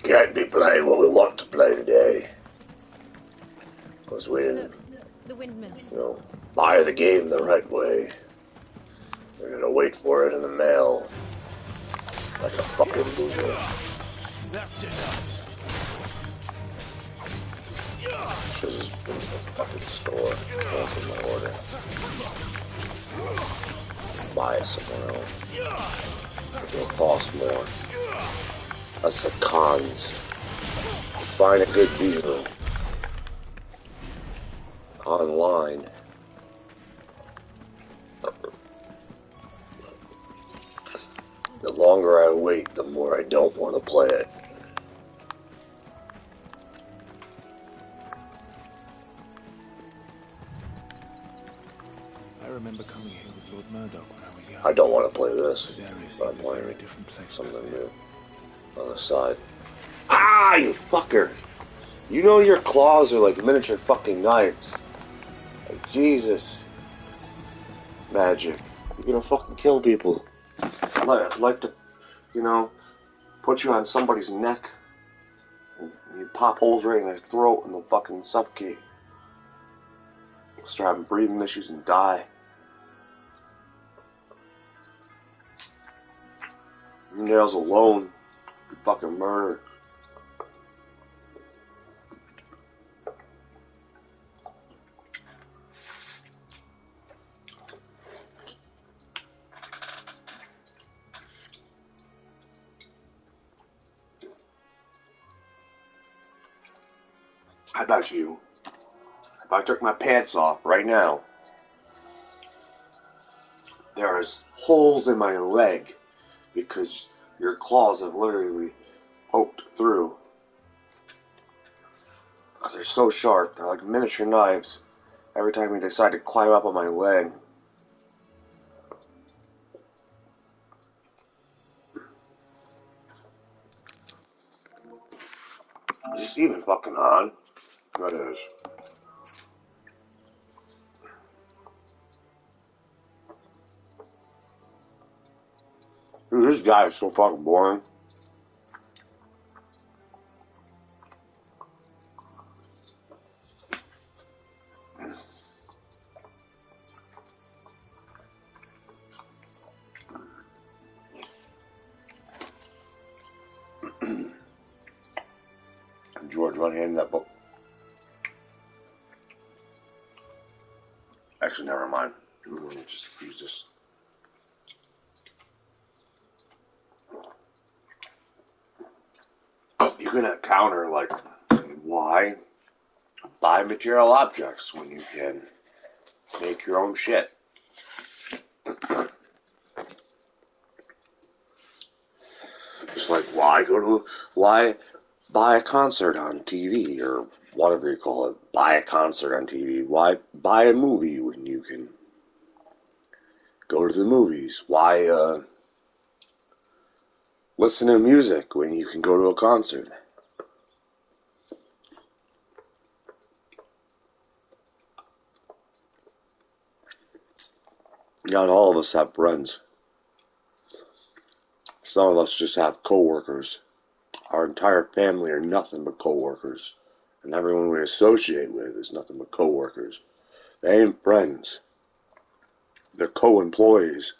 can't be playing what we want to play today. Because we didn't, the windmills. buy the game the right way. We're gonna wait for it in the mail. Like a fucking loser. That's enough. Should just been to the fucking store. Cancel my order. Buy it somewhere else. It'll cost more. That's the cons. Find a good deal online. The longer I wait, the more I don't want to play it. I remember coming here with Lord Murdoch when I was young. I don't want to play this. But I'm playing very different place something new. On the side. Ah, you fucker! You know your claws are like miniature fucking knives. Like, Jesus. Magic. You're gonna fucking kill people. I'd like to, put you on somebody's neck. And you pop holes right in their throat and they'll fucking suffocate. Start having breathing issues and die. Nails alone. You fucking murder. How about you? If I took my pants off right now, there's holes in my leg because your claws have literally poked through. They're so sharp. They're like miniature knives. Every time you decide to climb up on my leg. Is this even fucking on? That is. Dude, this guy is so fucking boring. George, want to hand that book? Actually, never mind. We're going to just use this. You can counter, like, why buy material objects when you can make your own shit? Just like, why buy a concert on TV or whatever you call it? Buy a concert on TV. Why buy a movie when you can go to the movies? Why listen to music when you can go to a concert? Not all of us have friends. Some of us just have coworkers. Our entire family are nothing but coworkers. And everyone we associate with is nothing but coworkers. They ain't friends. They're co-employees.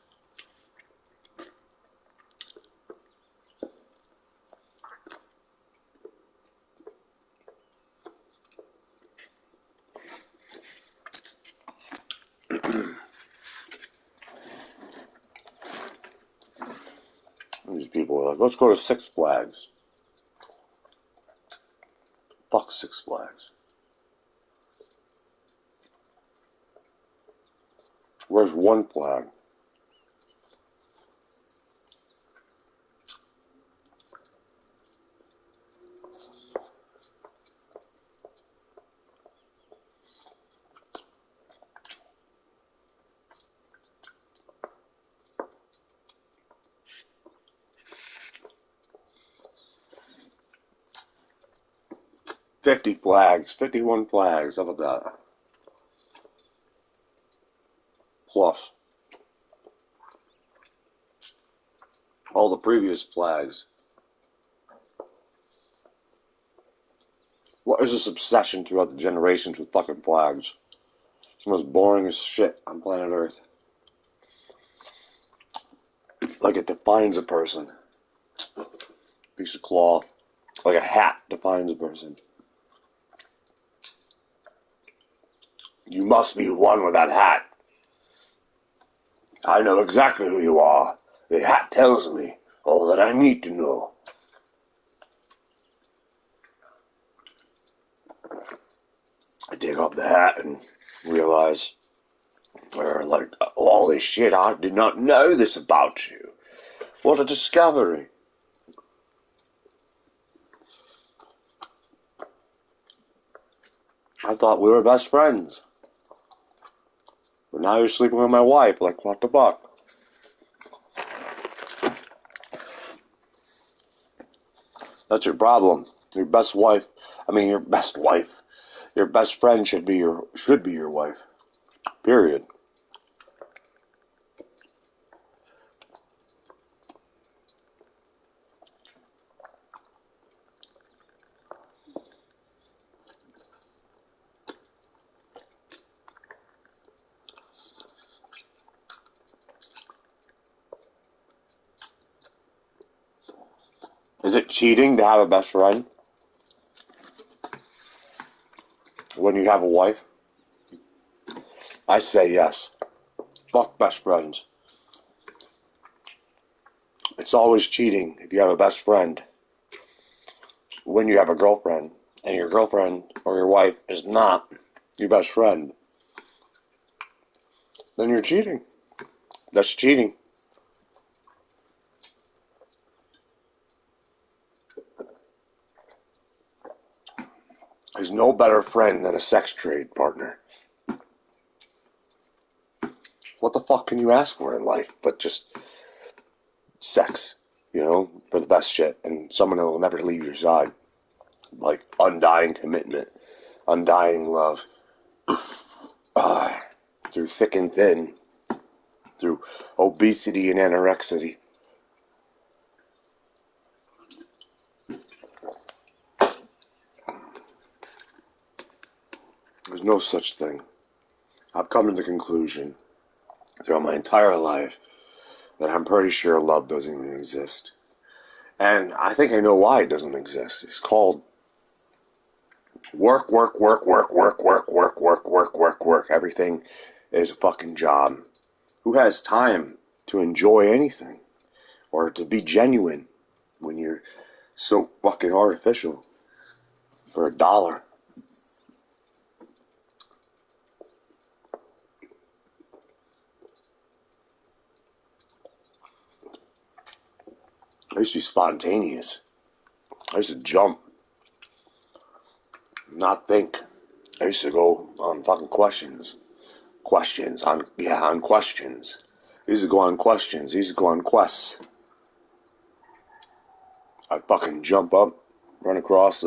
These people are like, let's go to Six Flags. Fuck Six Flags. Where's One Flag? $50 flags, $51 flags, how about that? Plus all the previous flags. What is this obsession throughout the generations with fucking flags? It's the most boring as shit on planet Earth. Like it defines a person. Piece of cloth. Like a hat defines a person. You must be one with that hat. I know exactly who you are. The hat tells me all that I need to know. I take off the hat and realize, like, holy shit, I did not know this about you. What a discovery. I thought we were best friends. But now you're sleeping with my wife, like, what the fuck? That's your problem. Your best friend should be your wife. Period. Is it cheating to have a best friend when you have a wife? I say yes. Fuck best friends. It's always cheating if you have a best friend when you have a girlfriend and your girlfriend or your wife is not your best friend. Then you're cheating. That's cheating. There's no better friend than a sex trade partner. What the fuck can you ask for in life but just sex, for the best shit, and someone who will never leave your side. Like undying commitment, undying love, through thick and thin, through obesity and anorexia. There's no such thing. I've come to the conclusion throughout my entire life that I'm pretty sure love doesn't even exist. And I think I know why it doesn't exist. It's called work, work, work, work, work, work, work, work, work, work, work. Everything is a fucking job. Who has time to enjoy anything or to be genuine when you're so fucking artificial for $1? I used to be spontaneous. I used to jump, not think. I used to go on fucking questions. On questions. I used to go on questions. I used to go on quests. I'd fucking jump up, run across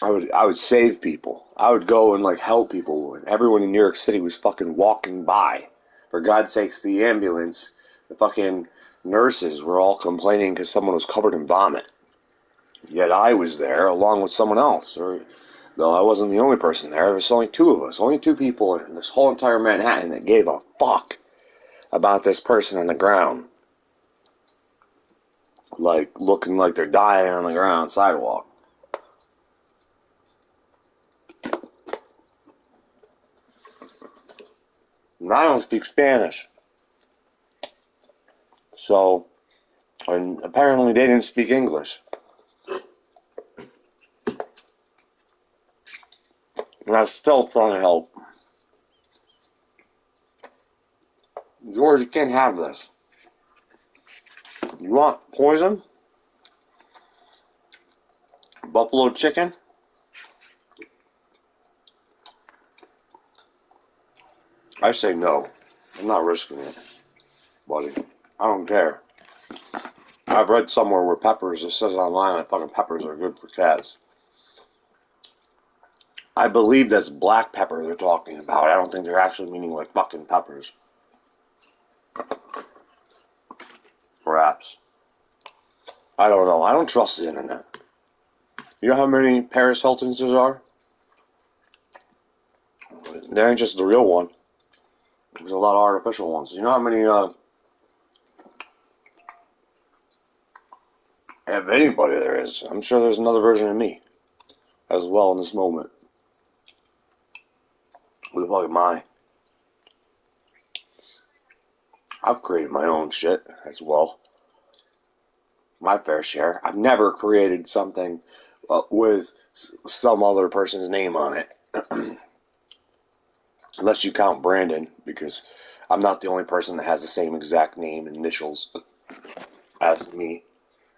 I would save people. I would go and help people when everyone in New York City was fucking walking by. For God's sakes, the ambulance, the fucking nurses were all complaining because someone was covered in vomit. Yet I was there along with someone else, though I wasn't the only person there. There was only two of us, only two people in this whole entire Manhattan that gave a fuck about this person on the ground. Looking like they're dying on the ground sidewalk. And I don't speak Spanish. So, and apparently they didn't speak English. And I was still trying to help. George, you can't have this. You want poison? Buffalo chicken? I say no. I'm not risking it, buddy. I don't care. I've read somewhere where peppers, it says online that fucking peppers are good for cats. I believe that's black pepper they're talking about. I don't think they're actually meaning fucking peppers. Perhaps. I don't know. I don't trust the internet. You know how many Paris Hiltons there are? There ain't just the real one. There's a lot of artificial ones. You know how many, if anybody there is? I'm sure there's another version of me as well in this moment. Who the fuck am I? I've created my own shit as well. My fair share. I've never created something with some other person's name on it. Unless you count Brandon, because I'm not the only person that has the same exact name and initials as me.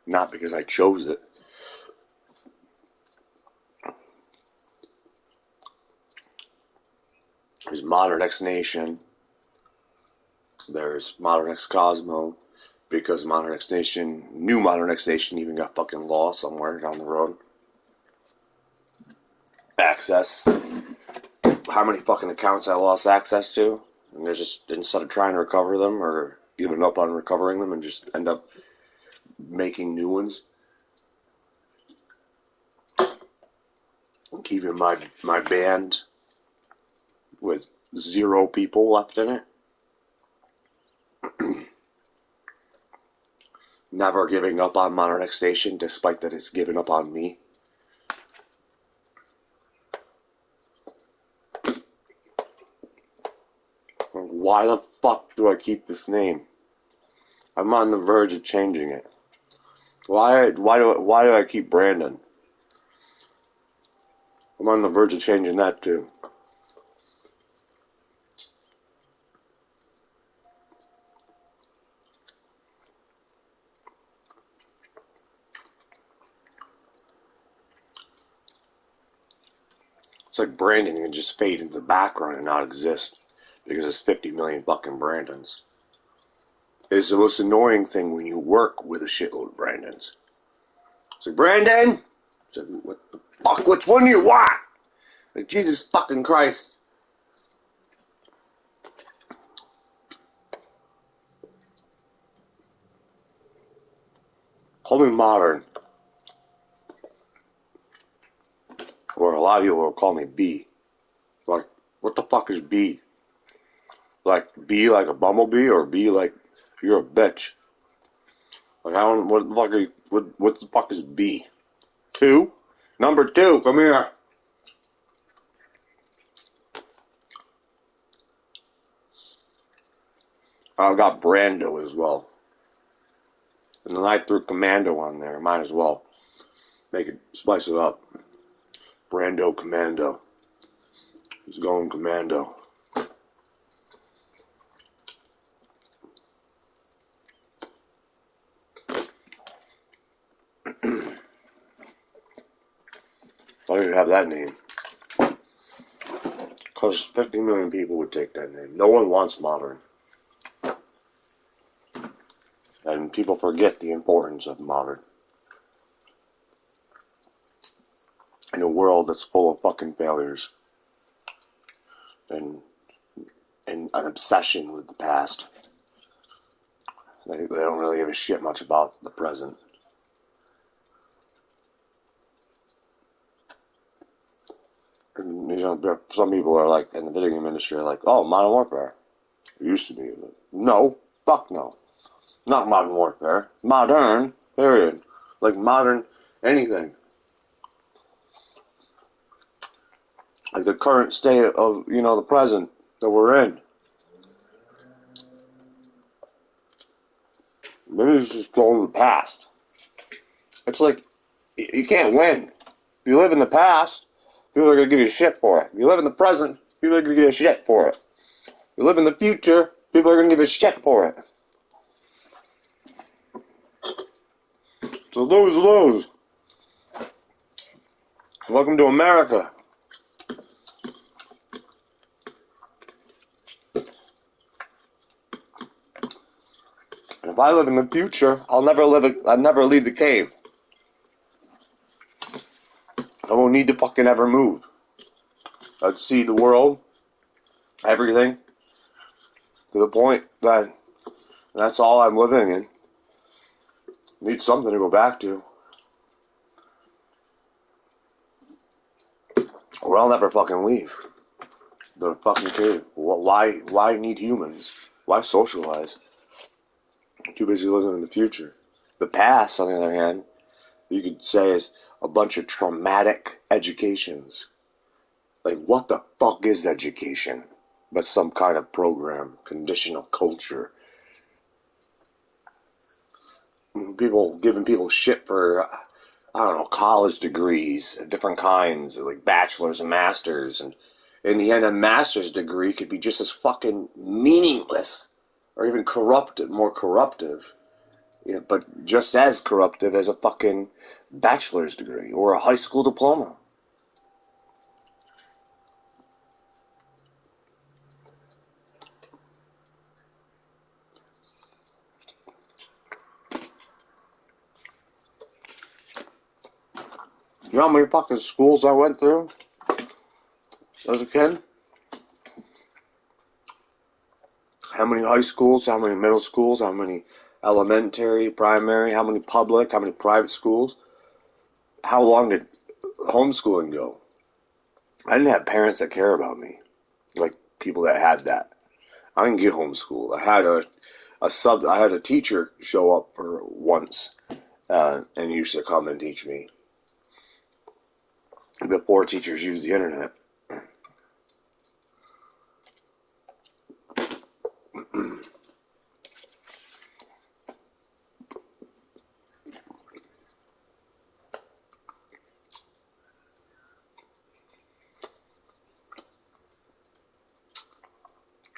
Not because I chose it. There's Modern X Nation. There's Modern X Cosmo. Because Modern X Nation, new Modern X Nation even got fucking law somewhere down the road. Access. How many fucking accounts I lost access to? And they're just, instead of trying to recover them or giving up on recovering them and just end up making new ones. Keeping my band with 0 people left in it. Never giving up on Modern X Nation, despite that it's given up on me. Why the fuck do I keep this name? I'm on the verge of changing it. Why do I keep Brandon? I'm on the verge of changing that too. It's like Brandon can just fade into the background and not exist because there's 50 million fucking Brandons. It's the most annoying thing when you work with a shitload of Brandons. It's like, Brandon? It's like, what the fuck? Which one do you want? Like, Jesus fucking Christ. Call me Modern. Or a lot of people will call me B. Like, what the fuck is B? Like, B like a bumblebee or B like you're a bitch? Like, I don't, what the fuck are you, what the fuck is B? 2? Number 2, come here. I got Brando as well. And then I threw Commando on there. Might as well. Make it, spice it up. Brando Commando. He's going Commando. Why do you have that name? Because 50 million people would take that name. No one wants Modern. And people forget the importance of Modern. In a world that's full of fucking failures. And an obsession with the past. They don't really give a shit much about the present. And, you know, some people are like, in the video game industry, are like, oh, Modern Warfare. It used to be. No, fuck no. Not Modern Warfare. Modern, period. Like modern anything. Like the current state of, you know, the present that we're in. Maybe it's just go to the past. It's like, you can't win. If you live in the past, people are going to give you shit for it. If you live in the present, people are going to give you shit for it. If you live in the future, people are going to give you shit for it. So lose-lose. Welcome to America. And if I live in the future, I'll never leave the cave. I won't need to fucking ever move. I'd see the world, everything, to the point that that's all I'm living in. Need something to go back to. Or I'll never fucking leave the fucking cave. Why need humans? Why socialize? Too busy living in the future. The past, on the other hand, you could say is a bunch of traumatic educations. Like, what the fuck is education? But some kind of program, conditional culture. People giving people shit for, I don't know, college degrees, different kinds, like bachelor's and masters, and in the end, a master's degree could be just as fucking meaningless, or even corrupted, more corruptive, but just as corruptive as a fucking bachelor's degree or a high school diploma. You know how many fucking schools I went through as a kid? How many high schools, how many middle schools, how many elementary, primary, how many public, how many private schools? How long did homeschooling go? I didn't have parents that care about me, like people that had that. I didn't get homeschooled. I had a teacher show up for once, and used to come and teach me before teachers used the internet.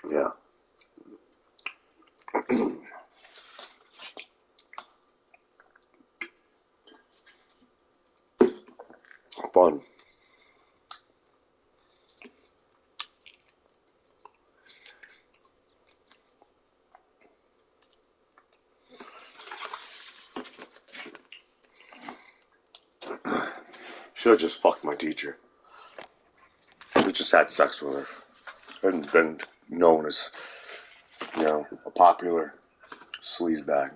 Yeah. Fun. Should have just fucked my teacher. Should have just had sex with her. And been known as, a popular sleazebag.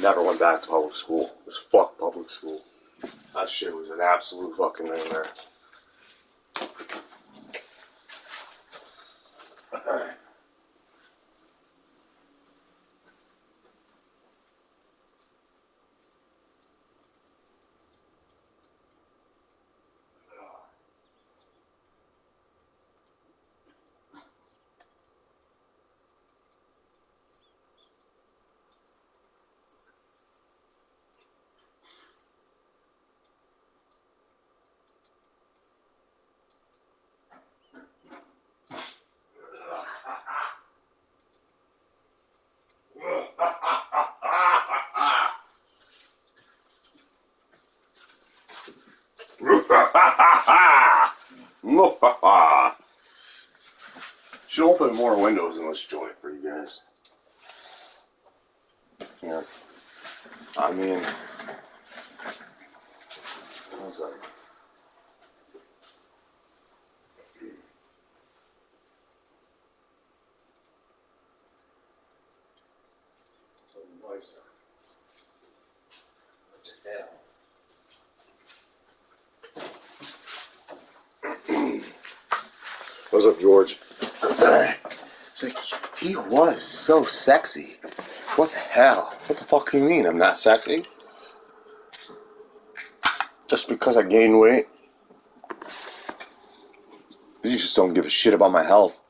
Never went back to public school. It was fuck public school. That shit was an absolute fucking nightmare. Should open more windows in this joint for you guys. Yeah. I mean, one second. What's up, George? It's like, he was so sexy. What the hell? What the fuck do you mean I'm not sexy? Just because I gained weight? You just don't give a shit about my health.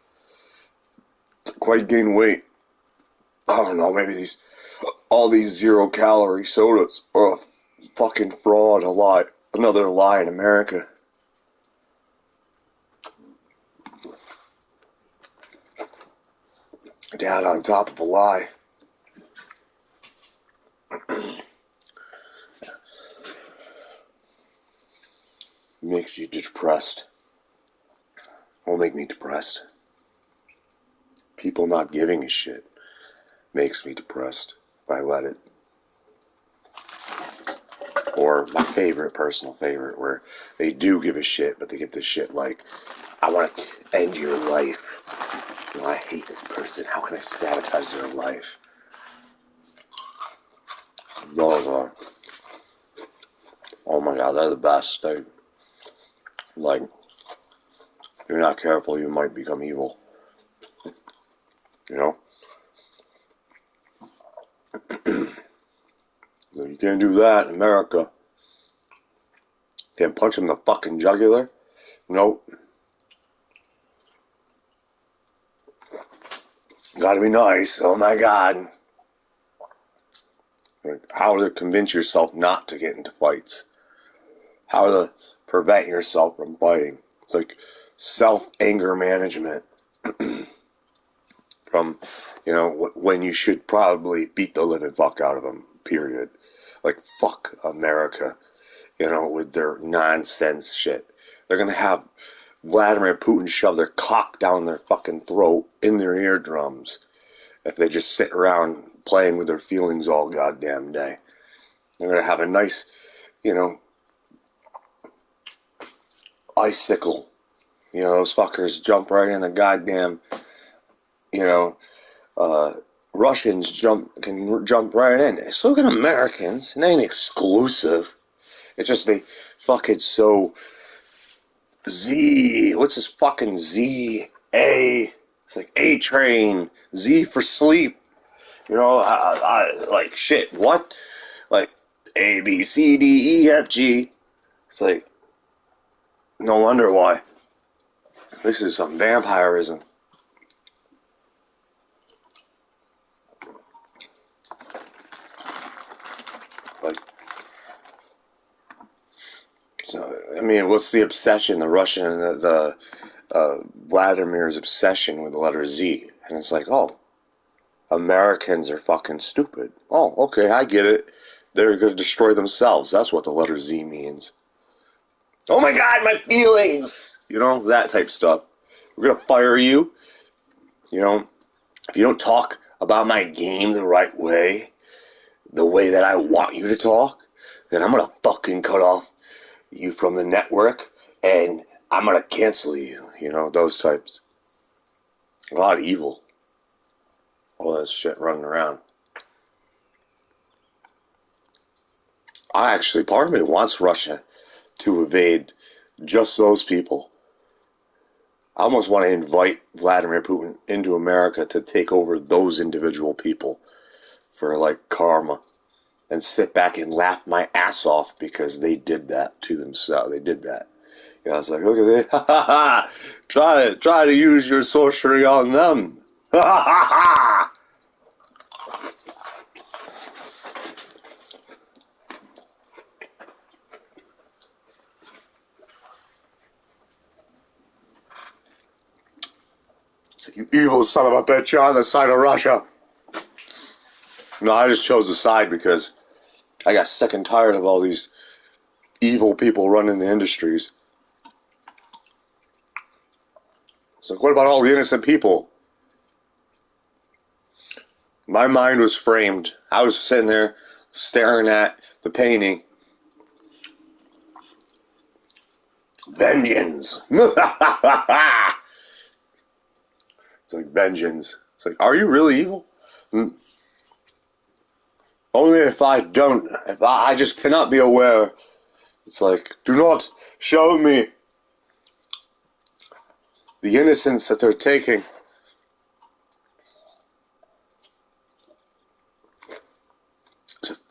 Quite gain weight. I don't know, maybe all these 0-calorie sodas are a fucking fraud, a lie. Another lie in America. Dad on top of a lie. Makes you depressed. Will make me depressed. People not giving a shit makes me depressed if I let it. Or my favorite, personal favorite, where they do give a shit, but they give this shit like, I want to end your life. You know, I hate this person. How can I sabotage their life? Those are, oh my god, they're the best. They, like, if you're not careful, you might become evil. You know? You can't do that in America. Can't punch him in the fucking jugular. Nope. Gotta be nice. Oh my god. How to convince yourself not to get into fights. How to prevent yourself from fighting. It's like self-anger management. From, you know, when you should probably beat the living fuck out of them. Period. Like, fuck America. You know, with their nonsense shit. They're gonna have Vladimir Putin shove their cock down their fucking throat in their eardrums if they just sit around playing with their feelings all goddamn day. They're gonna have a nice, you know, icicle. You know, those fuckers jump right in the goddamn, you know, Russians can jump right in. So can Americans. It ain't exclusive. It's just they fucking so Z. What's this fucking Z? A. It's like A train. Z for sleep. You know, I like shit. What? Like A B C D E F G. It's like no wonder why. This is some vampirism. Like, so I mean, what's the obsession? The Russian, the Vladimir's obsession with the letter Z, and it's like, oh, Americans are fucking stupid. Oh, okay, I get it. They're gonna destroy themselves. That's what the letter Z means. Oh my god, my feelings! You know, that type stuff. We're gonna fire you. You know, if you don't talk about my game the right way, the way that I want you to talk, then I'm gonna fucking cut off you from the network and I'm gonna cancel you. You know, those types. A lot of evil. All that shit running around. Part of me wants Russia to evade just those people. I almost want to invite Vladimir Putin into America to take over those individual people for like karma and sit back and laugh my ass off because they did that to themselves. They did that. You know, it's like, look at it. Ha ha ha. Try to use your sorcery on them. Ha ha ha. You evil son of a bitch, you're on the side of Russia. No, I just chose the side because I got sick and tired of all these evil people running the industries. It's like, what about all the innocent people? My mind was framed. I was sitting there staring at the painting. Vengeance. It's like vengeance. It's like, are you really evil? Only if I just cannot be aware. It's like, do not show me the innocence that they're taking.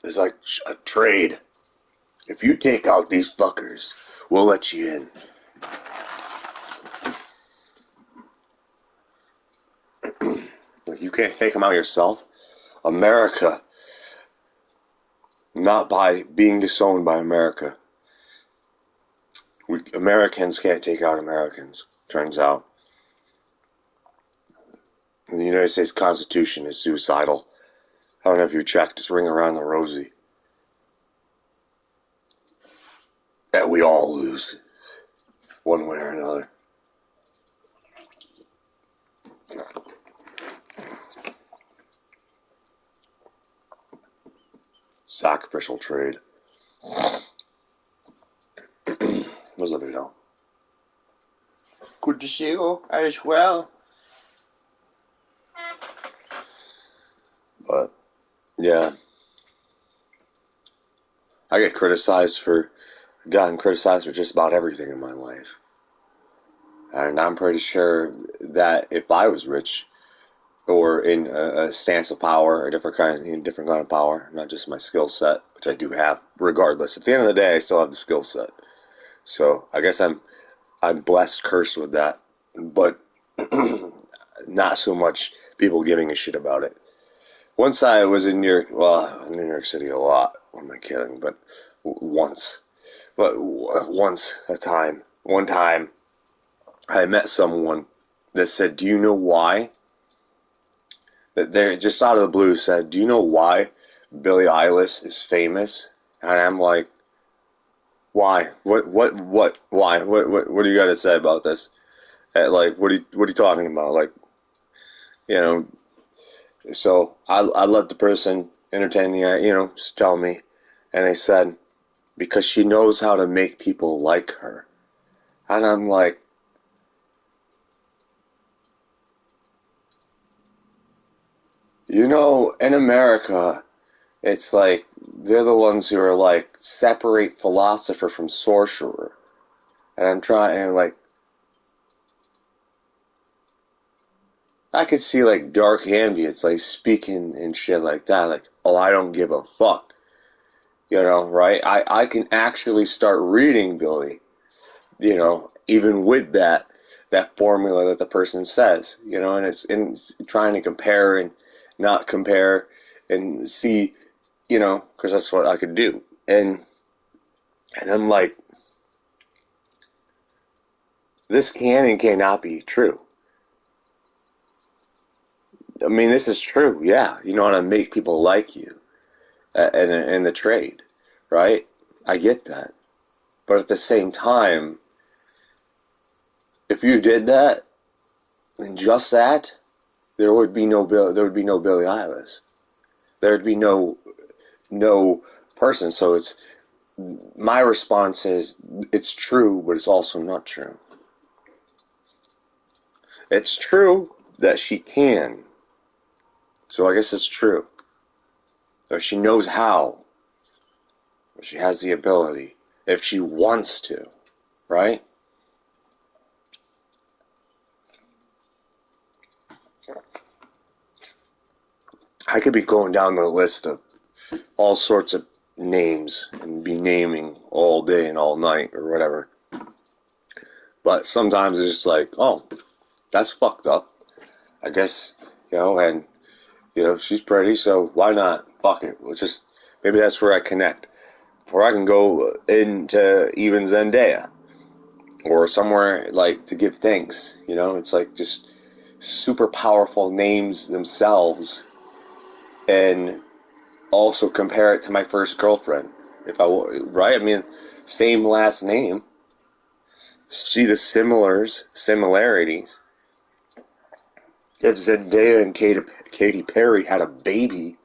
It's like a trade. If you take out these fuckers, we'll let you in. You can't take them out yourself. America, not by being disowned by America. Americans can't take out Americans, turns out. The United States Constitution is suicidal. I don't know if you checked, it's Ring Around the Rosie. That we all lose, one way or another. Sacrificial trade. Good to see you as well. But, yeah. I get gotten criticized for just about everything in my life. And I'm pretty sure that if I was rich, or in a stance of power, a different kind of power, not just my skill set, which I do have. Regardless, at the end of the day, I still have the skill set. So I guess I'm blessed, cursed with that, but not so much people giving a shit about it. Once I was in New York City a lot. What am I kidding? But once, one time, I met someone that said, "Do you know why?" That they just out of the blue said, "Do you know why Billie Eilish is famous?" And I'm like, "Why? Why? What do you got to say about this? Like, what are you talking about? Like, you know." So I let the person entertain the, just tell me, and they said, "Because she knows how to make people like her." And I'm like, in America, it's like they're the ones who are like separate philosopher from sorcerer. And I'm trying, and like, I could see like dark ambience, like speaking and shit like that. Like, oh, I don't give a fuck. Right? I can actually start reading Billy, even with that formula that the person says, and it's trying to compare and not compare and see, because that's what I could do. And I'm like, this can and cannot be true. I mean, this is true, yeah. You know how to make people like you in the trade, right? I get that. But at the same time, if you did that, and just that, there would be no Billie Eilish. There would be no person. So my response is, it's true, but it's also not true. It's true that she can. So I guess it's true. Or she knows how. Or she has the ability. If she wants to. Right? I could be going down the list of all sorts of names and be naming all day and all night or whatever. But sometimes it's just like, oh, that's fucked up. I guess, and, she's pretty, so why not? Fuck it. Maybe that's where I connect. Or I can go into even Zendaya. Or somewhere, like, to give thanks. It's like just super powerful names themselves. And also compare it to my first girlfriend. Right? I mean, same last name. See the similarities. If Zendaya and Katy Perry had a baby,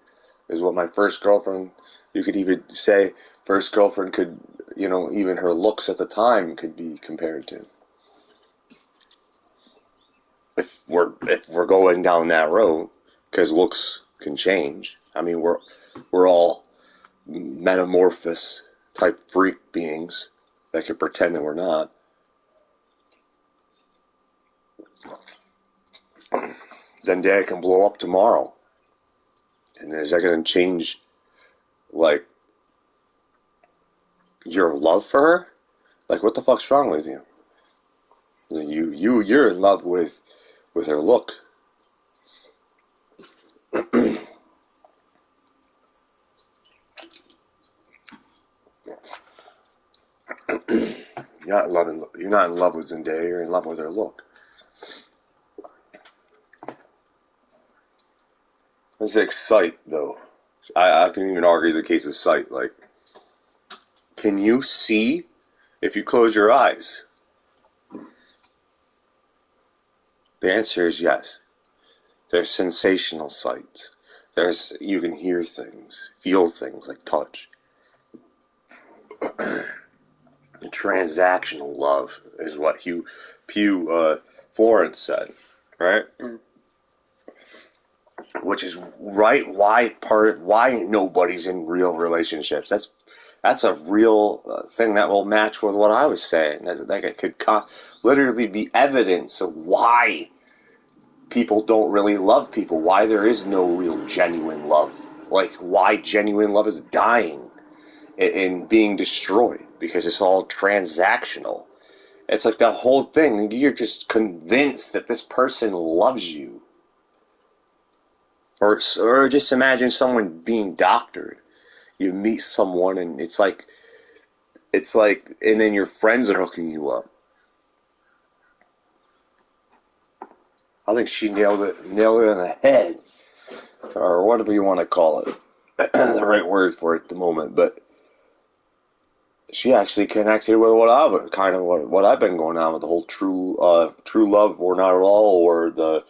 is what my first girlfriend, you could even say, first girlfriend could, even her looks at the time could be compared to. If we're going down that road, because looks can change. I mean, we're all metamorphous type freak beings that could pretend that we're not. Zendaya can blow up tomorrow. And is that going to change, like, your love for her? Like, what the fuck's wrong with you? You're in love with her look. You're not in love with Zendaya. You're in love with her look. Let's say sight, though. I can even argue the case of sight. Like, can you see if you close your eyes? The answer is yes. There's sensational sights. You can hear things, feel things like touch. Transactional love is what Pew Florence said, right? Which is right. Why nobody's in real relationships? That's a real thing that will match with what I was saying. That it could literally be evidence of why people don't really love people. Why there is no real genuine love. Like why genuine love is dying and being destroyed because it's all transactional. It's like the whole thing. You're just convinced that this person loves you. Or just imagine someone being doctored. You meet someone and it's like, and then your friends are hooking you up. I think she nailed it on the head, or whatever you want to call it. The right word for it at the moment, but she actually connected with what I've been going on with the whole true love or not at all, or the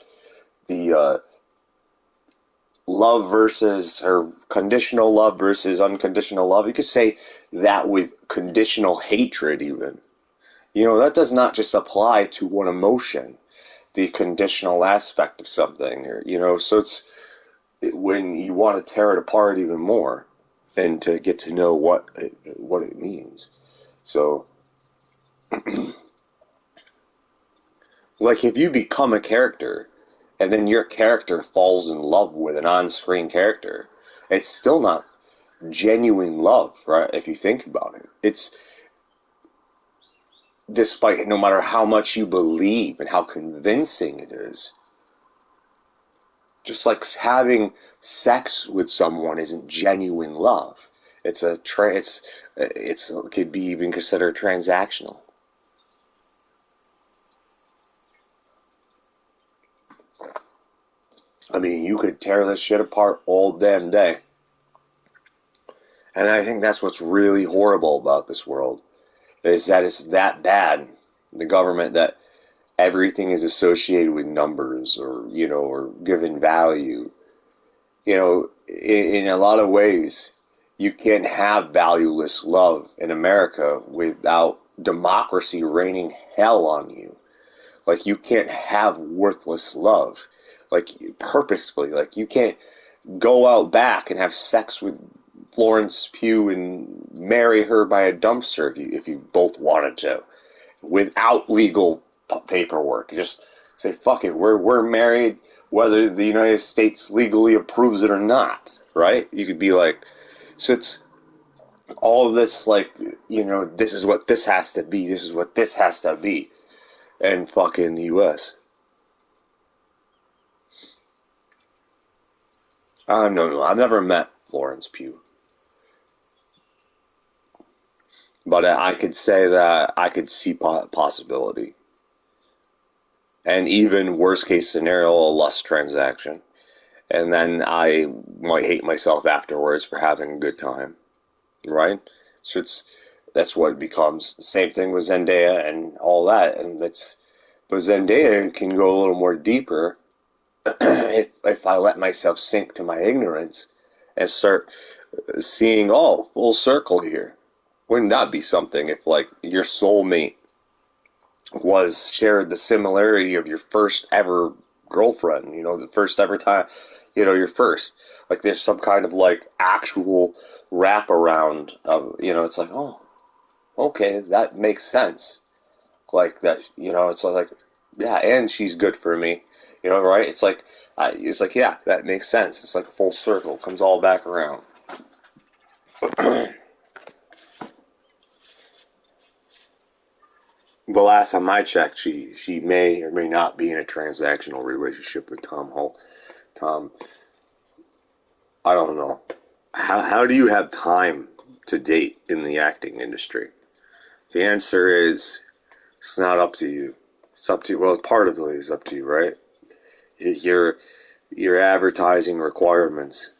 love versus, or conditional love versus unconditional love. You could say that with conditional hatred even. That does not just apply to one emotion, the conditional aspect of something, so it's when you want to tear it apart even more and to get to know what it means. So, like if you become a character and then your character falls in love with an on-screen character, it's still not genuine love, right? If you think about it, it's despite no matter how much you believe and how convincing it is. Just like having sex with someone isn't genuine love. It could be even considered transactional. I mean, you could tear this shit apart all damn day. And I think that's what's really horrible about this world, is that it's that bad, the government, that everything is associated with numbers or given value. In a lot of ways, you can't have valueless love in America without democracy raining hell on you. Like, you can't have worthless love. Like, purposefully. Like, you can't go out back and have sex with Florence Pugh and marry her by a dumpster if you both wanted to, without legal paperwork. Just say, fuck it, we're married, whether the United States legally approves it or not, right? You could be like, so it's all this, like, this is what this has to be, this is what this has to be, and fucking the U.S. No, I've never met Florence Pugh. But I could say that I could see possibility. And even worst case scenario, a lust transaction. And then I might hate myself afterwards for having a good time. Right? So that's what it becomes. Same thing with Zendaya and all that. But Zendaya can go a little more deeper if I let myself sink to my ignorance and start seeing, full circle here. Wouldn't that be something if, like, your soulmate shared the similarity of your first ever girlfriend, the first ever time, your first. Like, there's some kind of, like, actual wraparound of, it's like, oh, okay, that makes sense. Like, that, it's like, yeah, and she's good for me, right? It's like, yeah, that makes sense. It's like a full circle, comes all back around. The last time I checked, she may or may not be in a transactional relationship with Tom Holt. Tom, I don't know. How do you have time to date in the acting industry? The answer is, it's not up to you. It's up to you. Well, part of it is up to you, right? Your advertising requirements,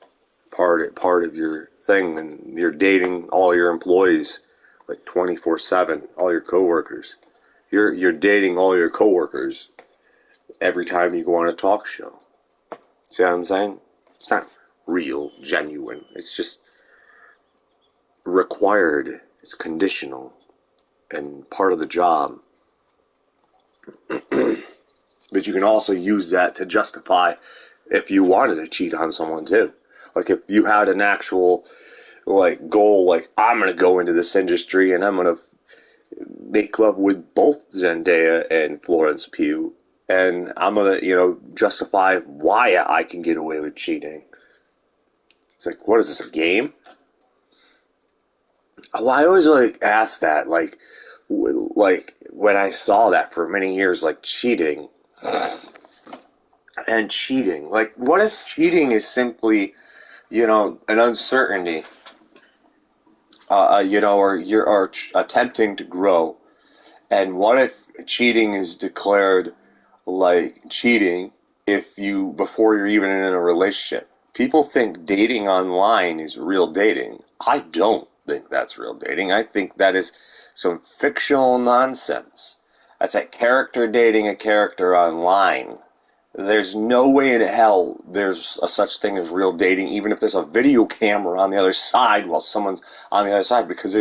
part of your thing, and you're dating all your employees like 24/7, all your coworkers. You're dating all your coworkers every time you go on a talk show. See what I'm saying? It's not real, genuine. It's just required. It's conditional. and part of the job. But you can also use that to justify if you wanted to cheat on someone too. Like if you had an actual like goal, like I'm gonna go into this industry and I'm gonna make love with both Zendaya and Florence Pugh, and I'm gonna justify why I can get away with cheating. It's like, what is this, a game? Well, I always like ask that, like when I saw that for many years, like cheating. And cheating. Like, what if cheating is simply, an uncertainty, or you're attempting to grow? And what if cheating is declared like cheating before you're even in a relationship? People think dating online is real dating. I don't think that's real dating. I think that is some fictional nonsense. That's like character dating a character online. There's no way in hell there's a such thing as real dating, even if there's a video camera on the other side while someone's on the other side, because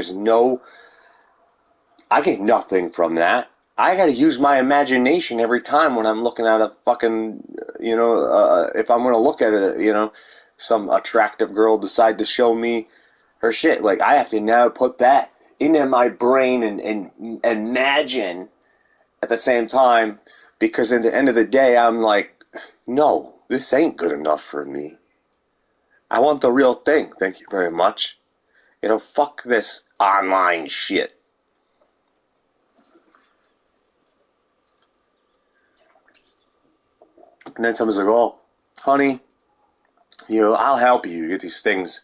I get nothing from that. I gotta use my imagination every time when I'm looking at a fucking, if I'm gonna look at it, some attractive girl decide to show me her shit. Like, I have to now put that into my brain and imagine at the same time, because at the end of the day, I'm like, no, this ain't good enough for me. I want the real thing. Thank you very much. Fuck this online shit. And then someone's like, oh, honey, I'll help you get these things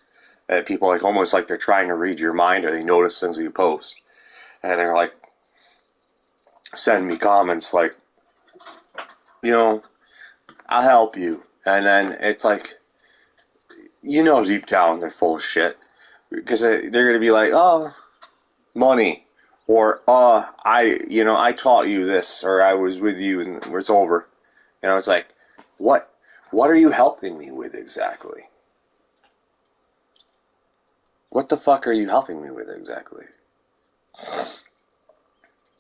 that people like almost like they're trying to read your mind, or they notice things that you post. And they're like, send me comments like, I'll help you. And then it's like, deep down they're full of shit. Because they're going to be like, oh, money. Or, I taught you this, or I was with you and it's over. It's like, what are you helping me with exactly? What the fuck are you helping me with exactly?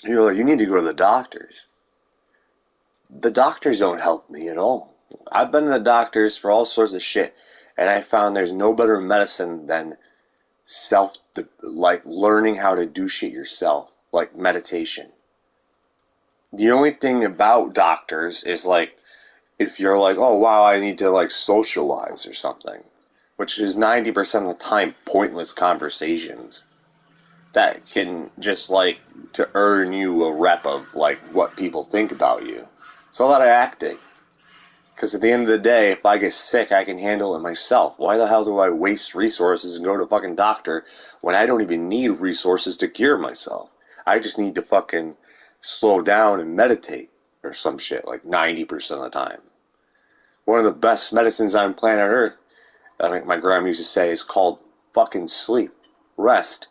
You need to go to the doctors. The doctors don't help me at all. I've been to the doctors for all sorts of shit, and I found there's no better medicine than learning how to do shit yourself, like meditation. The only thing about doctors is like, if you're like, oh wow, I need to like socialize or something, which is 90% of the time pointless conversations that can just like to earn you a rep of like what people think about you. It's a lot of acting. Because at the end of the day, if I get sick, I can handle it myself. Why the hell do I waste resources and go to a fucking doctor when I don't even need resources to cure myself? I just need to fucking slow down and meditate or some shit like 90% of the time. One of the best medicines on planet Earth, I think my grandma used to say, is called fucking sleep. Rest.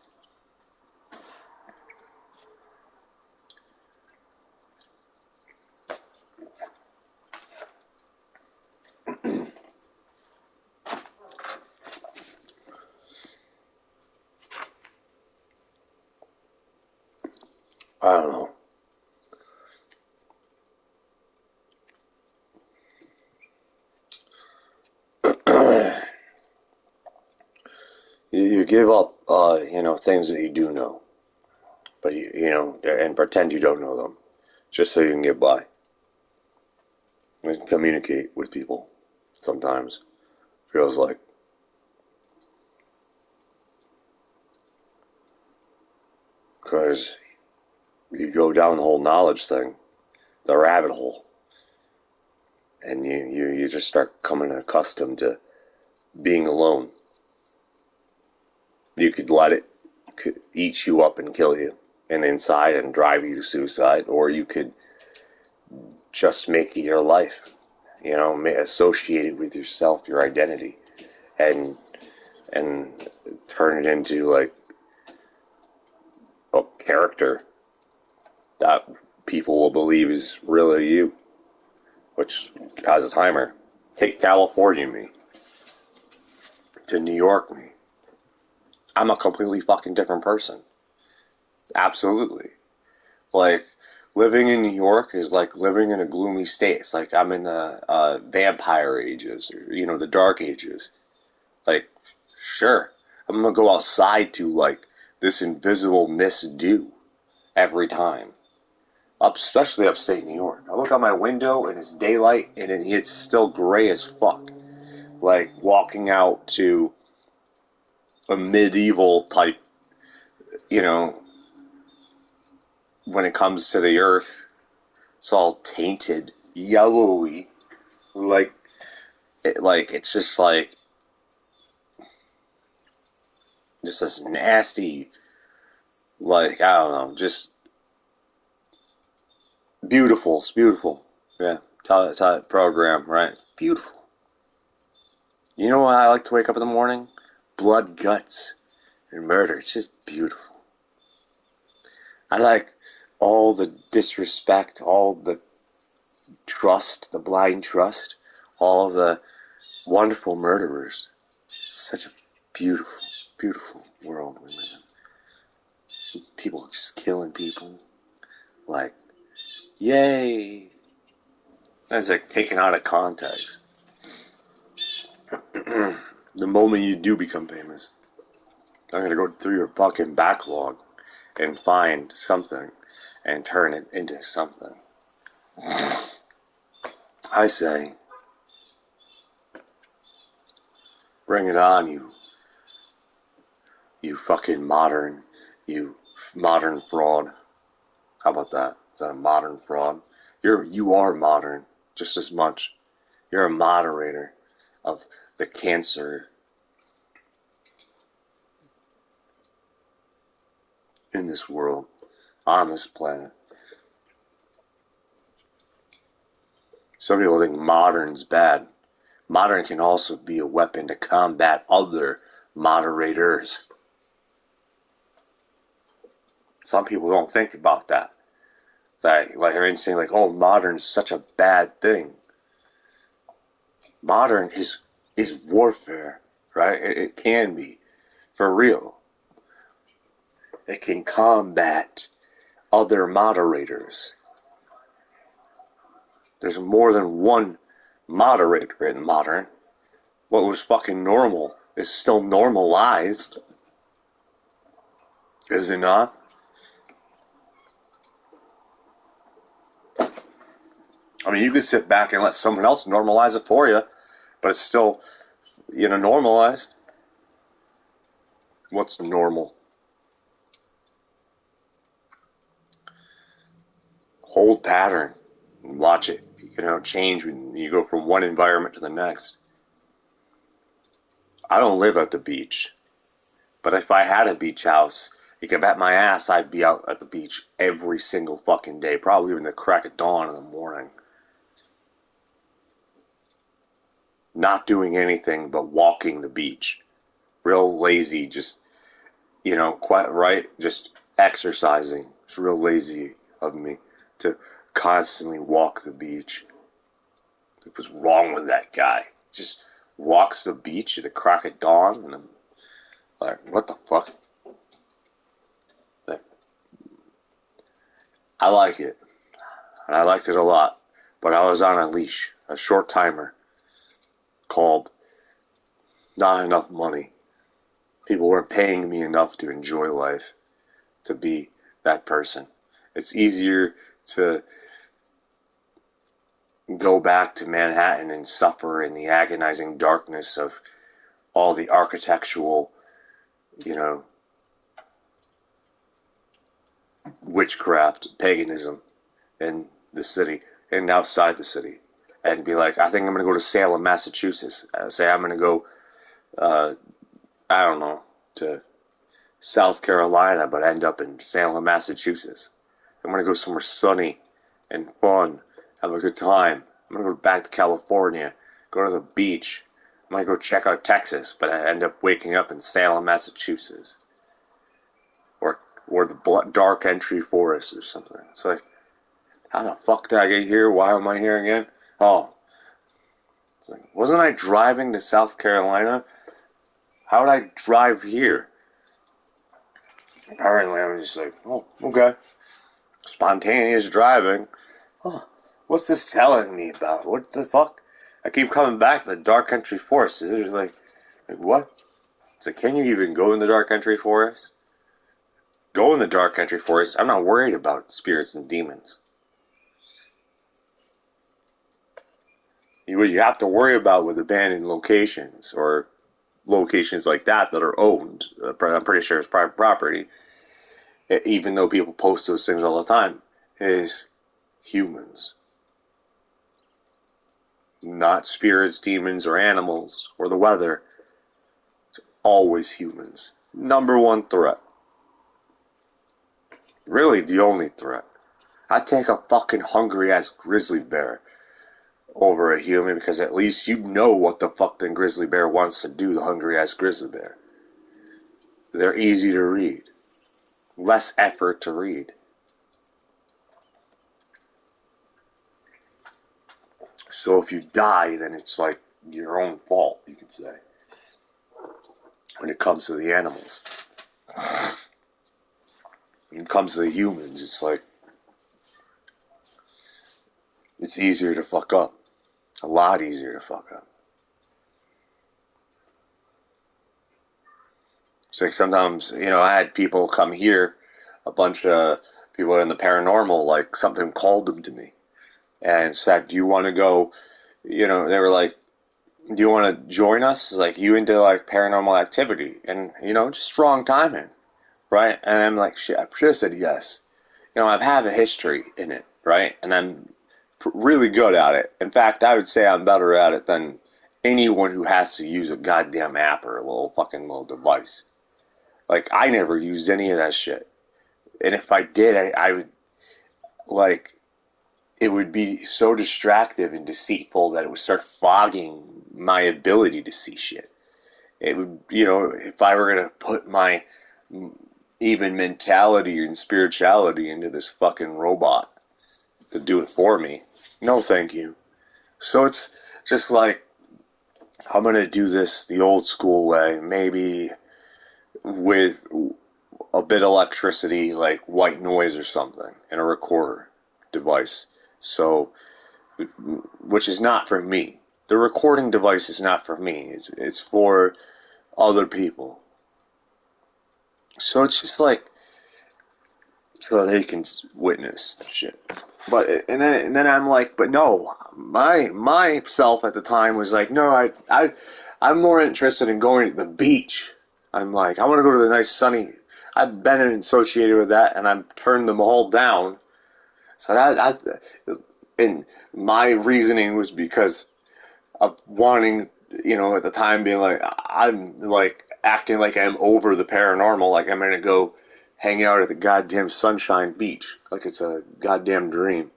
I don't know. You give up, things that you do know, but and pretend you don't know them, just so you can get by. And communicate with people. Sometimes feels like, because you go down the whole knowledge thing, the rabbit hole, and you just start coming accustomed to being alone. You could let it eat you up and kill you and inside and drive you to suicide, or you could just make it your life, associate it with yourself, your identity, and turn it into like a character that people will believe is really you, which has a timer. Take California me to New York me. I'm a completely fucking different person. Absolutely. Like, living in New York is like living in a gloomy state. It's like I'm in the vampire ages, or, the dark ages. Like, sure, I'm gonna go outside to, like, this invisible mist dew every time. Especially upstate New York. I look out my window and it's daylight and it's still gray as fuck. Like walking out to a medieval type, you know, when it comes to the earth, it's all tainted, yellowy, like it's just this nasty, like, I don't know, just beautiful. It's beautiful. Yeah, type program, right? It's beautiful. You know why I like to wake up in the morning? Blood, guts, and murder. It's just beautiful. I like all the disrespect, all the trust, the blind trust, all the wonderful murderers. Such a beautiful, beautiful world we live in. People just killing people. Like, yay. That's like taken out of context. The moment you do become famous, I'm gonna go through your fucking backlog and find something and turn it into something. I say, bring it on, you fucking you modern fraud. How about that? Is that a modern fraud? You are modern just as much. You're a moderator of the cancer in this world, on this planet. Some people think modern's bad. Modern can also be a weapon to combat other moderators. Some people don't think about that. Like they're saying, like, oh, modern's such a bad thing. Modern is warfare, right? It can be, for real. It can combat other moderators. There's more than one moderator in modern. What was fucking normal is still normalized. Is it not? I mean, you could sit back and let someone else normalize it for you, but it's still, normalized. What's normal? Hold pattern and watch it, change when you go from one environment to the next. I don't live at the beach, but if I had a beach house, you can bet my ass I'd be out at the beach every single fucking day, probably even the crack of dawn in the morning. Not doing anything but walking the beach. Real lazy, just, quite right, just exercising. It's real lazy of me to constantly walk the beach. What's wrong with that guy? Just walks the beach at the crack of dawn, and I'm like, what the fuck? I like it, and I liked it a lot, but I was on a leash, a short timer, called not enough money. People weren't paying me enough to enjoy life, to be that person. It's easier to go back to Manhattan and suffer in the agonizing darkness of all the architectural, you know, witchcraft, paganism in the city and outside the city, and be like, I think I'm going to go to Salem, Massachusetts. Say I'm going to go, I don't know, to South Carolina, but end up in Salem, Massachusetts. I'm going to go somewhere sunny and fun, have a good time. I'm going to go back to California, go to the beach. I'm going to go check out Texas, but I end up waking up in Salem, Massachusetts. Or the dark entry forest or something. It's like, how the fuck did I get here? Why am I here again? Oh. It's like, wasn't I driving to South Carolina? How did I drive here? Apparently, I'm just like, oh, okay. Spontaneous driving. Huh. What's this telling me about? What the fuck? I keep coming back to the Dark Country Forest. It's like what? It's like, can you even go in the Dark Country Forest? Go in the Dark Country Forest. I'm not worried about spirits and demons. What you have to worry about with abandoned locations or locations like that are owned, I'm pretty sure it's private property, even though people post those things all the time, is humans. Not spirits, demons, or animals, or the weather. It's always humans. Number one threat. Really the only threat. I'd take a fucking hungry ass grizzly bear over a human because at least you know what the fuck the grizzly bear wants to do, the hungry ass grizzly bear. They're easy to read. Less effort to read. So if you die, then it's like your own fault, you could say. When it comes to the animals. When it comes to the humans, it's like, it's easier to fuck up. A lot easier to fuck up. It's like sometimes, I had people come here, a bunch of people in the paranormal, like something called them to me and said, do you want to go, they were like, do you want to join us? Like, you into like paranormal activity? And, just strong timing, right? And I'm like, shit, I should have said yes. I've had a history in it, right? And I'm really good at it. In fact, I would say I'm better at it than anyone who has to use a goddamn app or a little device. Like, I never used any of that shit. And if I did, I would, like, it would be so distractive and deceitful that it would start fogging my ability to see shit. It would, if I were going to put my even mentality and spirituality into this fucking robot to do it for me, no thank you. So it's just like, I'm going to do this the old school way, maybe with a bit of electricity, like white noise or something, and a recorder device. So, which is not for me. The recording device is not for me. It's for other people. So it's just like, so they can witness shit. But and then I'm like, but no, myself at the time was like, no, I'm more interested in going to the beach. I'm like, I want to go to the nice sunny. I've been associated with that, and I've turned them all down. So and my reasoning was because of wanting, at the time being like, I'm like acting like I'm over the paranormal, like I'm going to go hang out at the goddamn Sunshine Beach, like it's a goddamn dream.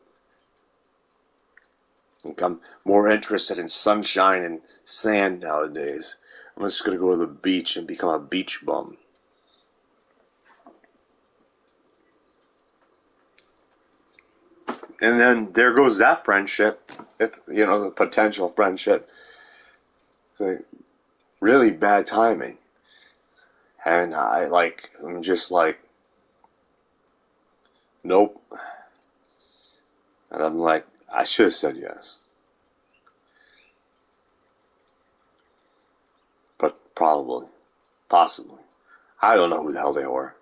Like I'm more interested in sunshine and sand nowadays. I'm just going to go to the beach and become a beach bum. And then there goes that friendship. It's, the potential friendship. It's like really bad timing. And I'm just like, nope. And I'm like, I should have said yes. But probably, possibly. I don't know who the hell they were.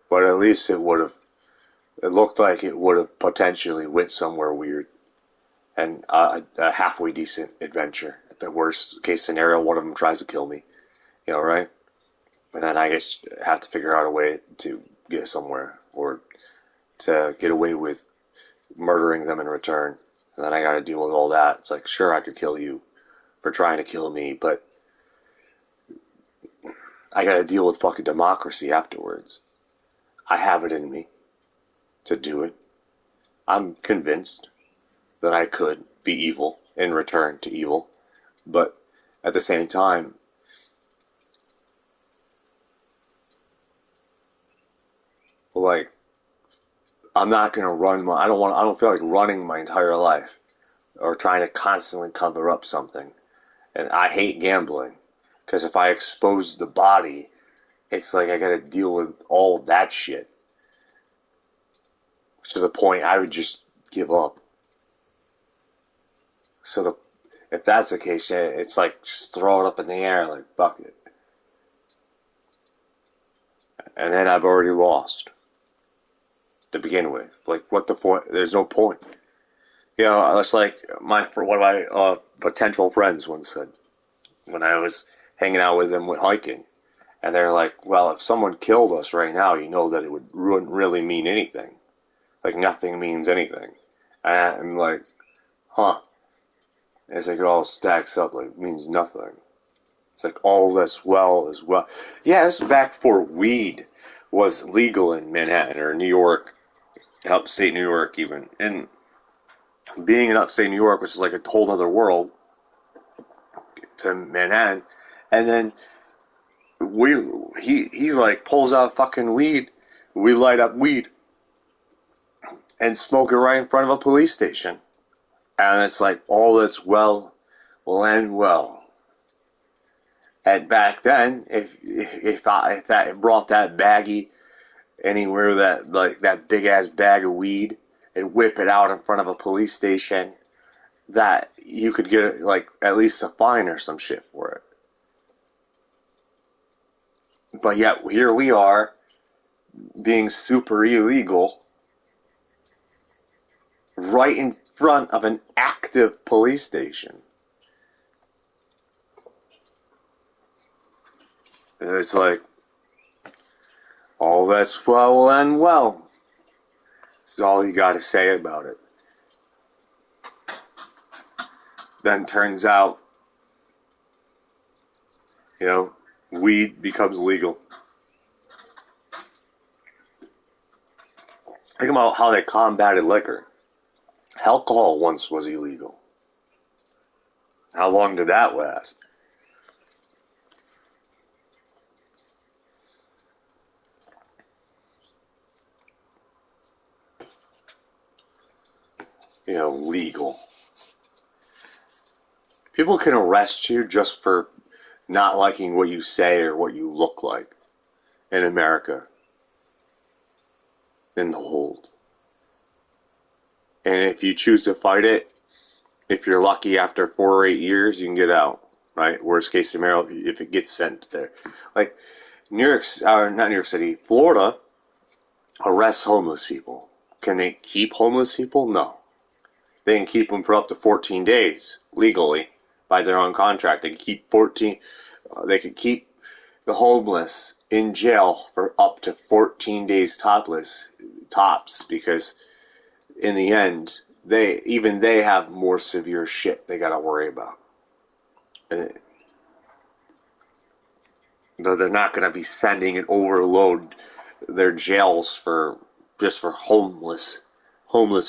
But at least it looked like it would have potentially went somewhere weird. And a halfway decent adventure. At the worst case scenario, one of them tries to kill me. Right? And then I just have to figure out a way to get somewhere. Or to get away with murdering them in return. And then I gotta deal with all that. It's like, sure, I could kill you for trying to kill me, but I gotta deal with fucking democracy afterwards. I have it in me to do it. I'm convinced that I could be evil in return to evil, but at the same time, like, I'm not gonna I don't feel like running my entire life or trying to constantly cover up something. And I hate gambling because if I expose the body it's like I gotta deal with all of that shit. To the point I would just give up. If that's the case, yeah, it's like just throw it up in the air, like fuck it. And then I've already lost to begin with. Like, what the point? There's no point. You know, it's like one of my potential friends once said when I was hanging out with them with hiking, and they're like, "Well, if someone killed us right now, you know that wouldn't really mean anything. Like, nothing means anything." And I'm like, "Huh?" And it's like it all stacks up like it means nothing. It's like all this well as well. Yeah, this is back before weed was legal in Manhattan or New York, upstate New York even. And being in upstate New York, which is like a whole other world to Manhattan, and then he like pulls out fucking weed. We light up weed and smoke it right in front of a police station, and it's like all that's well will end well. And back then, if that brought that baggie anywhere, that like that big ass bag of weed, and whip it out in front of a police station, that you could get like at least a fine or some shit for it. But yet here we are being super illegal right in front of an active police station. And it's like all that's well and well. That's all you got to say about it. Then turns out, you know, weed becomes legal. Think about how they combated liquor. Alcohol once was illegal. How long did that last? You know, legal. People can arrest you just for not liking what you say or what you look like in America. In the hold. And if you choose to fight it, if you're lucky after 4 or 8 years, you can get out, right? Worst case scenario, if it gets sent there. Like, not New York City, Florida arrests homeless people. Can they keep homeless people? No. They can keep them for up to 14 days legally by their own contract. They can keep they can keep the homeless in jail for up to 14 days tops, because in the end, they have more severe shit they got to worry about. Though they're not going to be sending and overload their jails for homeless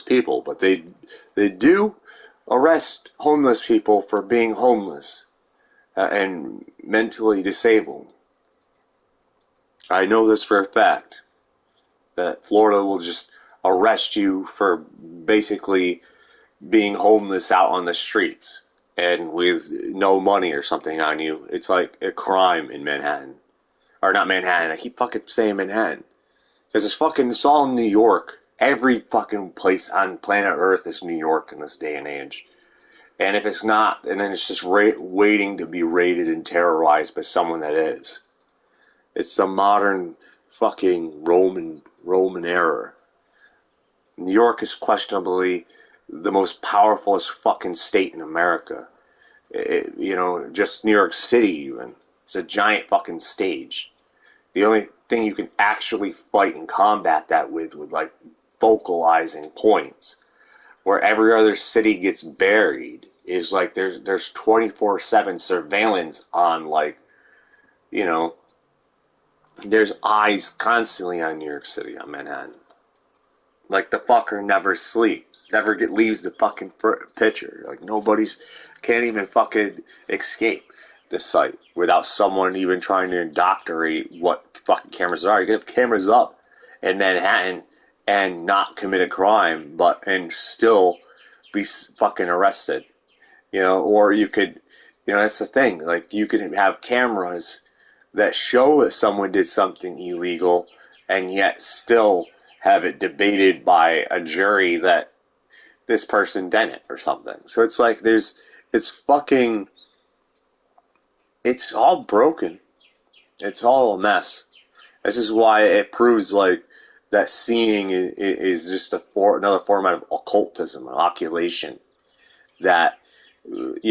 people, but they do arrest homeless people for being homeless and mentally disabled. I know this for a fact, that Florida will just arrest you for basically being homeless out on the streets and with no money or something on you. It's like a crime in Manhattan. Or not Manhattan, I keep fucking saying Manhattan. Because it's all in New York. Every fucking place on planet Earth is New York in this day and age. And if it's not, and then it's just waiting to be raided and terrorized by someone that is. It's the modern fucking Roman era. New York is questionably the most powerful fucking state in America. Just New York City even. It's a giant fucking stage. The only thing you can actually fight and combat that with like vocalizing points. Where every other city gets buried is like there's 24/7 surveillance on, like, you know, there's eyes constantly on New York City, on Manhattan. Like, the fucker never sleeps, leaves the fucking picture. Like, can't even fucking escape the site without someone even trying to indoctrinate what fucking cameras are. You can have cameras up in Manhattan and not commit a crime, and still be fucking arrested. Or you could, that's the thing. Like, you could have cameras that show that someone did something illegal and yet still have it debated by a jury that this person didn't or something. So it's like it's all broken. It's all a mess. This is why it proves like that seeing is just another format of occultism, or oculation. That went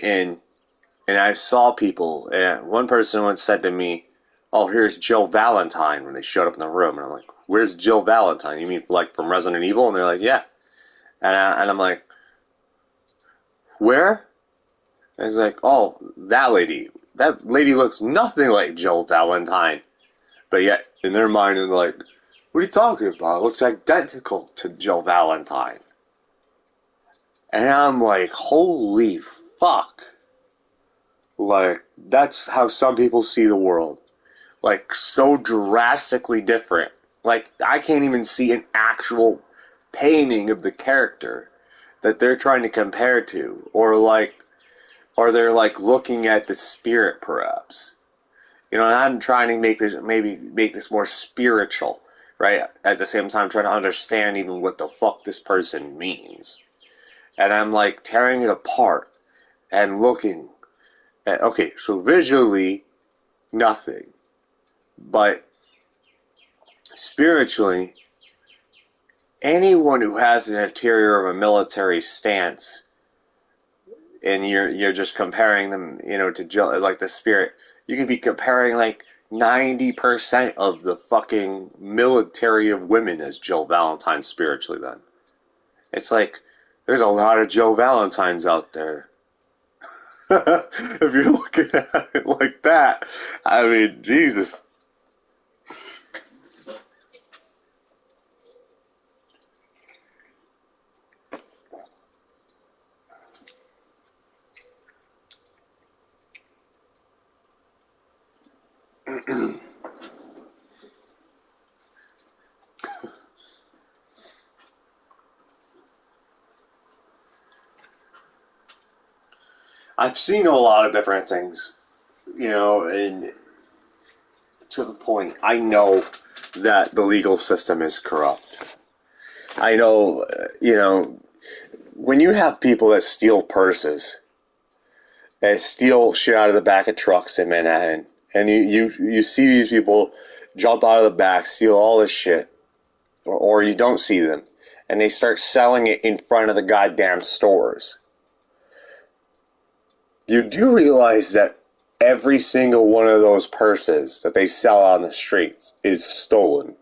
in and I saw people, and one person once said to me, "Oh, here's Jill Valentine," when they showed up in the room, and I'm like, "Where's Jill Valentine? You mean like from Resident Evil?" And they're like, "Yeah," and I'm like, "Where?" And it's like, "Oh, that lady. That lady looks nothing like Jill Valentine." But yet, in their mind, they're like, "What are you talking about? It looks identical to Jill Valentine." And I'm like, holy fuck. Like, that's how some people see the world. Like, so drastically different. Like, I can't even see an actual painting of the character that they're trying to compare to. Or they're like looking at the spirit, perhaps. And I'm trying to make this more spiritual, right? At the same time, trying to understand even what the fuck this person means. And I'm like tearing it apart and looking at, okay, so visually, nothing. But spiritually, anyone who has an interior of a military stance, and you're just comparing them, to like the spirit, you could be comparing like 90% of the fucking military of women as Jill Valentine spiritually then. It's like, there's a lot of Jill Valentines out there. If you're looking at it like that, I mean, Jesus. I've seen a lot of different things, and to the point, I know that the legal system is corrupt. I know, when you have people that steal purses, that steal shit out of the back of trucks in Manhattan, and you see these people jump out of the back, steal all this shit, or you don't see them, and they start selling it in front of the goddamn stores. You do realize that every single one of those purses that they sell on the streets is stolen.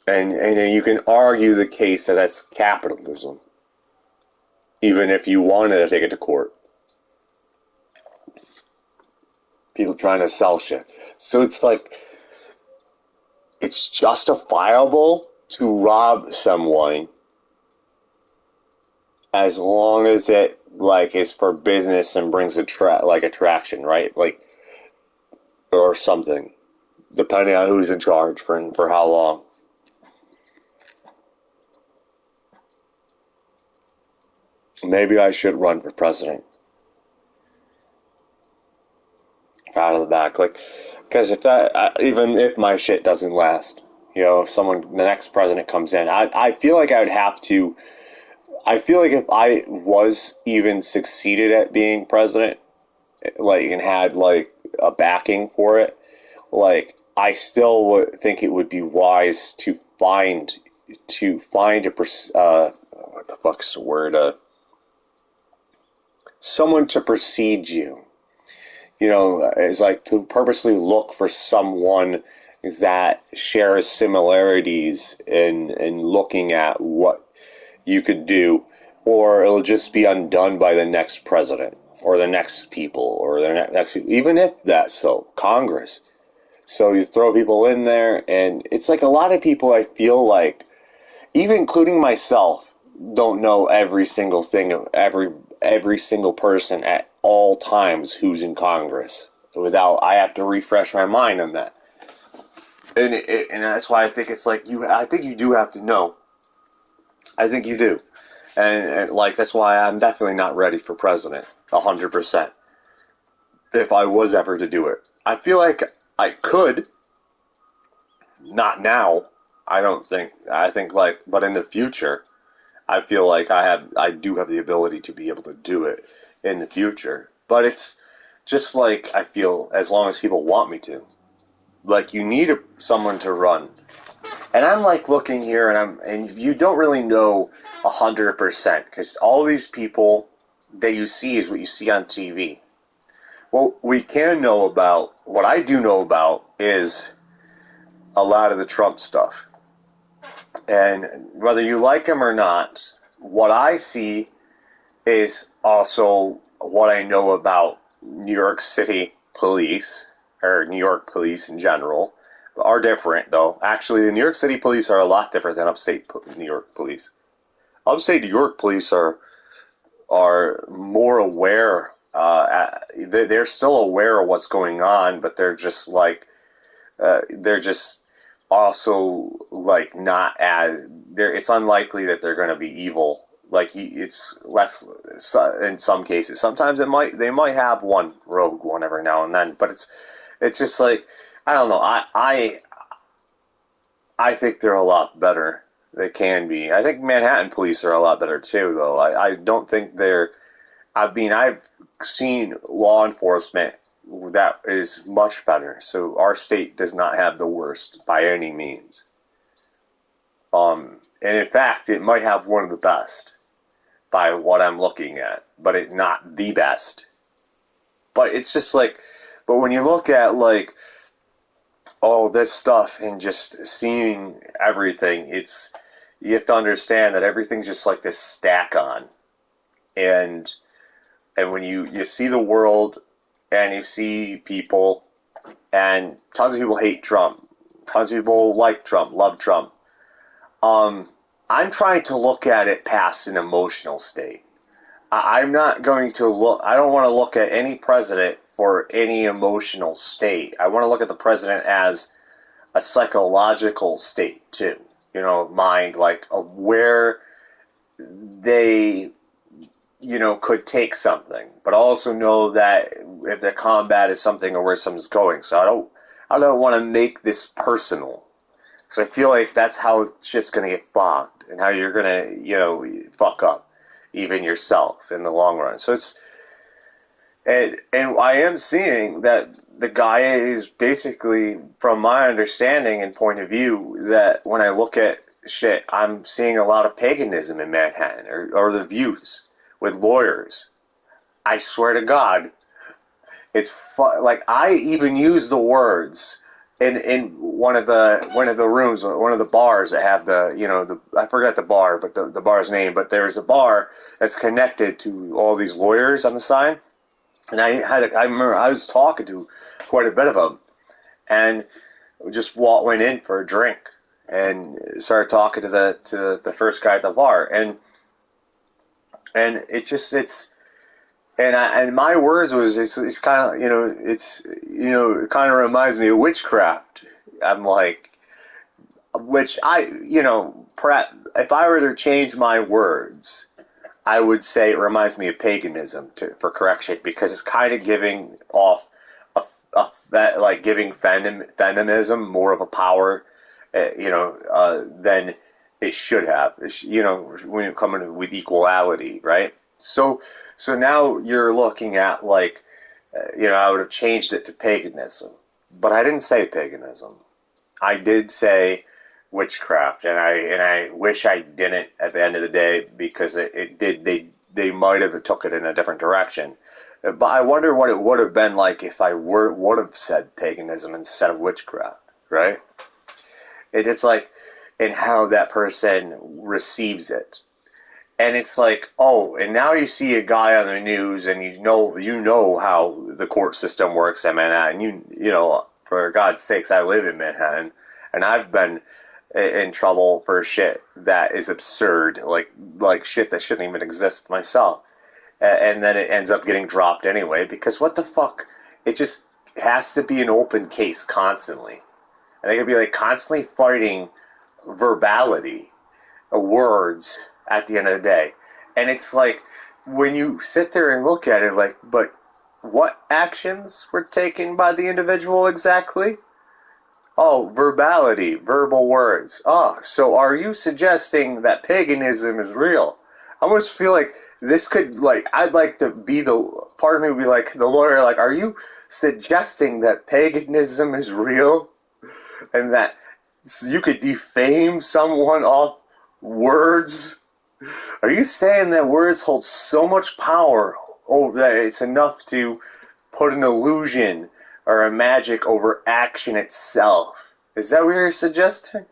And you can argue the case that that's capitalism, even if you wanted to take it to court. People trying to sell shit. So it's like, it's justifiable to rob someone as long as it is for business and brings attraction, right? Like, or something, depending on who's in charge for how long. Maybe I should run for president. Out of the back, because even if my shit doesn't last, if the next president comes in, I feel like I would have to. I feel like if I was even succeeded at being president, and had a backing for it, I still would think it would be wise to find what the fuck's the word, someone to precede you. Is to purposely look for someone that shares similarities in looking at what you could do, or it'll just be undone by the next president or the next people or the next, even if that's so, Congress. So you throw people in there, and it's like a lot of people, I feel like, even including myself, don't know every single thing of every single person at all times who's in Congress. I have to refresh my mind on that, and that's why I think it's like I think you do have to know. I think you do, and like that's why I'm definitely not ready for president 100%. If I was ever to do it, I feel like I could. Not now. I don't think. I think like, but in the future, I feel like I do have the ability to be able to do it in the future. But it's just like I feel as long as people want me to. Like you need someone to run, and I'm like looking here, and you don't really know 100% because all these people that you see is what you see on TV. Well, we can know about what I do know about is a lot of the Trump stuff. And whether you like him or not, what I see is also what I know about New York City police, or New York police in general, are different, though. Actually, the New York City police are a lot different than upstate New York police. Upstate New York police are more aware. They're still aware of what's going on, but they're just like they're just also like not as it's unlikely that they're going to be evil. Like it's less in some cases. Sometimes they might have one rogue one every now and then, but it's just like I don't know. I think they're a lot better. They can be. I think Manhattan police are a lot better too, though. I don't think they're. I mean, I've seen law enforcement that is much better. So our state does not have the worst by any means. And in fact, it might have one of the best by what I'm looking at, but it not the best. But it's just like, but when you look at like all this stuff and just seeing everything, you have to understand that everything's just like this stack on, and when you see the world and you see people, and tons of people hate Trump, tons of people like Trump, love Trump. I'm trying to look at it past an emotional state. I'm not going to look. I don't want to look at any president for any emotional state. I want to look at the president as a psychological state too. You know, mind, like of where they could take something, but also know that if the combat is something or where something's going. So I don't want to make this personal because I feel like that's how shit's gonna get fogged and how you're gonna fuck up even yourself in the long run. So and I am seeing that the guy is basically, from my understanding and point of view, that when I look at shit, I'm seeing a lot of paganism in Manhattan or the views with lawyers. I swear to God, it's like I even use the words in one of the rooms, one of the bars that have I forgot the bar, but the bar's name. But there's a bar that's connected to all these lawyers on the sign, and I remember I was talking to quite a bit of them, and just went in for a drink and started talking to the first guy at the bar, and my words was it's kind of it kind of reminds me of witchcraft. I'm like, which if I were to change my words, I would say it reminds me of paganism for correction, because it's kind of giving off like giving feminism more of a power, than it should have. When you're coming with equality, right? So now you're looking at like, I would have changed it to paganism, but I didn't say paganism. I did say witchcraft, and I wish I didn't at the end of the day, because they might have took it in a different direction. But I wonder what it would have been like if I would have said paganism instead of witchcraft, right? It's like, and how that person receives it. And it's like, oh, and now you see a guy on the news, and you know how the court system works in Manhattan. For God's sakes, I live in Manhattan, and I've been in trouble for shit that is absurd, like shit that shouldn't even exist myself. And then it ends up getting dropped anyway, because what the fuck? It just has to be an open case constantly. And they could be like constantly fighting verbality, words at the end of the day. And it's like, when you sit there and look at it, like, but what actions were taken by the individual exactly? Oh, verbality, verbal words. Oh, so are you suggesting that paganism is real? I almost feel like this could, like, I'd like to be part of me would be like, the lawyer, like, are you suggesting that paganism is real? And that you could defame someone off words? Are you saying that words hold so much power that it's enough to put an illusion or a magic over action itself? Is that what you're suggesting?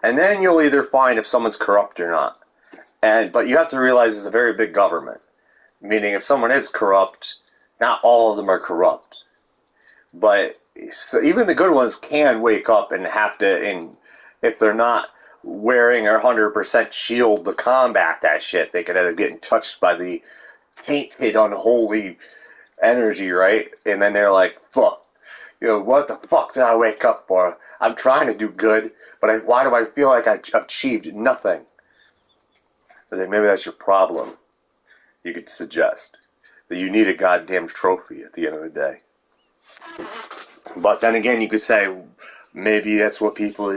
And then you'll either find if someone's corrupt or not. But you have to realize it's a very big government. Meaning if someone is corrupt, not all of them are corrupt. But even the good ones can wake up and have to, and if they're not wearing a 100% shield to combat that shit, they could end up getting touched by the tainted, unholy energy, right? And then they're like, fuck, what the fuck did I wake up for? I'm trying to do good, but why do I feel like I achieved nothing? I think maybe that's your problem. You could suggest that you need a goddamn trophy at the end of the day. But then again, you could say, maybe that's what people,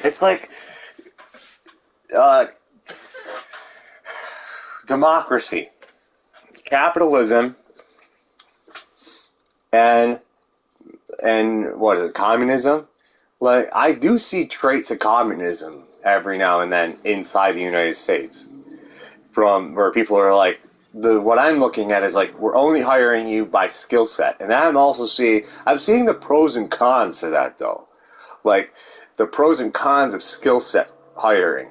it's like democracy, capitalism, and what is it, communism? Like, I do see traits of communism every now and then inside the United States, from where people are like, what I'm looking at is like, we're only hiring you by skill set, and I'm seeing the pros and cons to that though, like the pros and cons of skill set hiring.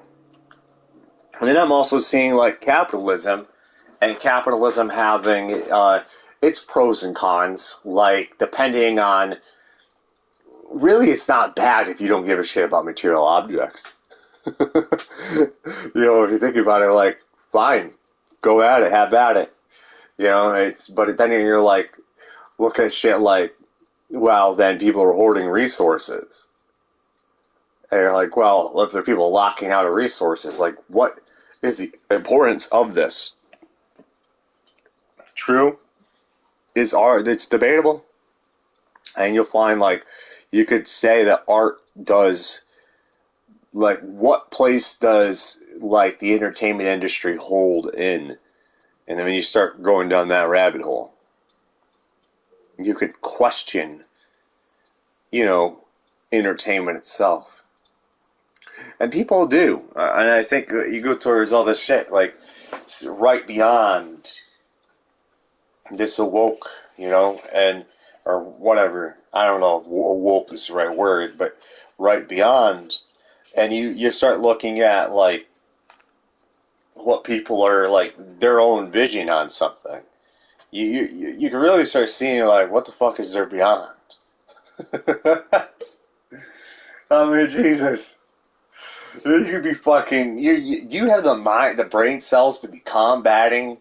And then I'm also seeing like capitalism, and capitalism having its pros and cons, like depending on, really it's not bad if you don't give a shit about material objects. If you think about it, like, fine, go at it, have at it. But then you're like, look at shit like, well, then people are hoarding resources. And you're like, well, if there are people locking out of resources, like, what is the importance of this? True, it's debatable. And you'll find, like, you could say that art does, like, what place does, like, the entertainment industry hold in? And then when you start going down that rabbit hole, you could question, entertainment itself. And people do. And I think you go towards all this shit, like, right beyond this awoke, or whatever. I don't know if awoke is the right word, but right beyond. And you start looking at, like, what people are, like, their own vision on something. You can really start seeing, like, what the fuck is there beyond? I mean, Jesus. You could be fucking. You have the brain cells to be combating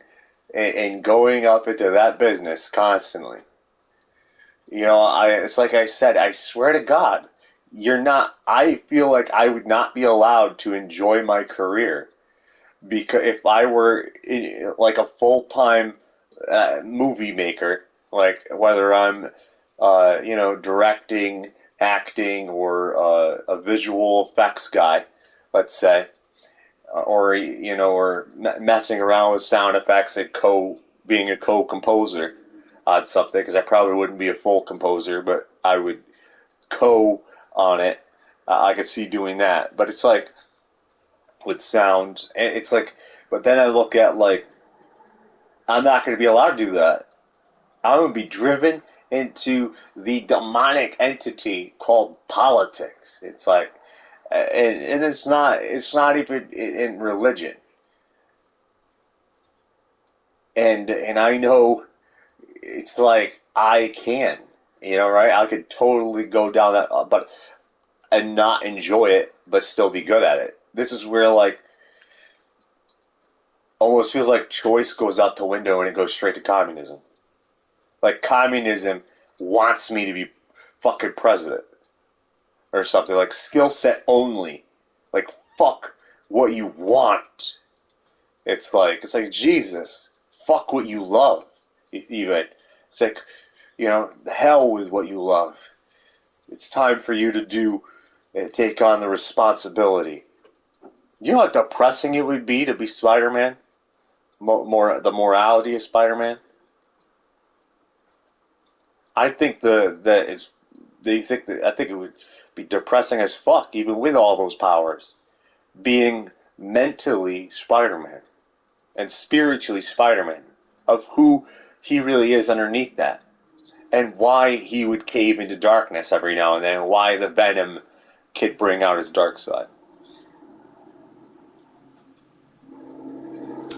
and going up into that business constantly. It's like I said, I swear to God, you're not. I feel like I would not be allowed to enjoy my career, because if I were like a full-time movie maker, like whether I'm, directing, acting, or a visual effects guy, let's say, or messing around with sound effects and being a co-composer on something, because I probably wouldn't be a full composer, but I would on it. I could see doing that, but it's like with sound, and it's like, but then I look at, like, I'm not going to be allowed to do that. I'm going to be driven into the demonic entity called politics. It's like, and it's not even in religion. And I know it's like, I can, right? I could totally go down that, and not enjoy it, but still be good at it. This is where, like, almost feels like choice goes out the window and it goes straight to communism. Like, communism wants me to be fucking president or something, like skill set only. Like, fuck what you want. It's like Jesus, fuck what you love. Even it's like, the hell with what you love. It's time for you to take on the responsibility. You know how depressing it would be to be Spider-Man? The morality of Spider-Man. I think I think it would be depressing as fuck, even with all those powers, being mentally Spider-Man and spiritually Spider-Man, of who he really is underneath that, and why he would cave into darkness every now and then, and why the Venom could bring out his dark side.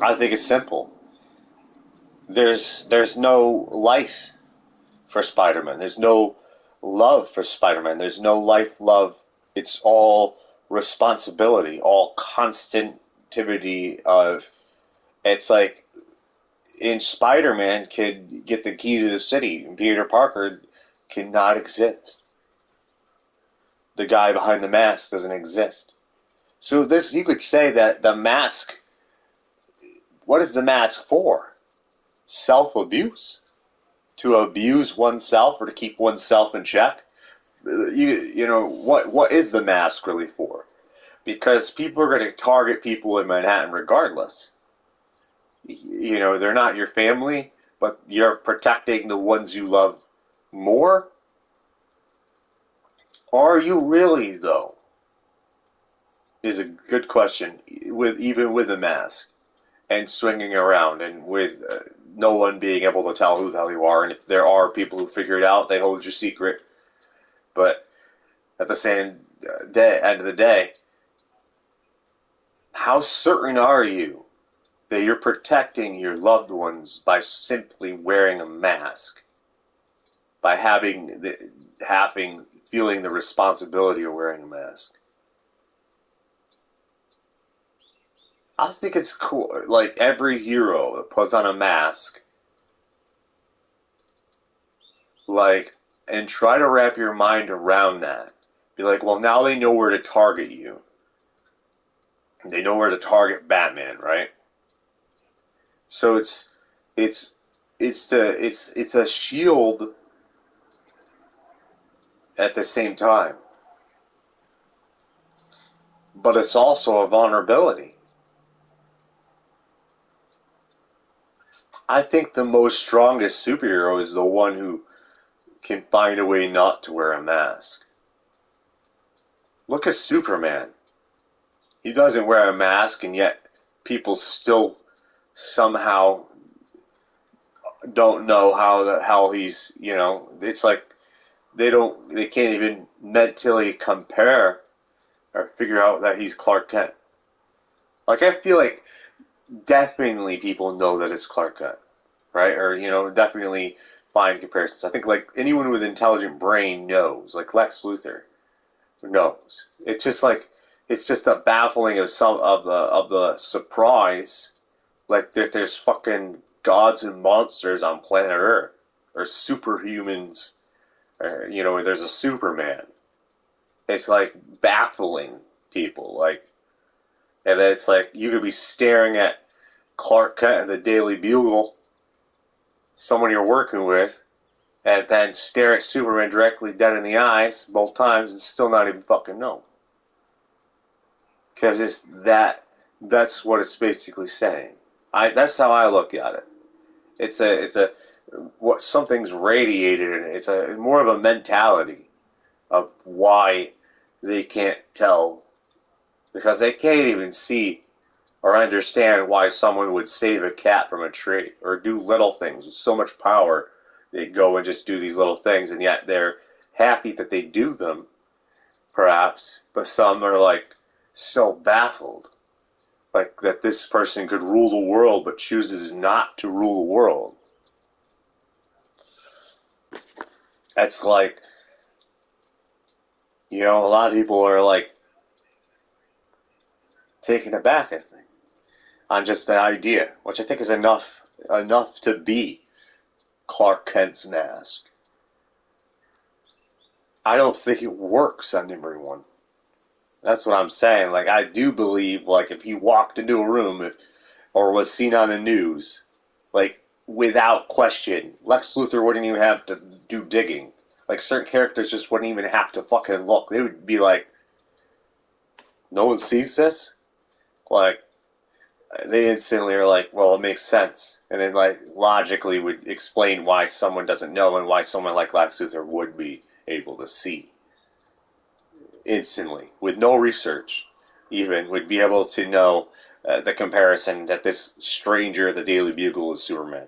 I think it's simple. There's no life for Spider-Man. There's no love for Spider-Man. There's no life, love. It's all responsibility, all constantivity of. It's like in Spider-Man could get the key to the city, and Peter Parker cannot exist. The guy behind the mask doesn't exist. So you could say that the mask. What is the mask for? Self-abuse. To abuse oneself or to keep oneself in check. What is the mask really for? Because people are going to target people in Manhattan regardless. They're not your family, but you're protecting the ones you love more. Are you really, though? Is a good question. Even with a mask and swinging around, and with no one being able to tell who the hell you are, and if there are people who figure it out, they hold your secret. But at the same end of the day, how certain are you that you're protecting your loved ones by simply wearing a mask, by feeling the responsibility of wearing a mask? I think it's cool. Like every hero that puts on a mask, and try to wrap your mind around that. Be like, well, now they know where to target you. They know where to target Batman, right? So it's a shield at the same time, but it's also a vulnerability. I think the most strongest superhero is the one who can find a way not to wear a mask. Look at Superman. He doesn't wear a mask, and yet people still somehow don't know how the hell he's, it's like they can't even mentally compare or figure out that he's Clark Kent. Like, I feel like definitely people know that it's Clark Kent, right? Or, definitely find comparisons. I think, like, anyone with an intelligent brain knows, like Lex Luthor knows. It's just a baffling of the surprise, like that there's fucking gods and monsters on planet Earth, or superhumans, or there's a Superman. It's like baffling people, like, and then it's like you could be staring at Clark Kent in the Daily Bugle, someone you're working with, and then stare at Superman directly dead in the eyes both times and still not even fucking know. Because that's what it's basically saying. That's how I look at it. It's what something's radiated in it. It's more of a mentality of why they can't tell, because they can't even see or understand why someone would save a cat from a tree or do little things with so much power. They go and just do these little things, and yet they're happy that they do them, perhaps, but some are like so baffled, like that this person could rule the world but chooses not to rule the world. That's like, a lot of people are like taken aback, I think, on just the idea, which I think is enough to be Clark Kent's mask. I don't think it works on everyone. That's what I'm saying. Like, I do believe, like, if he walked into a room or was seen on the news, like, without question, Lex Luthor wouldn't even have to do digging. Like, certain characters just wouldn't even have to fucking look. They would be like, no one sees this? Like, they instantly are like, well, it makes sense. And then, like, logically would explain why someone doesn't know and why someone like Lex Luthor would be able to see. Instantly, with no research, even, would be able to know the comparison that this stranger at the Daily Bugle is Superman.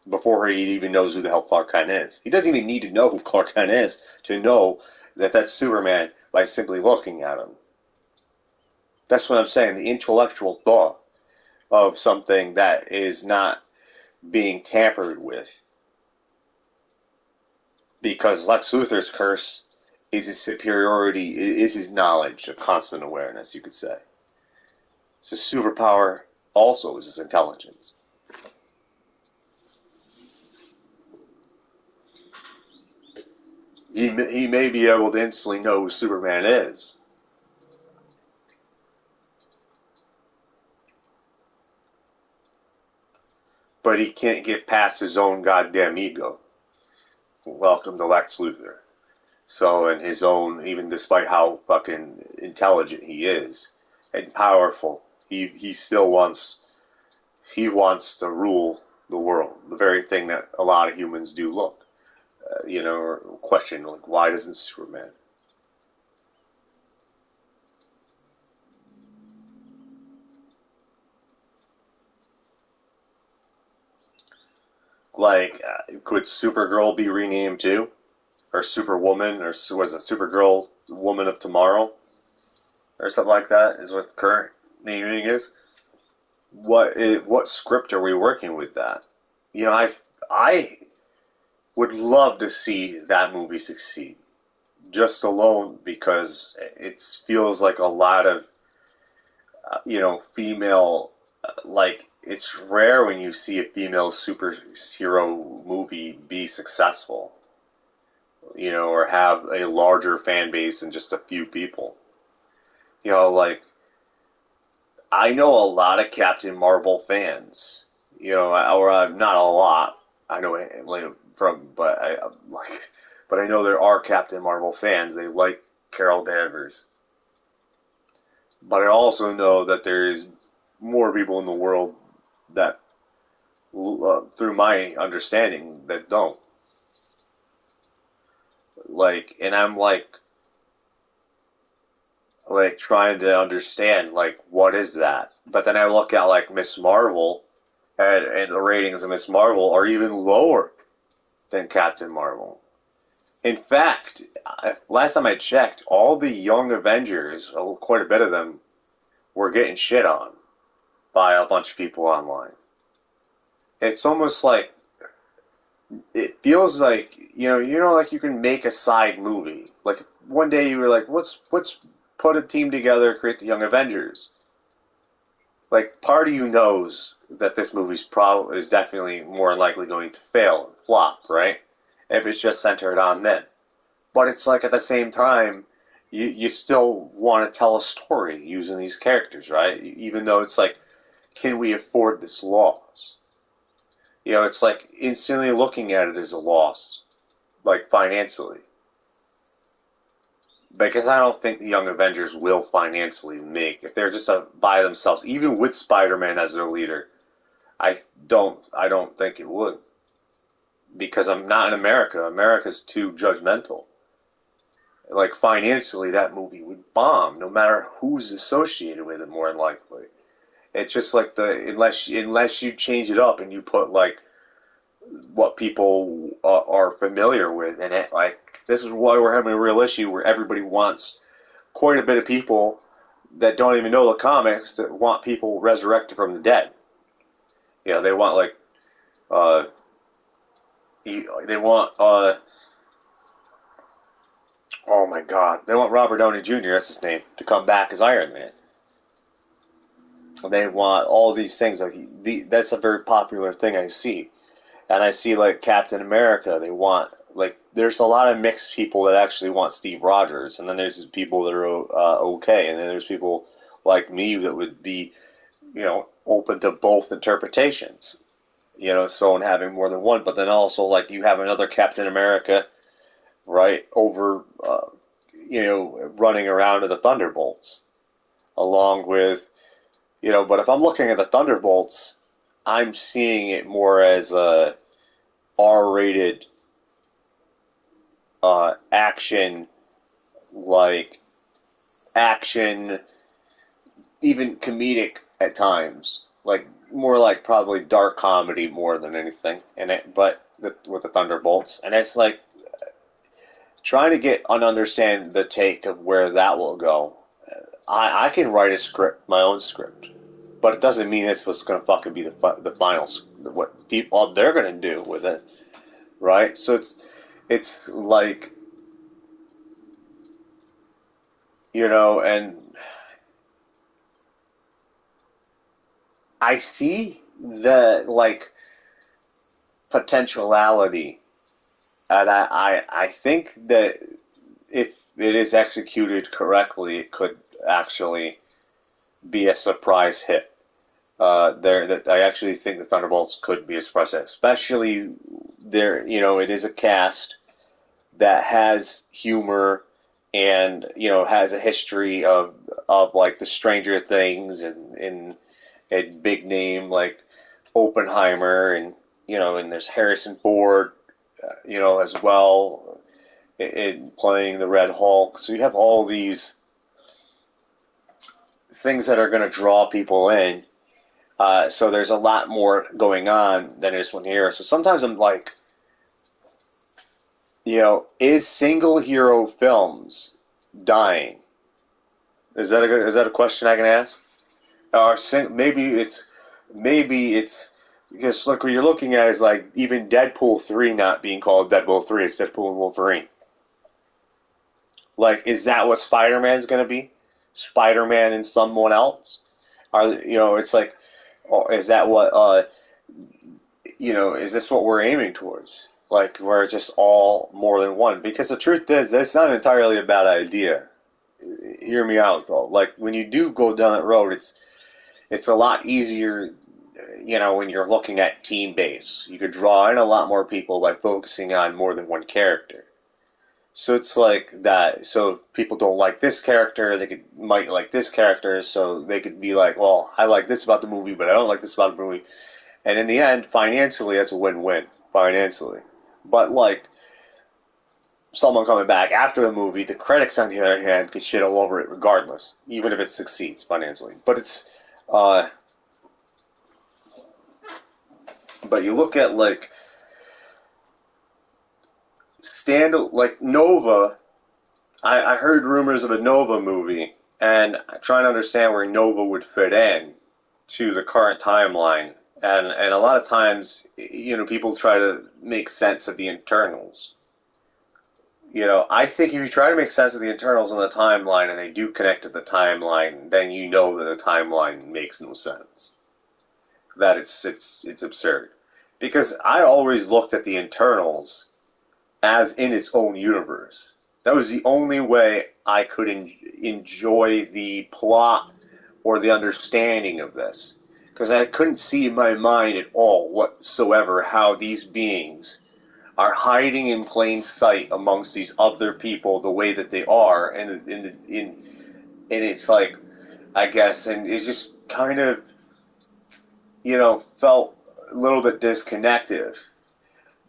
Before he even knows who the hell Clark Kent is. He doesn't even need to know who Clark Kent is to know that that's Superman by simply looking at him. That's what I'm saying, the intellectual thought of something that is not being tampered with. Because Lex Luthor's curse is his superiority, is his knowledge, a constant awareness, you could say. So superpower also is his intelligence. He may be able to instantly know who Superman is. But he can't get past his own goddamn ego. Welcome to Lex Luthor. So, in his own, even despite how fucking intelligent he is and powerful, he still wants to rule the world. The very thing that a lot of humans do look, or question like, why doesn't Superman? Like, could Supergirl be renamed too? Or Superwoman? Or was it Supergirl, Woman of Tomorrow? Or something like that is what the current naming is. What script are we working with that? I would love to see that movie succeed. Just alone because it feels like a lot of, female, like, it's rare when you see a female superhero movie be successful, or have a larger fan base than just a few people. Like, I know a lot of Captain Marvel fans, or not a lot. I know but I know there are Captain Marvel fans. They like Carol Danvers. But I also know that there's more people in the world that, through my understanding, that don't. Like, and I'm like trying to understand, like, what is that? But then I look at, like, Miss Marvel, and the ratings of Miss Marvel are even lower than Captain Marvel. In fact, last time I checked, all the young Avengers, quite a bit of them, were getting shit on by a bunch of people online. It's almost like, it feels like, like you can make a side movie. Like, one day you were like, let's put a team together, create the Young Avengers. Like, part of you knows that this is definitely more likely going to fail and flop, right? If it's just centered on them. But it's like, at the same time, you still want to tell a story using these characters, right? Even though it's like, can we afford this loss? It's like instantly looking at it as a loss, like, financially. Because I don't think the Young Avengers will financially make, if they're just by themselves, even with Spider-Man as their leader. I don't think it would. Because I'm not in America. America's too judgmental. Like, financially, that movie would bomb, no matter who's associated with it, more than likely. It's just like unless you change it up and you put, like, what people are familiar with in it. Like, this is why we're having a real issue where everybody wants, quite a bit of people that don't even know the comics, that want people resurrected from the dead. They want, like, they want, oh my god, they want Robert Downey Jr., that's his name, to come back as Iron Man. They want all these things. Like, that's a very popular thing I see. And I see, like, Captain America, they want, like there's a lot of mixed people that actually want Steve Rogers, and then there's people that are okay, and then there's people like me that would be, open to both interpretations. So and having more than one, but then also like you have another Captain America, right, over, running around to the Thunderbolts, along with, but if I'm looking at the Thunderbolts, I'm seeing it more as a R-rated action, like action, even comedic at times, like more like probably dark comedy more than anything. With the Thunderbolts, and it's like trying to get and understand the take of where that will go. I can write a script, my own script, but it doesn't mean it's what's going to fucking be the final, what people all they're going to do with it, right? So it's like, and I see the like potentiality, and I think that if it is executed correctly, it could actually be a surprise hit. That I actually think the Thunderbolts could be a surprise hit, especially there. It is a cast that has humor and has a history of like the Stranger Things and a big name like Oppenheimer and there's Harrison Ford, as well in playing the Red Hulk. So you have all these things that are going to draw people in. So there's a lot more going on than this one here. So sometimes I'm like, is single hero films dying? Is that a question I can ask? Or maybe it's because look, what you're looking at is like even Deadpool 3 not being called Deadpool 3, it's Deadpool and Wolverine. Like, is that what Spider-Man's going to be? Spider-Man and someone else? It's like, is that what is this what we're aiming towards? Like, where it's just all more than one? Because the truth is, it's not entirely a bad idea. Hear me out, though. Like, when you do go down that road, it's a lot easier, when you're looking at team base. You could draw in a lot more people by focusing on more than one character. So it's like that. So if people don't like this character, they might like this character. So they could be like, well, I like this about the movie, but I don't like this about the movie. And in the end, financially, that's a win-win. Financially. But like someone coming back after the movie, the critics on the other hand could shit all over it regardless, even if it succeeds financially. But it's but you look at like like Nova. I heard rumors of a Nova movie, and I'm trying to understand where Nova would fit in to the current timeline. And a lot of times, people try to make sense of the internals. I think if you try to make sense of the internals on the timeline, and they do connect to the timeline, then you know that the timeline makes no sense. That it's absurd. Because I always looked at the internals as in its own universe. That was the only way I could enjoy the plot or the understanding of this. Because I couldn't see in my mind at all whatsoever how these beings are hiding in plain sight amongst these other people the way that they are. And it's like, I guess, and it's just kind of, felt a little bit disconnected.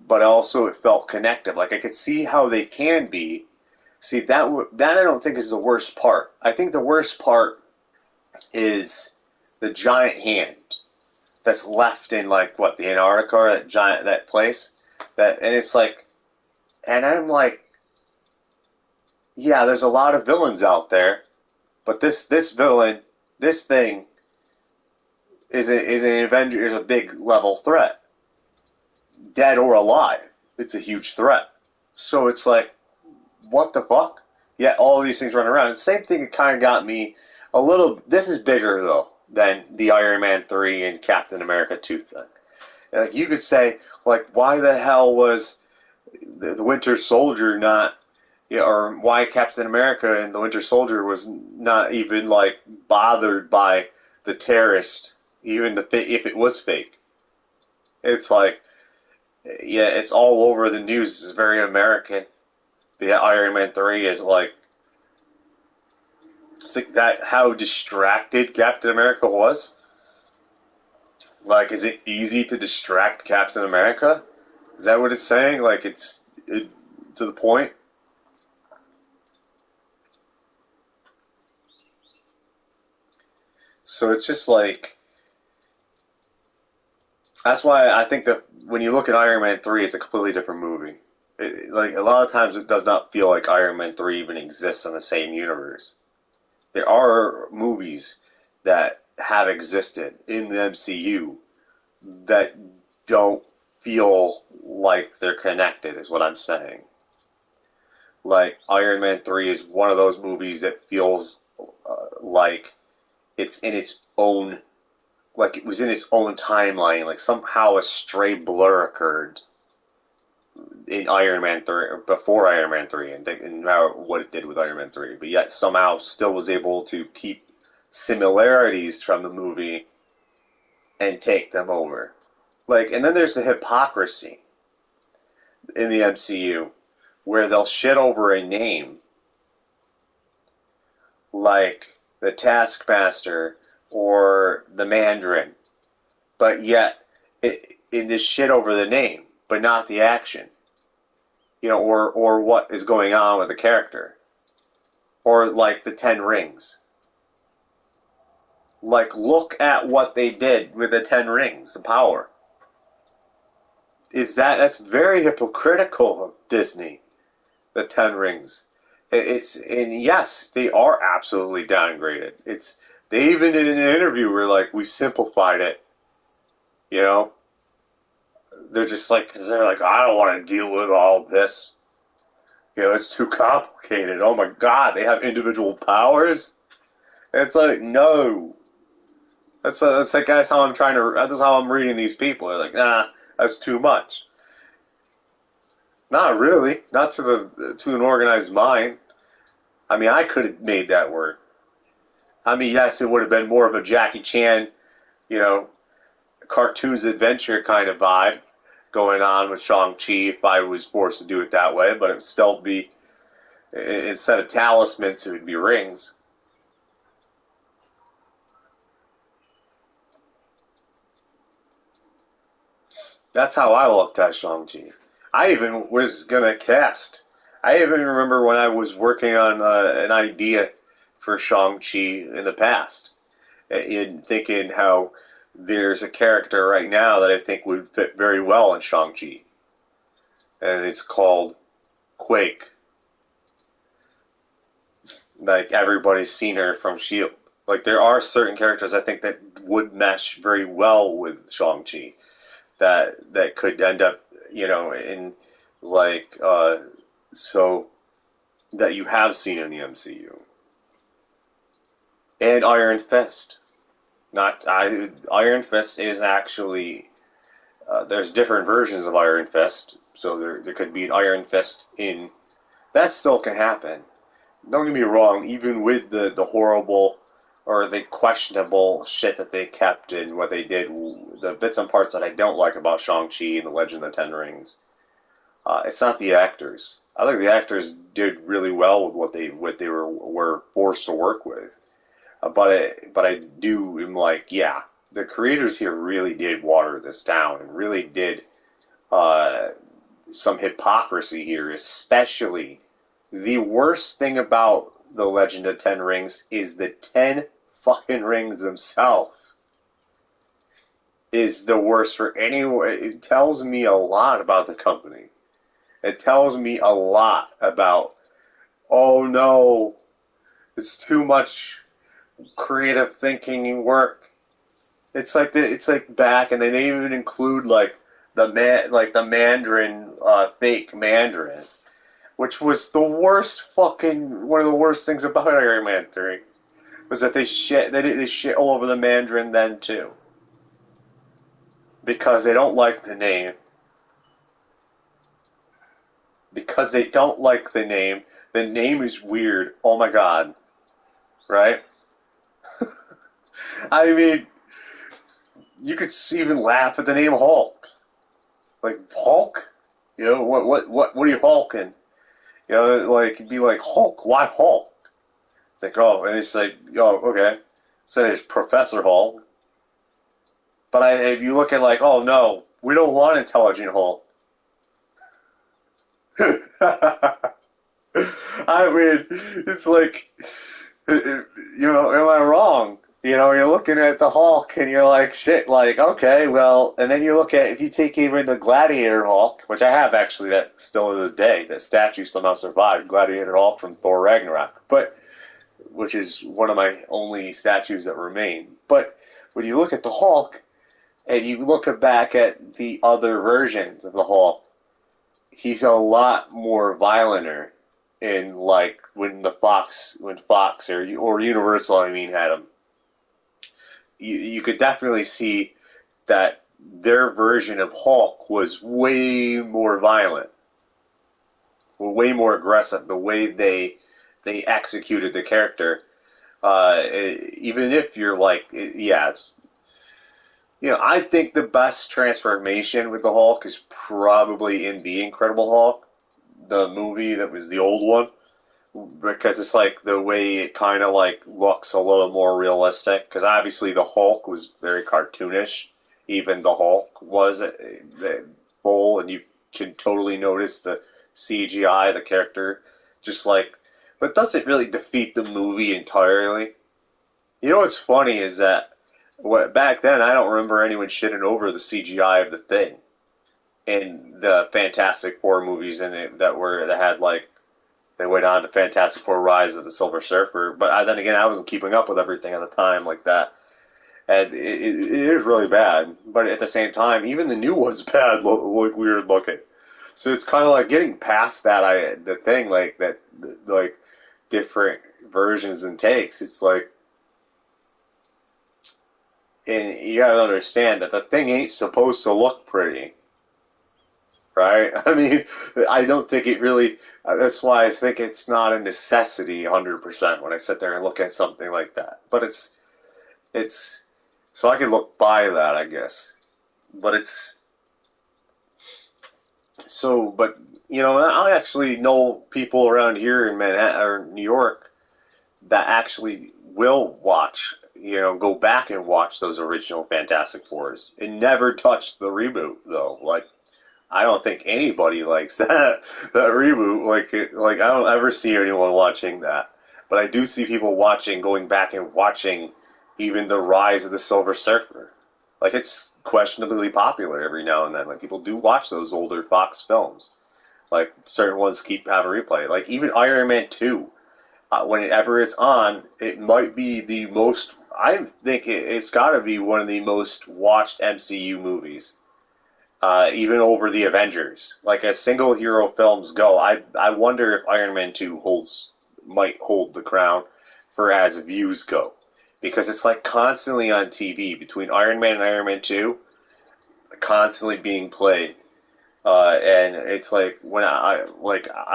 But also it felt connective. Like I could see how they can be. See, that I don't think is the worst part. I think the worst part is the giant hand that's left in like the Antarctica, or that place, and it's like, and I'm like, yeah, there's a lot of villains out there, but this villain, this thing, is an Avenger, is a big level threat, dead or alive. It's a huge threat. So it's like, what the fuck? Yeah, all these things run around. And the same thing, it kind of got me a little. This is bigger though than the Iron Man 3 and Captain America 2 thing. Like you could say, like, why the hell was the Winter Soldier not, or why Captain America and the Winter Soldier was not even like bothered by the terrorist, even if it was fake. It's like, yeah, it's all over the news. It's very American. But yeah, Iron Man 3 is like, it's like that, how distracted Captain America was. Like, is it easy to distract Captain America? Is that what it's saying? Like, to the point? So it's just like, that's why I think that when you look at Iron Man 3, it's a completely different movie. Like, a lot of times it does not feel like Iron Man 3 even exists in the same universe. There are movies that have existed in the MCU that don't feel like they're connected, is what I'm saying. Like, Iron Man 3 is one of those movies that feels like it's in its own, like it was in its own timeline, like somehow a stray blur occurred in Iron Man 3, or before Iron Man 3, and what it did with Iron Man 3, but yet somehow still was able to keep similarities from the movie and take them over. Like, and then there's the hypocrisy in the MCU where they'll shit over a name like the Taskmaster or the Mandarin, but yet it is shit over the name, but not the action, or what is going on with the character, or like the Ten Rings. Like, look at what they did with the Ten Rings of Power. That's very hypocritical of Disney, the Ten Rings. And yes, they are absolutely downgraded. They even in an interview were like, we simplified it. You know, they're just like, because they're like, I don't want to deal with all this. It's too complicated. Oh my God, they have individual powers. And it's like, no. That's like that's how I'm reading these people. They're like, nah, that's too much. Not really. Not to an organized mind. I mean, I could have made that work. I mean, yes, it would have been more of a Jackie Chan, you know, cartoons adventure kind of vibe going on with Shang-Chi if I was forced to do it that way, but it would still be, instead of talismans, it would be rings. That's how I looked at Shang-Chi. I even was going to cast. I even remember when I was working on an idea for Shang-Chi in the past, in thinking how there's a character right now that I think would fit very well in Shang-Chi. And it's called Quake. Like, everybody's seen her from S.H.I.E.L.D. Like, there are certain characters I think that would mesh very well with Shang-Chi. That could end up, in like so that you have seen in the MCU. And Iron Fist. Iron Fist is actually there's different versions of Iron Fist, so there could be an Iron Fist in that still can happen. Don't get me wrong, even with the horrible or the questionable shit that they kept in what they did, the bits and parts that I don't like about Shang-Chi and the Legend of the Ten Rings, it's not the actors. I think the actors did really well with what they were forced to work with. But I do am like, yeah, the creators here really did water this down and really did some hypocrisy here, especially the worst thing about the Legend of Ten Rings is the 10 fucking rings themselves is the worst for anyone. It tells me a lot about the company. It tells me a lot about, oh no, it's too much creative thinking and work. It's like back, and they didn't even include like the Mandarin, fake Mandarin, which was the worst fucking one of the worst things about Iron Man 3 was that they shit all over the Mandarin then too because they don't like the name. because they don't like the name. The name is weird. Oh my god. Right? I mean, you could even laugh at the name Hulk. Like, Hulk? You know, what are you hulking? You know, like, it'd be like, Hulk, why Hulk? It's like, oh, and it's like, oh, okay. So there's Professor Hulk. But if you look at like, oh no, we don't want intelligent Hulk. I mean, it's like, you know, am I wrong? You know, you're looking at the Hulk and you're like, shit, like, okay, well, and then you look at, if you take even the Gladiator Hulk, which I have actually, that still to this day, that statue somehow survived, Gladiator Hulk from Thor Ragnarok, but, which is one of my only statues that remain. But when you look at the Hulk, and you look back at the other versions of the Hulk, he's a lot more violenter in like when Fox or Universal, I mean, had him. You could definitely see that their version of Hulk was way more violent, way more aggressive. The way they executed the character, even if you're like, yeah, it's. You know, I think the best transformation with the Hulk is probably in The Incredible Hulk, the movie that was the old one, because it's like the way it kind of like looks a little more realistic. Because obviously the Hulk was very cartoonish, even the Hulk was the full, and you can totally notice the CGI, the character, just like, but doesn't really defeat the movie entirely. You know what's funny is that back then, I don't remember anyone shitting over the CGI of the Thing in the Fantastic Four movies, and that had like they went on to Fantastic Four: Rise of the Silver Surfer. But then again, I wasn't keeping up with everything at the time like that, and it is really bad. But at the same time, even the new one's bad, look weird looking. So it's kind of like getting past that. The thing like that, like different versions and takes. It's like. And you gotta understand that the Thing ain't supposed to look pretty, right? I mean, I don't think it really. That's why I think it's not a necessity 100% when I sit there and look at something like that. But it's so I can look by that, I guess. But it's so. But you know, I actually know people around here in Manhattan or New York that actually will watch, you know, go back and watch those original Fantastic Fours. It never touched the reboot, though. Like, I don't think anybody likes that reboot. Like I don't ever see anyone watching that. But I do see people going back and watching even the Rise of the Silver Surfer. Like, it's questionably popular every now and then. Like, people do watch those older Fox films. Like, certain ones keep having replay. Like, even Iron Man 2. Whenever it's on, it might be the most. I think it's got to be one of the most watched MCU movies, even over the Avengers. Like, as single hero films go, I wonder if Iron Man 2 might hold the crown for as views go, because it's like constantly on TV between Iron Man and Iron Man 2, constantly being played. And it's like when I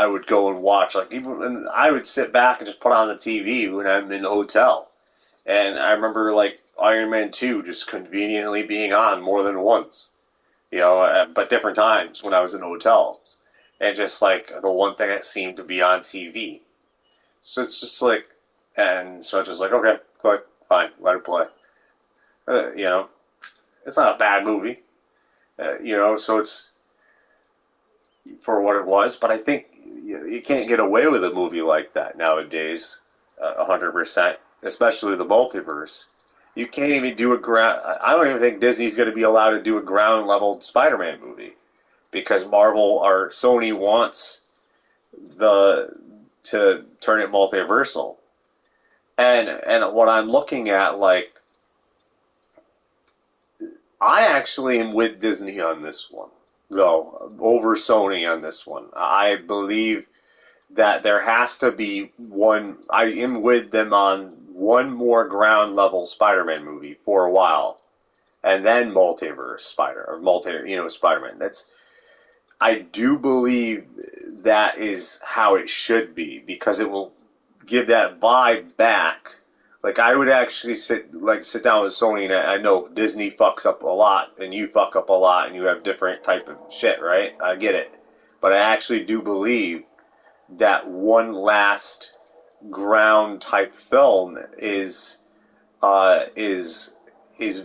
would go and watch, like, even and I would sit back and just put on the TV when I'm in the hotel, and I remember like Iron Man 2 just conveniently being on more than once, you know, but different times when I was in hotels, and just like the one thing that seemed to be on TV. So it's just like, and so it's just like, okay, click, fine, let it play. You know, it's not a bad movie, you know, so it's for what it was, but I think you can't get away with a movie like that nowadays, 100%, especially the multiverse. You can't even do a ground. I don't even think Disney's going to be allowed to do a ground level Spider-Man movie because Marvel or Sony wants to turn it multiversal. And what I'm looking at, like, I actually am with Disney on this one, though, over Sony on this one. I believe that there has to be one. I am with them on one more ground level Spider-Man movie for a while, and then multiverse Spider-Man. I do believe that is how it should be, because it will give that vibe back. Like, I would actually sit down with Sony, and I know Disney fucks up a lot, and you fuck up a lot, and you have different type of shit, right? I get it. But I actually do believe that one last ground type film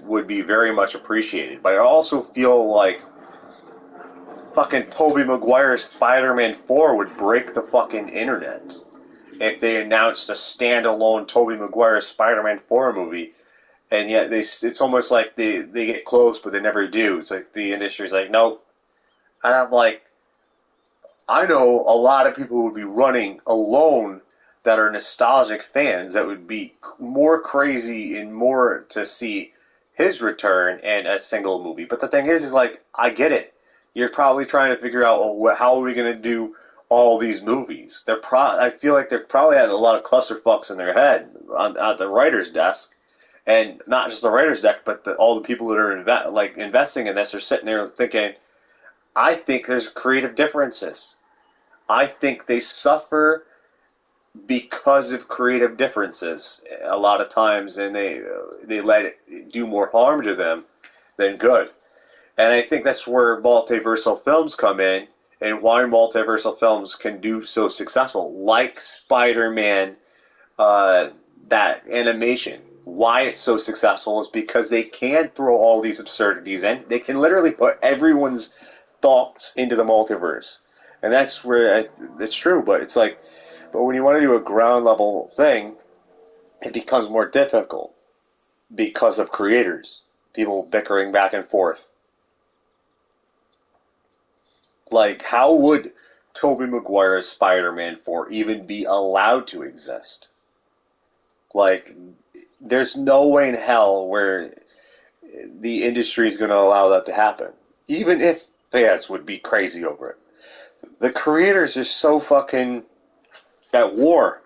would be very much appreciated. But I also feel like fucking Tobey Maguire's Spider-Man 4 would break the fucking internet if they announced a standalone Tobey Maguire Spider-Man 4 movie, and yet it's almost like they get close, but they never do. It's like the industry's like, nope. And I'm like, I know a lot of people who would be running alone that are nostalgic fans that would be more crazy and more to see his return in a single movie. But the thing is like, I get it. You're probably trying to figure out, well, how are we going to do all these movies? I feel like they're probably having a lot of clusterfucks in their head at the writer's desk. And not just the writer's desk, but all the people that are investing in this are sitting there thinking, I think there's creative differences. I think they suffer because of creative differences a lot of times, and they let it do more harm to them than good. And I think that's where multiversal films come in, and why multiversal films can do so successful, like Spider-Man, that animation. Why it's so successful is because they can throw all these absurdities in. They can literally put everyone's thoughts into the multiverse. And that's where it's true, but it's like, but when you want to do a ground level thing, it becomes more difficult because of creators, people bickering back and forth. Like, how would Tobey Maguire's Spider-Man 4 even be allowed to exist? Like, there's no way in hell where the industry is going to allow that to happen. Even if fans would be crazy over it. The creators are so fucking at war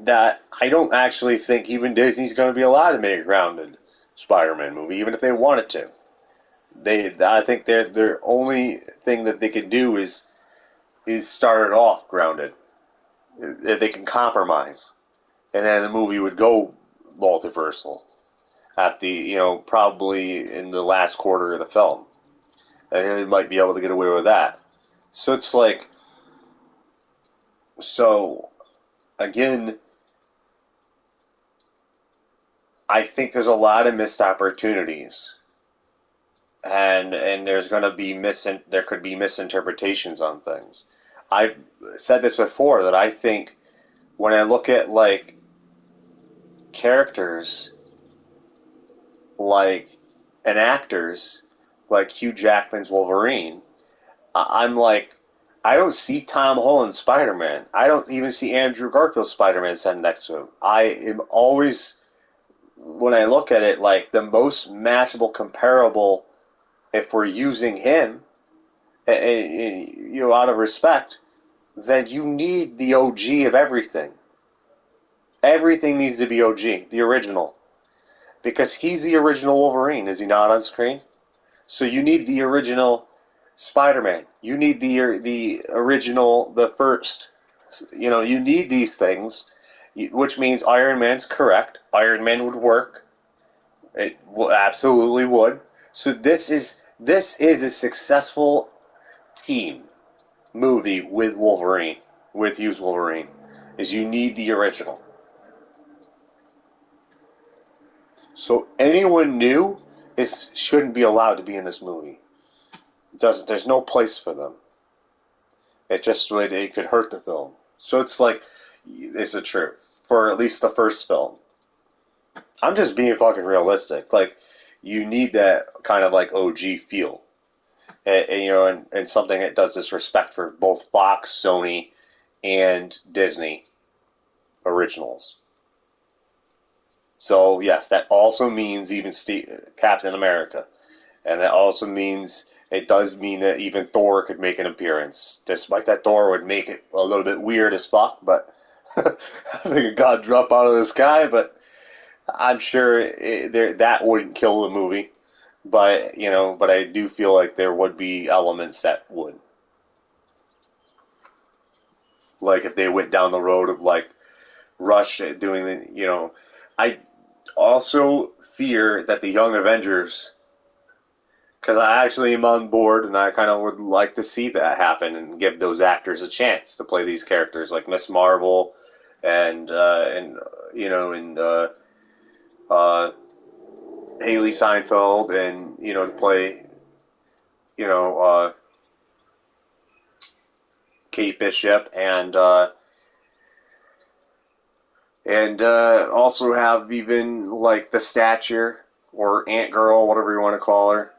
that I don't actually think even Disney's going to be allowed to make a grounded Spider-Man movie, even if they wanted to. I think their only thing that they can do is start it off grounded. They can compromise, and then the movie would go multiversal at the probably in the last quarter of the film, and they might be able to get away with that. So it's like, so again, I think there's a lot of missed opportunities. And there's going to be there could be misinterpretations on things. I've said this before, that I think when I look at like characters like and actors like Hugh Jackman's Wolverine, I'm like, I don't see Tom Holland's Spider-Man. I don't even see Andrew Garfield's Spider-Man sitting next to him. I am always, when I look at it, like the most matchable, comparable, if we're using him, out of respect, then you need the OG of everything. Everything needs to be OG, the original. Because he's the original Wolverine, is he not on screen? So you need the original Spider-Man. You need the original, the first. You need these things, which means Iron Man's correct. Iron Man would work. It absolutely would. So this is a successful team movie with Wolverine, with Hughes Wolverine, is you need the original. So anyone new shouldn't be allowed to be in this movie. There's no place for them. It could hurt the film. So it's like, it's the truth. For at least the first film. I'm just being fucking realistic. Like, you need that kind of like OG feel, and something that does this respect for both Fox, Sony, and Disney originals. So yes, that also means even Captain America, and that also means it does mean that even Thor could make an appearance, despite that Thor would make it a little bit weird as fuck. But I think a god drop out of the sky, but I'm sure that wouldn't kill the movie. but but I do feel like there would be elements that would, like if they went down the road of like Rush doing I also fear that the Young Avengers, because I actually am on board and I kind of would like to see that happen and give those actors a chance to play these characters like Miss Marvel and uh, Haley Seinfeld, and to play you know Kate Bishop, and also have even like the Stature or Ant Girl, whatever you want to call her.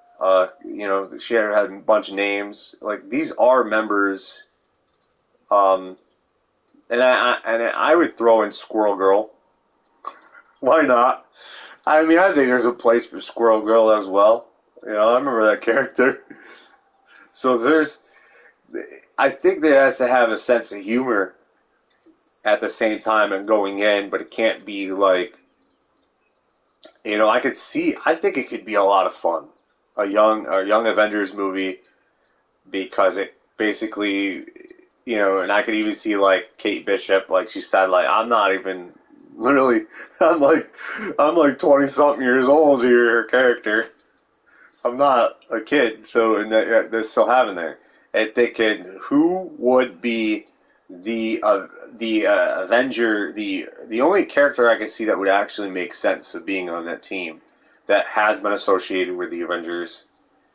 She had a bunch of names. Like these are members, um, and I would throw in Squirrel Girl. Why not? I mean, I think there's a place for Squirrel Girl as well. I remember that character. So I think there has to have a sense of humor at the same time and going in, but it can't be like, I think it could be a lot of fun. A young Avengers movie, because it basically, and I could even see like Kate Bishop, like she said, like I'm not even literally, I'm like 20 something years old here, her character. I'm not a kid, so and they're still having there. And thinking, who would be the Avenger, the only character I can see that would actually make sense of being on that team that has been associated with the Avengers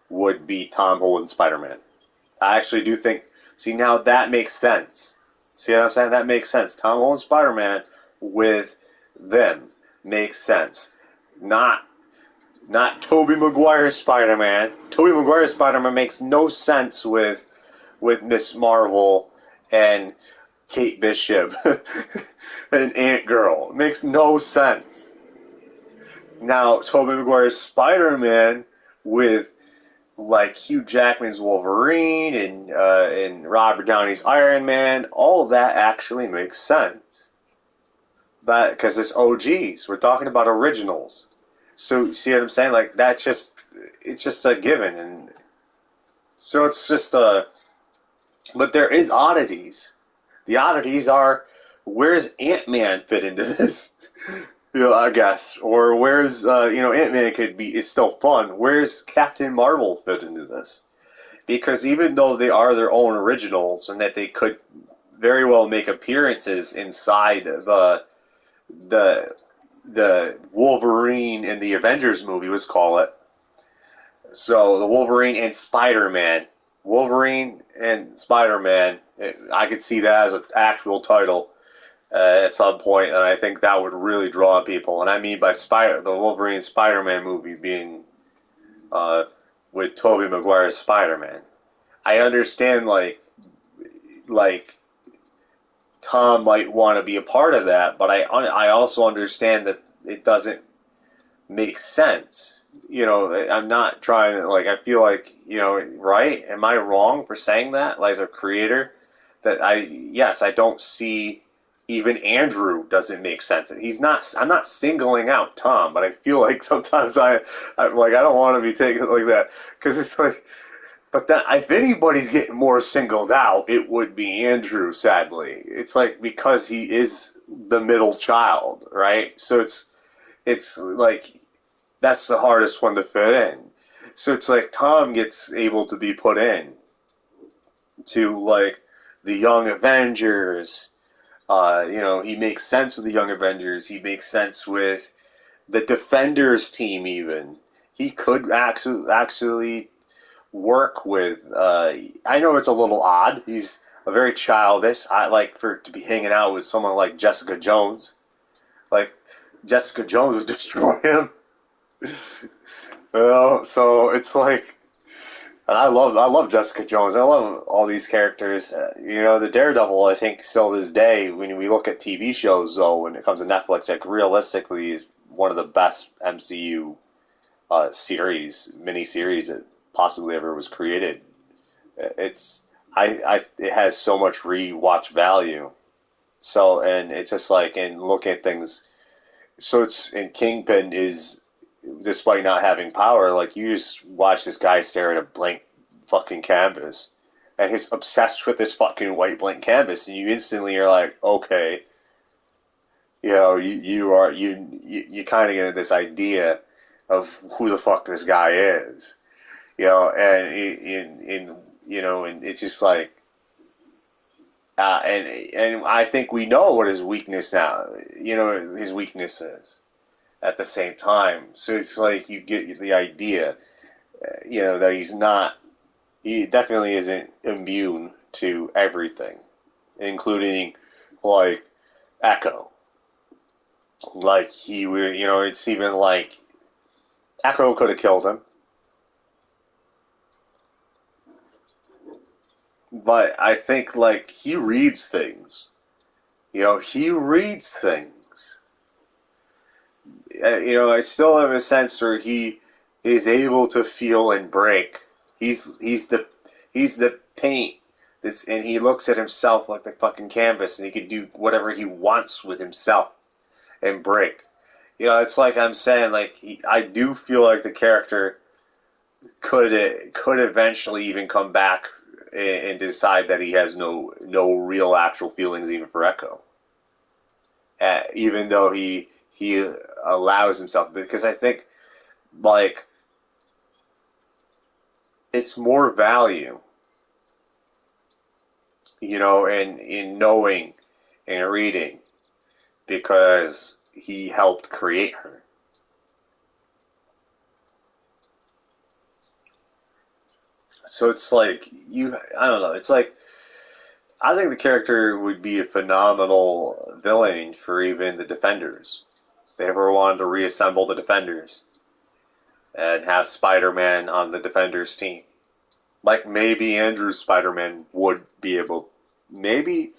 would be Tom Holland Spider-Man. I actually do think. See, now that makes sense. See what I'm saying? That makes sense. Tom Holland Spider-Man with them makes sense. Not Tobey Maguire Spider-Man. Tobey Maguire Spider-Man makes no sense with Miss Marvel and Kate Bishop and Ant Girl. It makes no sense. Now, Tobey Maguire's Spider-Man with like Hugh Jackman's Wolverine and Robert Downey's Iron Man, all of that actually makes sense. That because it's OGs. We're talking about originals. So see what I'm saying? Like it's just a given, and so it's just a. But there is oddities. The oddities are, where's Ant-Man fit into this? I guess. Or where's Ant-Man is still fun. Where's Captain Marvel fit into this? Because even though they are their own originals and that they could very well make appearances inside the Wolverine in the Avengers movie, let's call it. So the Wolverine and Spider-Man. Wolverine and Spider-Man, I could see that as an actual title at some point, and I think that would really draw people. And I mean by the Wolverine Spider-Man movie being with Tobey Maguire's Spider-Man. I understand like Tom might want to be a part of that, but I also understand that it doesn't make sense. I'm not trying to I feel like right? Am I wrong for saying that? Like as a creator, that I don't see. Even Andrew doesn't make sense. I'm not singling out Tom, but I feel like sometimes I don't want to be taken like that, because it's like, but then if anybody's getting more singled out, it would be Andrew. Sadly, it's like because he is the middle child, right? So it's like that's the hardest one to fit in. So it's like Tom gets able to be put in to like the Young Avengers. He makes sense with the Young Avengers. He makes sense with the Defenders team. Even he could actually work with. I know it's a little odd. He's a very childish. I like to be hanging out with someone like Jessica Jones. Like Jessica Jones would destroy him. So it's like, and I love Jessica Jones. I love all these characters. The Daredevil, I think, still to this day, when we look at TV shows, though, when it comes to Netflix, like realistically, is one of the best MCU miniseries that possibly ever was created. It has so much rewatch value. So, and it's just like, and look at things. So it's, and Kingpin is despite not having power, like you just watch this guy stare at a blank fucking canvas, and he's obsessed with this fucking white blank canvas, and you instantly are like, okay, you kind of get this idea of who the fuck this guy is, and and it's just like, and I think we know what his weakness now, his weakness is at the same time. So it's like you get the idea, that he definitely isn't immune to everything, including like Echo. Like it's even like Echo could have killed him. But I think like he reads things. He reads things. I still have a sense where he is able to feel and break. He's the paint. And he looks at himself like the fucking canvas, and he can do whatever he wants with himself and break. It's like I'm saying, like I do feel like the character could eventually even come back and decide that he has no real actual feelings even for Echo, even though he allows himself, because I think like it's more value, in knowing and reading, because he helped create her. So it's like I don't know. It's like I think the character would be a phenomenal villain for even the Defenders. If they ever wanted to reassemble the Defenders and have Spider-Man on the Defenders team. Like maybe Andrew Spider-Man would be able. Maybe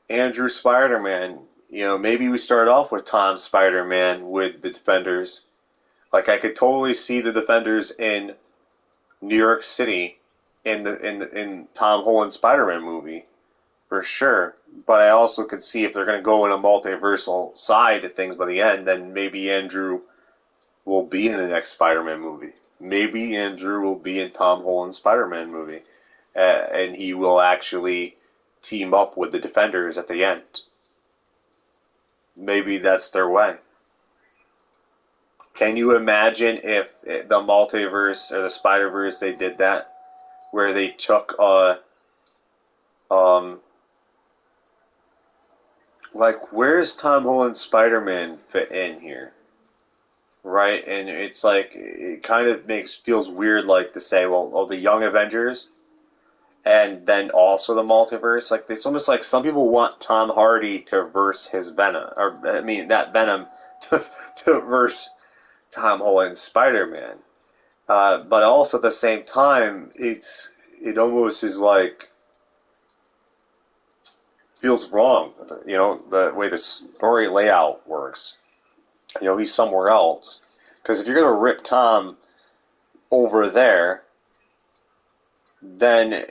Andrew Spider-Man. Maybe we start off with Tom Spider-Man with the Defenders. Like I could totally see the Defenders in New York City in Tom Holland's Spider-Man movie, for sure. But I also could see if they're going to go in a multiversal side of things by the end, then maybe Andrew will be in the next Spider-Man movie. Maybe Andrew will be in Tom Holland's Spider-Man movie, and he will actually team up with the Defenders at the end. Maybe that's their way. Can you imagine if the multiverse or the Spider-Verse, they did that, where they took like, where's Tom Holland's Spider-Man fit in here? Right? And it's like, it kind of feels weird, like, to say, well, the Young Avengers, and then also the multiverse. Like, it's almost like some people want Tom Hardy to verse his Venom, or, I mean, that Venom to verse Tom Holland's Spider-Man. But also at the same time, it almost is like, feels wrong, the way the story layout works. He's somewhere else. Because if you're going to rip Tom over there, then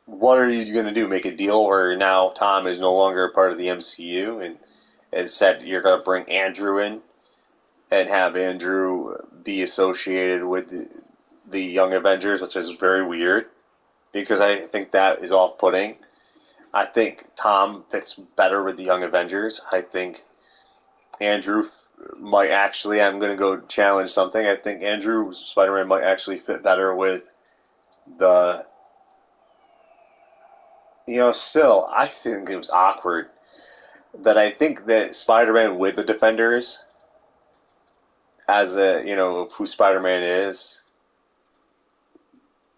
what are you going to do? Make a deal where now Tom is no longer a part of the MCU, and instead you're going to bring Andrew in and have Andrew be associated with the Young Avengers, which is very weird, because I think that is off-putting. I think Tom fits better with the Young Avengers. I think Andrew might actually, I'm going to go challenge something. I think Andrew Spider-Man might actually fit better with the, still, I think it was awkward that I think that Spider-Man with the Defenders, as who Spider-Man is,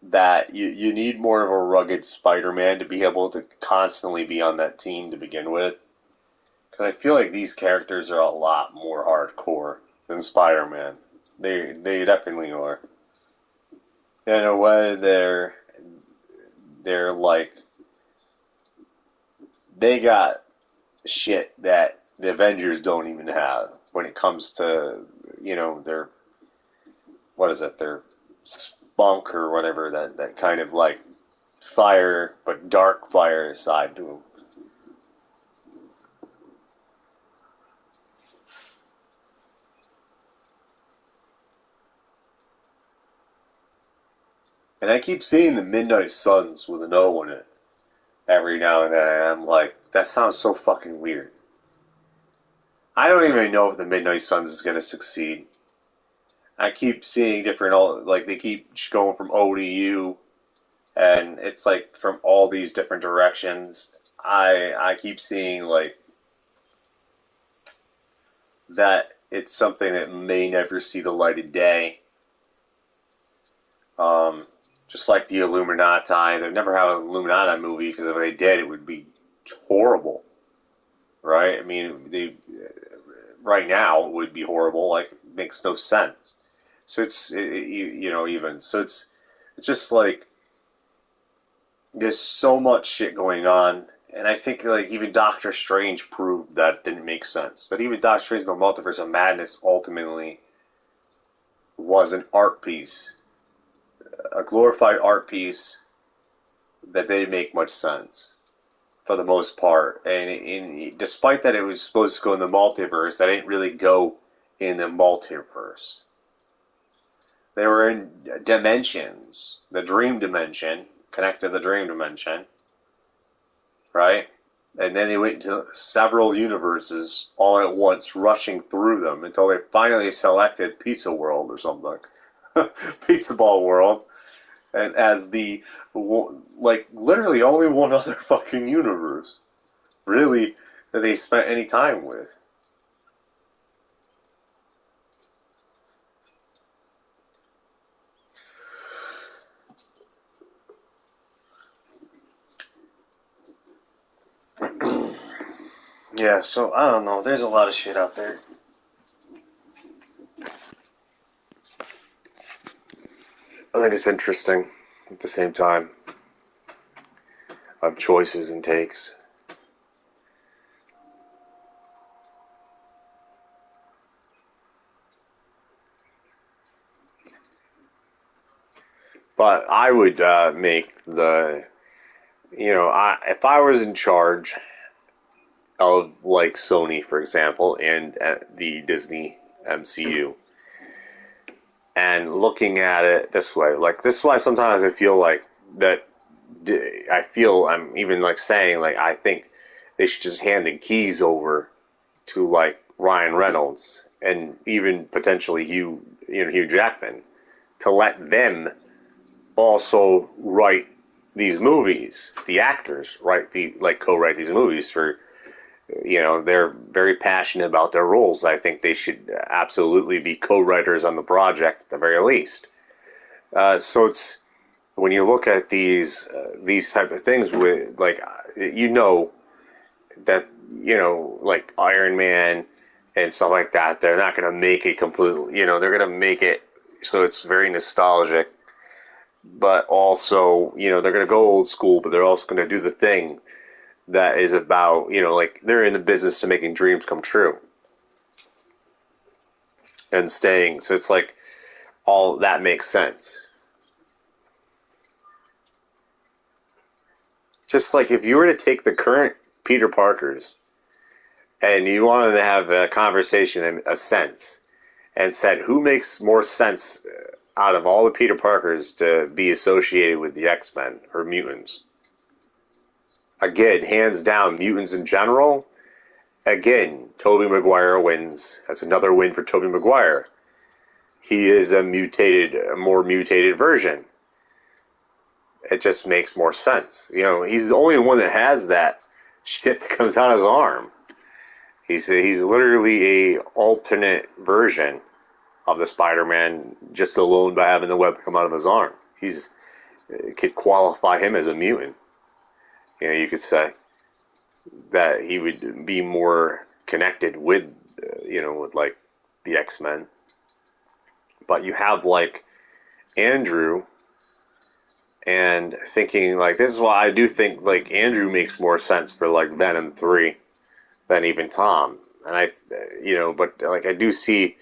that you need more of a rugged Spider-Man to be able to constantly be on that team to begin with. Because I feel like these characters are a lot more hardcore than Spider-Man. They definitely are. In a way, they're like, they got shit that the Avengers don't even have when it comes to, their, what is it, their spunk or whatever, that kind of like fire, but dark fire side to them. And I keep seeing the Midnight Suns with an O in it every now and then, and I'm like, that sounds so fucking weird. I don't even know if the Midnight Suns is going to succeed. I keep seeing different, like, they keep going from O to U, and it's like from all these different directions. I keep seeing, like, that it's something that may never see the light of day. Just like the Illuminati. They've never had an Illuminati movie, because if they did, it would be horrible. Right? I mean, right now it would be horrible. Like, it makes no sense. So it's, it's just like, there's so much shit going on. And I think, like, even Doctor Strange proved that it didn't make sense. That even Doctor Strange in the Multiverse of Madness ultimately was an art piece. A glorified art piece that didn't make much sense for the most part. And despite that it was supposed to go in the multiverse, that didn't really go in the multiverse. They were in dimensions. The dream dimension, connected to the dream dimension. Right? And then they went into several universes all at once, rushing through them until they finally selected Pizza World or something. Pizza Ball World. And as the, like, literally only one other fucking universe, really, that they spent any time with. Yeah, so, I don't know, there's a lot of shit out there. I think it's interesting at the same time of choices and takes. But I would make the, if I was in charge of, like, Sony, for example, and the Disney MCU, and looking at it this way, like, this is why sometimes I feel like that, I'm even, like, saying, like, I think they should just hand the keys over to, like, Ryan Reynolds and even potentially Hugh Jackman, to let them also write these movies. The actors co-write these movies for, they're very passionate about their roles. I think they should absolutely be co-writers on the project at the very least. So it's, when you look at these type of things with, like, that, like Iron Man and stuff like that, they're not going to make it completely, they're going to make it so it's very nostalgic, but also, they're going to go old school, but they're also going to do the thing that is about, like, they're in the business of making dreams come true and staying. So it's like, all that makes sense. Just like if you were to take the current Peter Parkers and you wanted to have a conversation in a sense and said, who makes more sense out of all the Peter Parkers to be associated with the X-Men or mutants? Again, hands down, mutants in general. Again, Tobey Maguire wins. That's another win for Tobey Maguire. He is a more mutated version. It just makes more sense. He's the only one that has that shit that comes out of his arm. He's literally a alternate version of the Spider-Man, just alone by having the web come out of his arm. Could qualify him as a mutant. You could say that he would be more connected with, with, like, the X-Men. But you have, like, Andrew, and thinking, like, this is why I do think, like, Andrew makes more sense for, like, Venom 3 than even Tom. And but, like, I do see,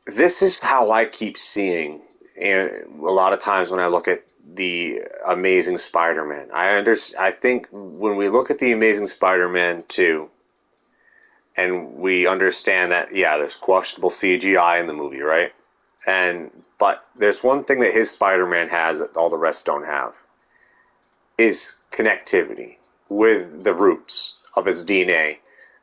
this is how I keep seeing, and a lot of times when I look at the Amazing Spider-Man, I think when we look at the Amazing Spider-Man 2, and we understand that, yeah, there's questionable CGI in the movie, right? But there's one thing that his Spider-Man has that all the rest don't have, is connectivity with the roots of his DNA.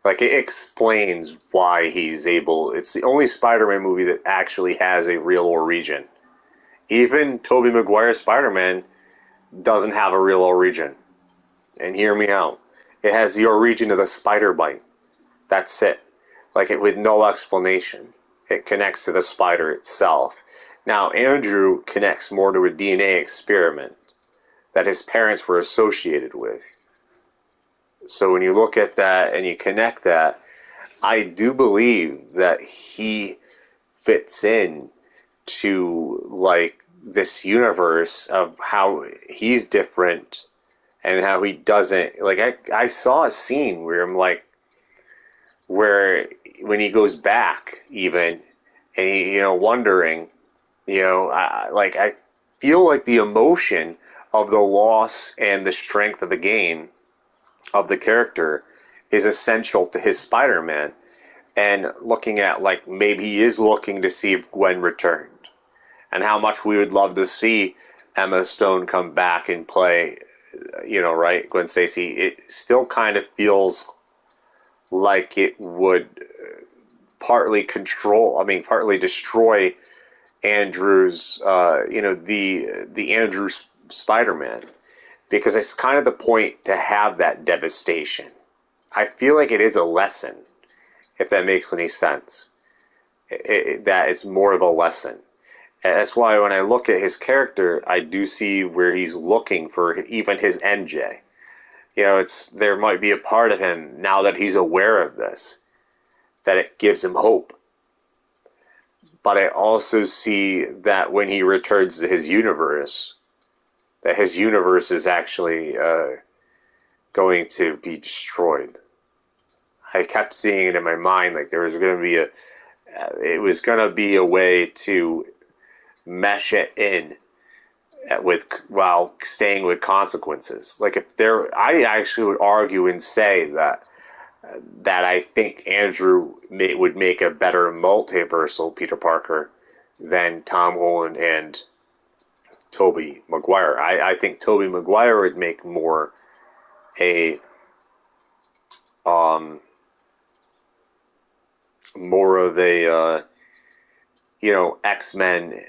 Like, it explains why he's able. It's the only Spider-Man movie that actually has a real origin. Even Tobey Maguire's Spider-Man doesn't have a real origin. And hear me out. It has the origin of the spider bite. That's it. Like, it with no explanation. It connects to the spider itself. Now, Andrew connects more to a DNA experiment that his parents were associated with. So when you look at that and you connect that, I do believe that he fits in to, like, this universe of how he's different and how he doesn't. Like, I saw a scene where I'm like, where when he goes back even, and he, wondering, I feel like the emotion of the loss and the strength of the game of the character is essential to his Spider-Man. And looking at, like, maybe he is looking to see if Gwen returned, and how much we would love to see Emma Stone come back and play, right, Gwen Stacy. It still kind of feels like it would partly destroy Andrew's, the Andrew Spider-Man, because it's kind of the point to have that devastation. I feel like it is a lesson, if that makes any sense. That is more of a lesson. And that's why when I look at his character, I do see where he's looking for even his MJ. There might be a part of him, now that he's aware of this, that it gives him hope. But I also see that when he returns to his universe, that his universe is actually going to be destroyed. I kept seeing it in my mind, like there was going to be it was going to be a way to mesh it in while staying with consequences. Like, I actually would argue and say that I think Andrew would make a better multiversal Peter Parker than Tom Holland and Tobey Maguire. I think Tobey Maguire would make more of a X-Men,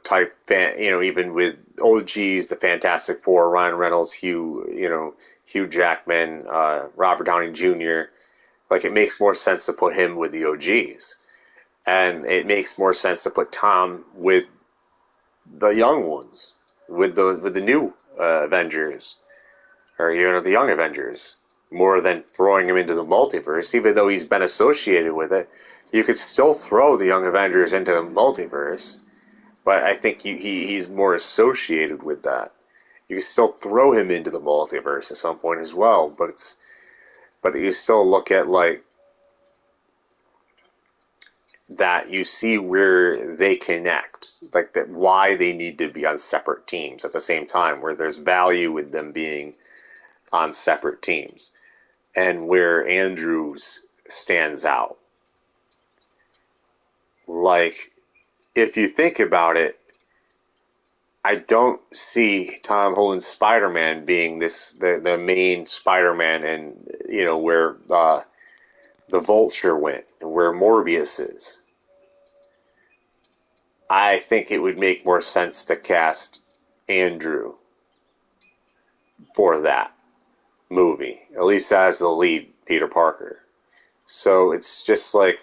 type fan, even with OGs, the Fantastic Four, Ryan Reynolds, Hugh Jackman, Robert Downey Jr. Like, it makes more sense to put him with the OGs. And it makes more sense to put Tom with the young ones, with the new Avengers, or the young Avengers, more than throwing him into the multiverse. Even though he's been associated with it, you could still throw the Young Avengers into the multiverse, but I think he's more associated with that. You can still throw him into the multiverse at some point as well, but you still look at, like, that you see where they connect, like that, why they need to be on separate teams at the same time, where there's value with them being on separate teams, and where Andrews stands out. Like, if you think about it, I don't see Tom Holland's Spider-Man being the main Spider-Man, and where the Vulture went and where Morbius is. I think it would make more sense to cast Andrew for that movie, at least as the lead Peter Parker. So it's just like,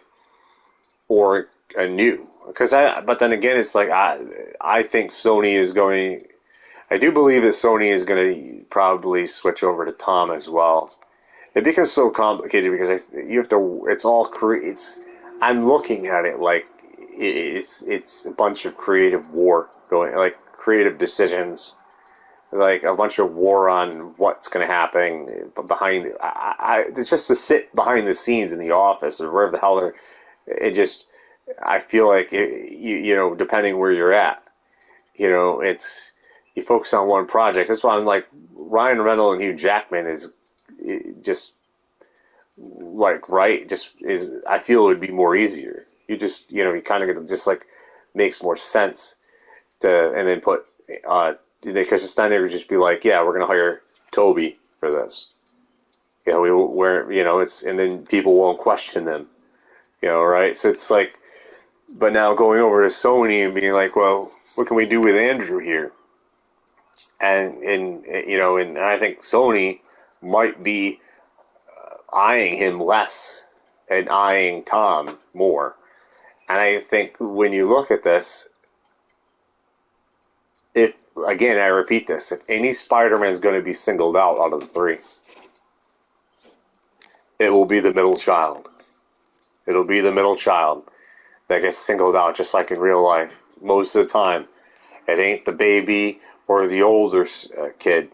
or a new, but then again, it's like, I think Sony is going. I do believe that Sony is going to probably switch over to Tom as well. It becomes so complicated because you have to. It's all I'm looking at it like it's a bunch of creative war going, like creative decisions, like a bunch of war on what's going to happen behind. It's just to sit behind the scenes in the office or wherever the hell they're. It just. I feel like depending where you're at, it's you focus on one project. That's why I'm like, Ryan Reynolds and Hugh Jackman is just like, right. Just is. I feel it would be more easier. You just you kind of just like makes more sense to, and then put, because then they would just be like, yeah, we're going to hire Toby for this. You know, and then people won't question them, you know, right? So it's like, but now going over to Sony and being like, well, what can we do with Andrew here? And I think Sony might be eyeing him less and eyeing Tom more. And I think when you look at this, if, again, I repeat this, if any Spider-Man is going to be singled out of the three, it will be the middle child. It'll be the middle child that gets singled out, just like in real life. Most of the time, it ain't the baby or the older kid.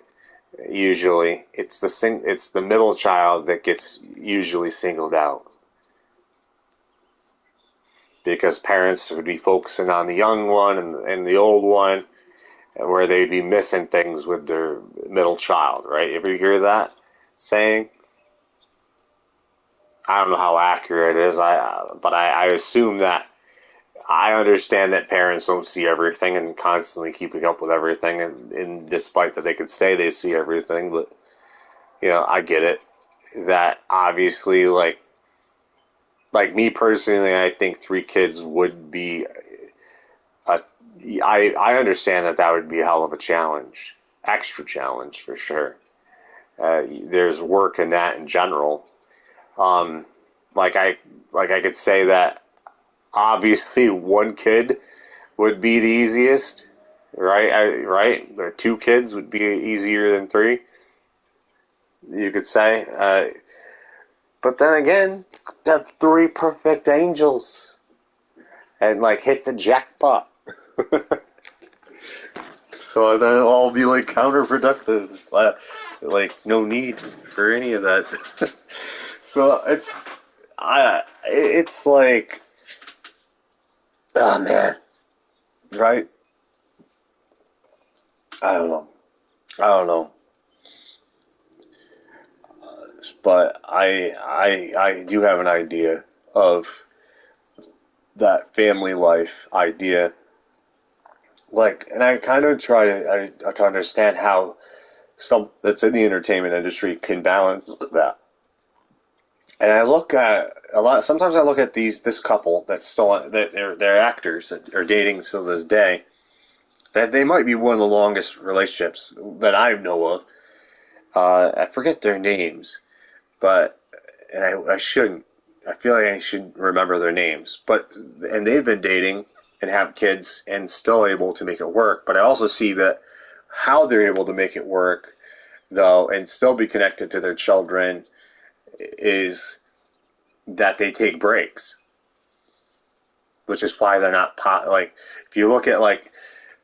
Usually, it's the middle child that gets usually singled out, because parents would be focusing on the young one and the old one, where they'd be missing things with their middle child, right? Ever hear that saying? I don't know how accurate it is, but I assume that. I understand that parents don't see everything and constantly keeping up with everything, and despite that they could say they see everything, but, you know, I get it. That obviously, like me personally, I think 3 kids would be I understand that would be a hell of a challenge, extra challenge for sure. There's work in that in general. Like I could say that obviously 1 kid would be the easiest, right? Right? Or 2 kids would be easier than 3. You could say, but then again, have 3 perfect angels, and like hit the jackpot. So then it'll all be like counterproductive. Like no need for any of that. So it's like, oh man, right? I don't know. But I do have an idea of that family life idea. Like, and I kind of try to understand how some that's in the entertainment industry can balance that. And I look at a lot. Sometimes I look at this couple that's still that they're actors that are dating till this day. That they might be one of the longest relationships that I know of. I forget their names, but and I shouldn't. I feel like I should remember their names. And they've been dating and have kids and still able to make it work. But I also see that how they're able to make it work, though, and still be connected to their children, is that they take breaks, which is why they're not like, if you look at like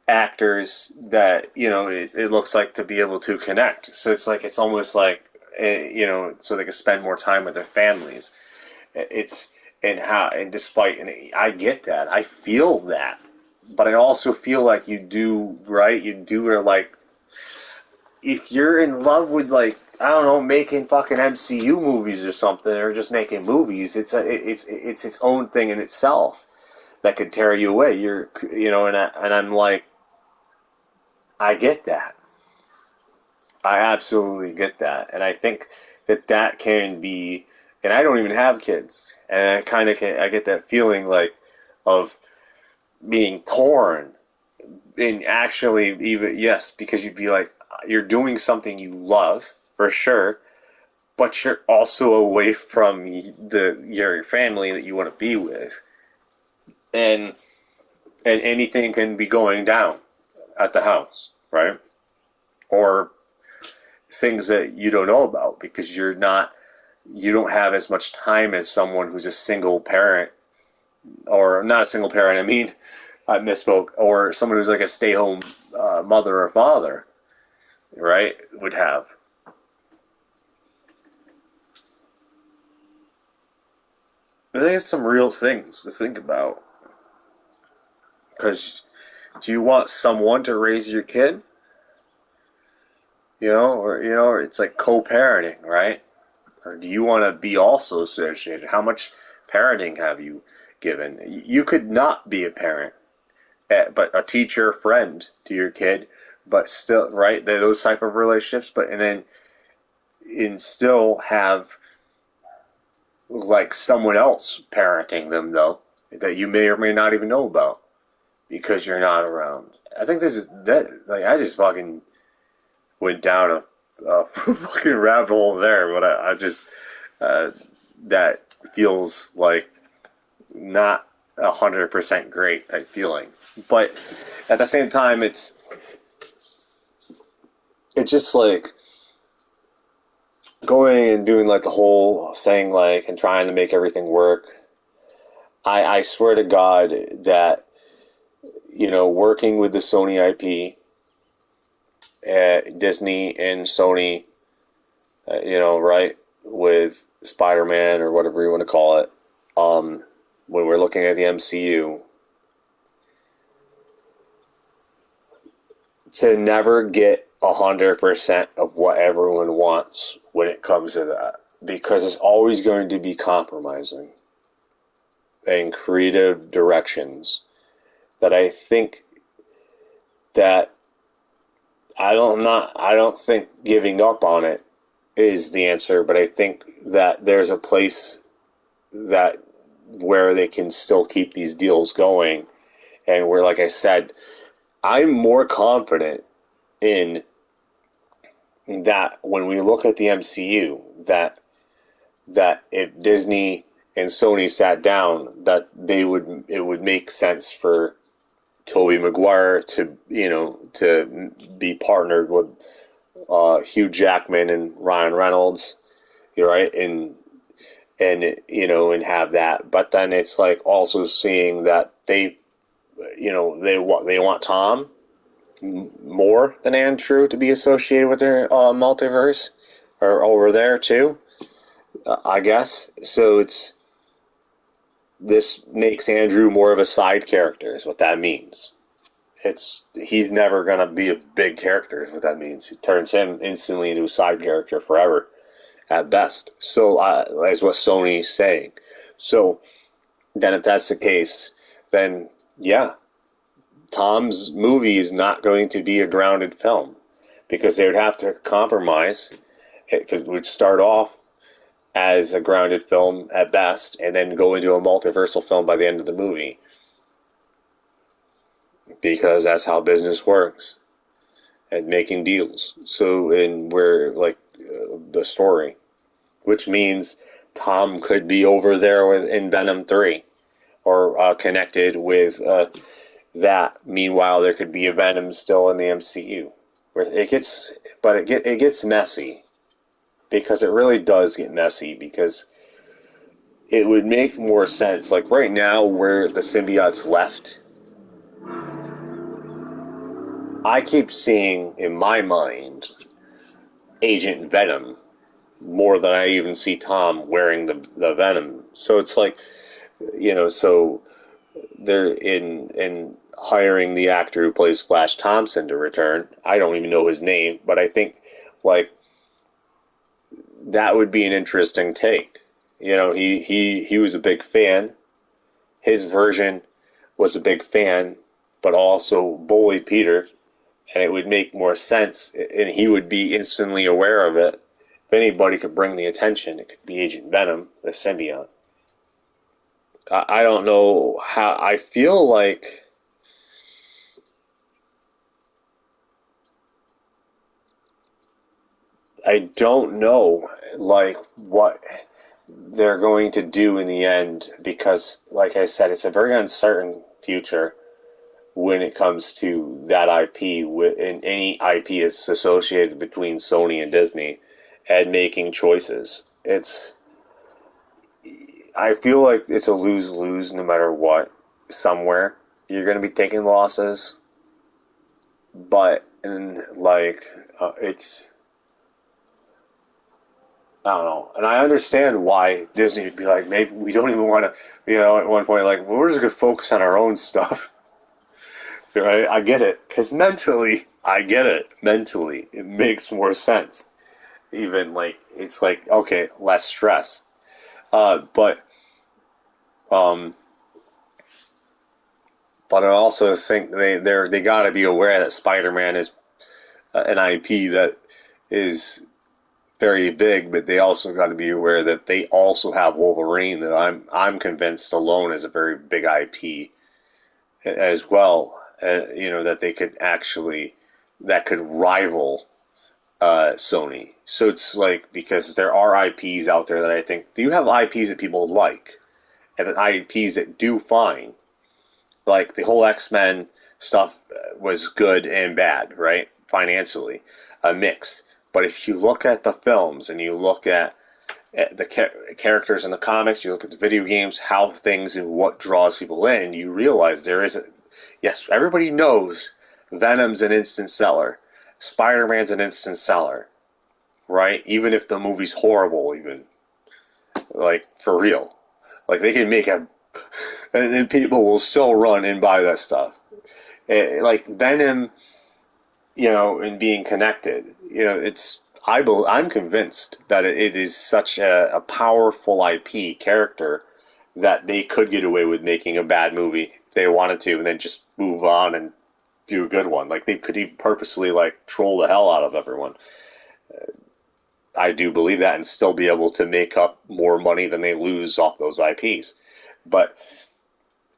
actors that, you know, it looks like to be able to connect. So it's like, it's almost like, you know, so they can spend more time with their families. It's, and despite, and I get that, I feel that, but I also feel like you do, right? You do, are like, if you're in love with, like, I don't know, making fucking MCU movies or something, or just making movies, it's its own thing in itself that could tear you away. You know, and I'm like, I get that. I absolutely get that, and I think that can be. And I don't even have kids, and I get that feeling like of being torn. And actually, even yes, because you'd be like, you're doing something you love for sure, but you're also away from your family that you want to be with, and anything can be going down at the house, right? Or things that you don't know about because you don't have as much time as someone who's a single parent, or not a single parent. I mean, I misspoke. Or someone who's like a stay-home mother or father, right? Would have. I think it's some real things to think about. Because do you want someone to raise your kid? Or it's like co-parenting, right? Or do you want to be also associated? How much parenting have you given? You could not be a parent but a teacher friend to your kid, but still, right? Those type of relationships, but and still have like someone else parenting them though that you may or may not even know about because you're not around. I think this is that. Like I just fucking went down a fucking rabbit hole there, but I just that feels like not 100% great type feeling. But at the same time, it's just like going and doing like the whole thing, like and trying to make everything work. I swear to God that working with the Sony IP, Disney and Sony, right, with Spider-Man or whatever you want to call it, when we're looking at the MCU, to never get 100% of what everyone wants when it comes to that, because it's always going to be compromising in creative directions that I think that I don't think giving up on it is the answer, but I think that there's a place that where they can still keep these deals going, and where, like I said, I'm more confident in that when we look at the MCU, that if Disney and Sony sat down, that it would make sense for Tobey Maguire to be partnered with Hugh Jackman and Ryan Reynolds, right, and and have that. But then it's like also seeing that they want Tom more than Andrew to be associated with their multiverse or over there too, I guess. So this makes Andrew more of a side character is what that means. He's never gonna be a big character is what that means. It turns him instantly into a side character forever at best. So that's what Sony's saying. So then if that's the case, then yeah, Tom's movie is not going to be a grounded film because they would have to compromise. It would start off as a grounded film at best and then go into a multiversal film by the end of the movie, because that's how business works and making deals. So, and we're like the story, which means Tom could be over there in Venom 3 or connected with that. Meanwhile, there could be a Venom still in the MCU. Where it gets messy, because it really does get messy, because it would make more sense. Like right now, where the symbiote's left, I keep seeing in my mind Agent Venom more than I even see Tom wearing the Venom. So it's like, so they're in hiring the actor who plays Flash Thompson to return. I don't even know his name, but I think like that would be an interesting take. He was a big fan. His version was a big fan, but also bullied Peter, and it would make more sense, and he would be instantly aware of it. If anybody could bring the attention, it could be Agent Venom, the symbiote. I don't know how. I feel like I don't know, like, what they're going to do in the end, because, like I said, it's a very uncertain future when it comes to that IP, and any IP that's associated between Sony and Disney, and making choices. I feel like it's a lose-lose no matter what. Somewhere you're going to be taking losses, but it's, I don't know. And I understand why Disney would be like, maybe we don't even want to, at one point, like, well, we're just going to focus on our own stuff. Right? I get it. Because mentally, I get it. Mentally, it makes more sense. Even, like, it's like, okay, less stress. But But I also think they got to be aware that Spider-Man is an IP that is very big, but they also got to be aware that they also have Wolverine that I'm convinced alone is a very big IP as well. That they could actually that could rival Sony. So it's like because there are IPs out there that I think do you have IPs that people like and IPs that do fine. Like the whole X-Men stuff was good and bad, right? Financially, a mix. But if you look at the films and you look at the characters in the comics, you look at the video games, how things and what draws people in, you realize there is yes, everybody knows Venom's an instant seller. Spider-Man's an instant seller, right? Even if the movie's horrible, even. Like, for real. Like, they can make a... And people will still run and buy that stuff. Like, Venom, and being connected, it's... I'm convinced that it is such a powerful IP character that they could get away with making a bad movie if they wanted to and then just move on and do a good one. Like, they could even purposely, like, troll the hell out of everyone. I do believe that and still be able to make up more money than they lose off those IPs. But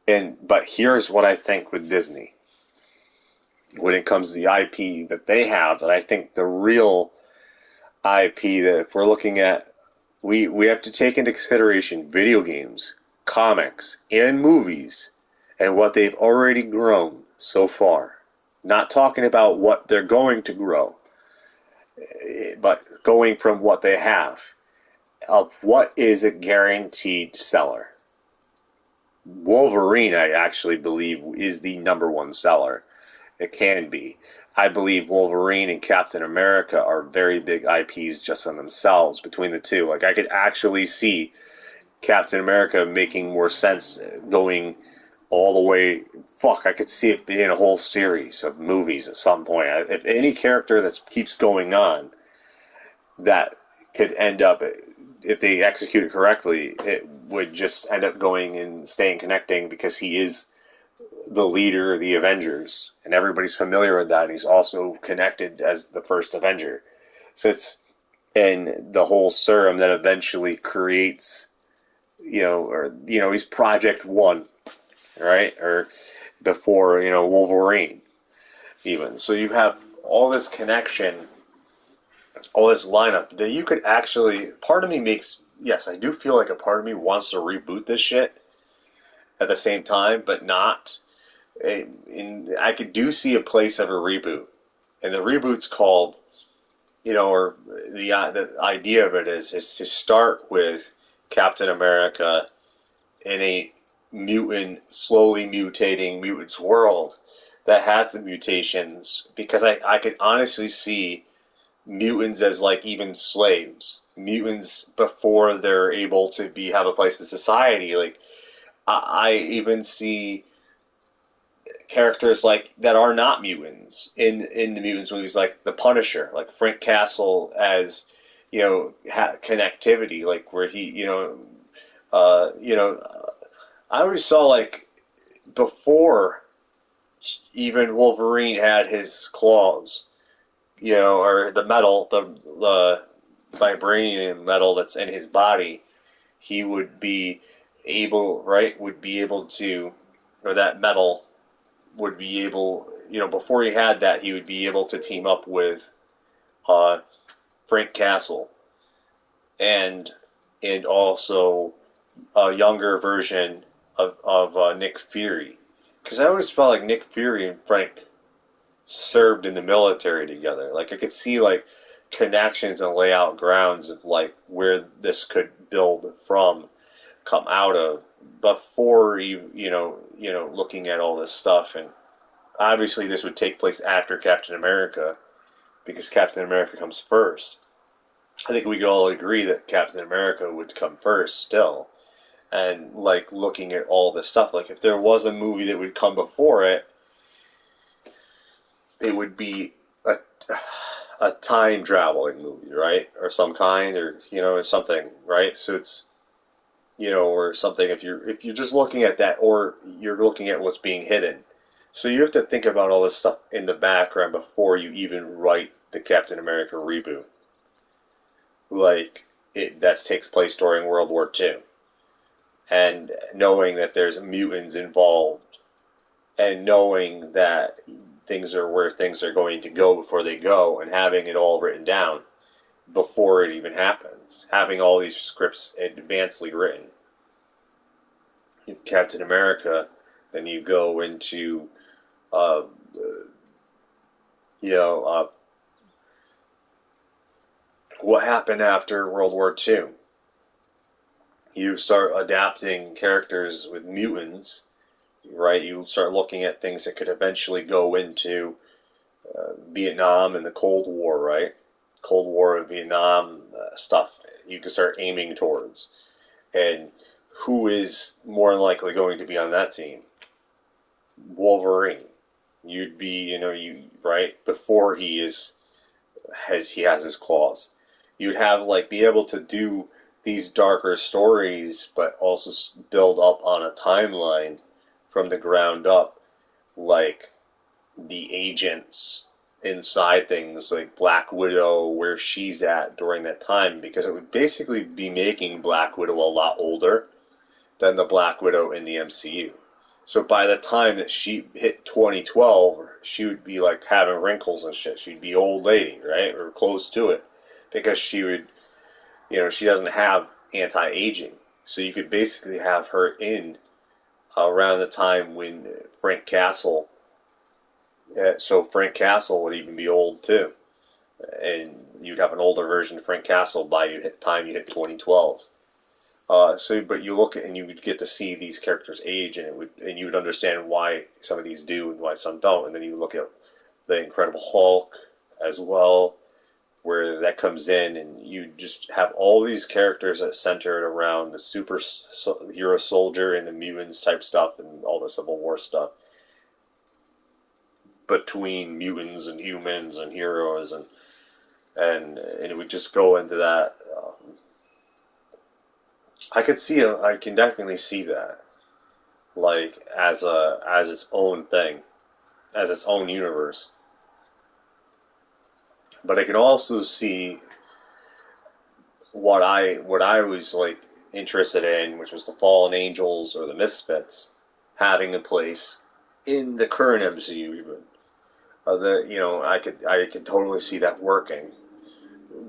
here's what I think with Disney. When it comes to the IP that they have, that I think the real IP that if we're looking at, we have to take into consideration video games, comics, and movies, and what they've already grown so far. Not talking about what they're going to grow, but going from what they have. Of what is a guaranteed seller. Wolverine, I actually believe, is the number one seller. It can be. I believe Wolverine and Captain America are very big IPs just on themselves between the two. Like, I could actually see Captain America making more sense going all the way. Fuck, I could see it being a whole series of movies at some point. If any character that keeps going on that could end up, if they execute it correctly, it would just end up going and staying connecting because he is the leader of the Avengers, and everybody's familiar with that. And he's also connected as the first Avenger. So it's and the whole serum that eventually creates, he's Project One, right? Or before, Wolverine, even. So you have all this connection, all this lineup that you could actually. Part of me makes yes, I do feel like a part of me wants to reboot this shit at the same time, but not. I could see a place of a reboot, and the reboot's called, or the idea of it is to start with Captain America in a slowly mutating mutants world that has the mutations, because I could honestly see mutants as like even slaves, mutants before they're able to have a place in society. Like I even see characters like that are not mutants in the mutants movies, like the Punisher, like Frank Castle as connectivity, like where he I always saw like before even Wolverine had his claws, or the metal, the vibranium metal that's in his body, he would be able, right, or that metal would be able, before he had that, he would be able to team up with Frank Castle and also a younger version of Nick Fury. Because I always felt like Nick Fury and Frank served in the military together. Like I could see like connections and lay out grounds of like where this could come out of before looking at all this stuff. And obviously this would take place after Captain America because Captain America comes first. I think we could all agree that Captain America would come first still. And like looking at all this stuff, like if there was a movie that would come before it, it would be a time traveling movie, right? Or some kind, or something, right? So it's or something. If you're just looking at that, or you're looking at what's being hidden. So you have to think about all this stuff in the background before you even write the Captain America reboot. Like, that takes place during World War II. And knowing that there's mutants involved, and knowing that things are where things are going to go before they go, and having it all written down before it even happens. Having all these scripts advancedly written. Captain America, then you go into, uh, what happened after World War II. You start adapting characters with mutants, right? You start looking at things that could eventually go into Vietnam and the Cold War, right? Cold War and Vietnam stuff you can start aiming towards. And who is more than likely going to be on that team? Wolverine. You'd be, right? Before he has his claws. You'd have, be able to do these darker stories, but also build up on a timeline from the ground up, like the agents inside things, like Black Widow, where she's at during that time, because it would basically be making Black Widow a lot older than the Black Widow in the MCU. So by the time that she hit 2012, she would be having wrinkles and shit. She'd be old lady, right? Or close to it. Because she would, she doesn't have anti-aging. So you could basically have her in around the time when Frank Castle, so Frank Castle would even be old too. And you'd have an older version of Frank Castle by the time you hit 2012. But you look at, and you would get to see these characters age, and you would understand why some of these do and why some don't. And then you look at the Incredible Hulk as well, where that comes in, and you just have all these characters that centered around the hero soldier and the mutants type stuff and all the Civil War stuff between mutants and humans and heroes, and it would just go into that. I can definitely see that, as its own thing, as its own universe. But I can also see what I was interested in, which was the Fallen Angels or the Misfits, having a place in the current MCU even. I could totally see that working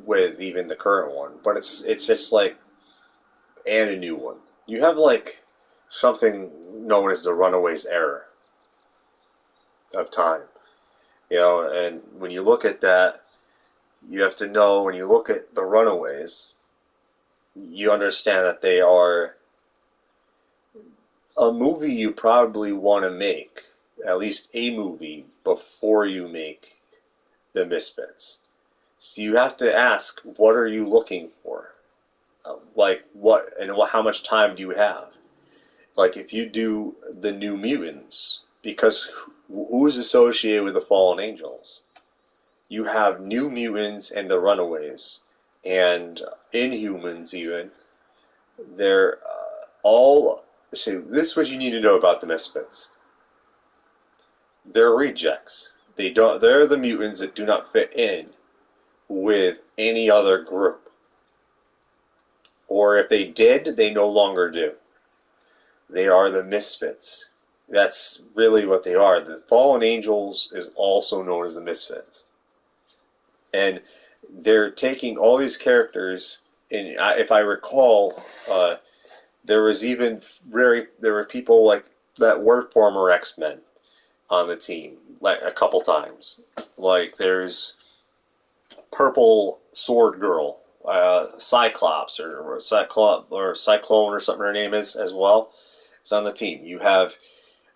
with even the current one, but it's just and a new one. You have something known as the Runaways era of time, and when you look at that, you have to know, when you look at the Runaways, you understand that they are a movie you probably want to make, at least a movie, before you make the Misfits. So you have to ask, what are you looking for? What and how much time do you have? If you do the New Mutants, because who is associated with the Fallen Angels? You have New Mutants and the Runaways, and Inhumans even. They're all... So this is what you need to know about the Misfits. They're rejects. They're the mutants that do not fit in with any other group. Or if they did, they no longer do. They are the Misfits. That's really what they are. The Fallen Angels is also known as the Misfits. And they're taking all these characters, and if I recall, there were people that were former X-Men on the team, a couple times. There's Purple Sword Girl, Cyclops or Cyclone or something her name is as well. It's on the team. You have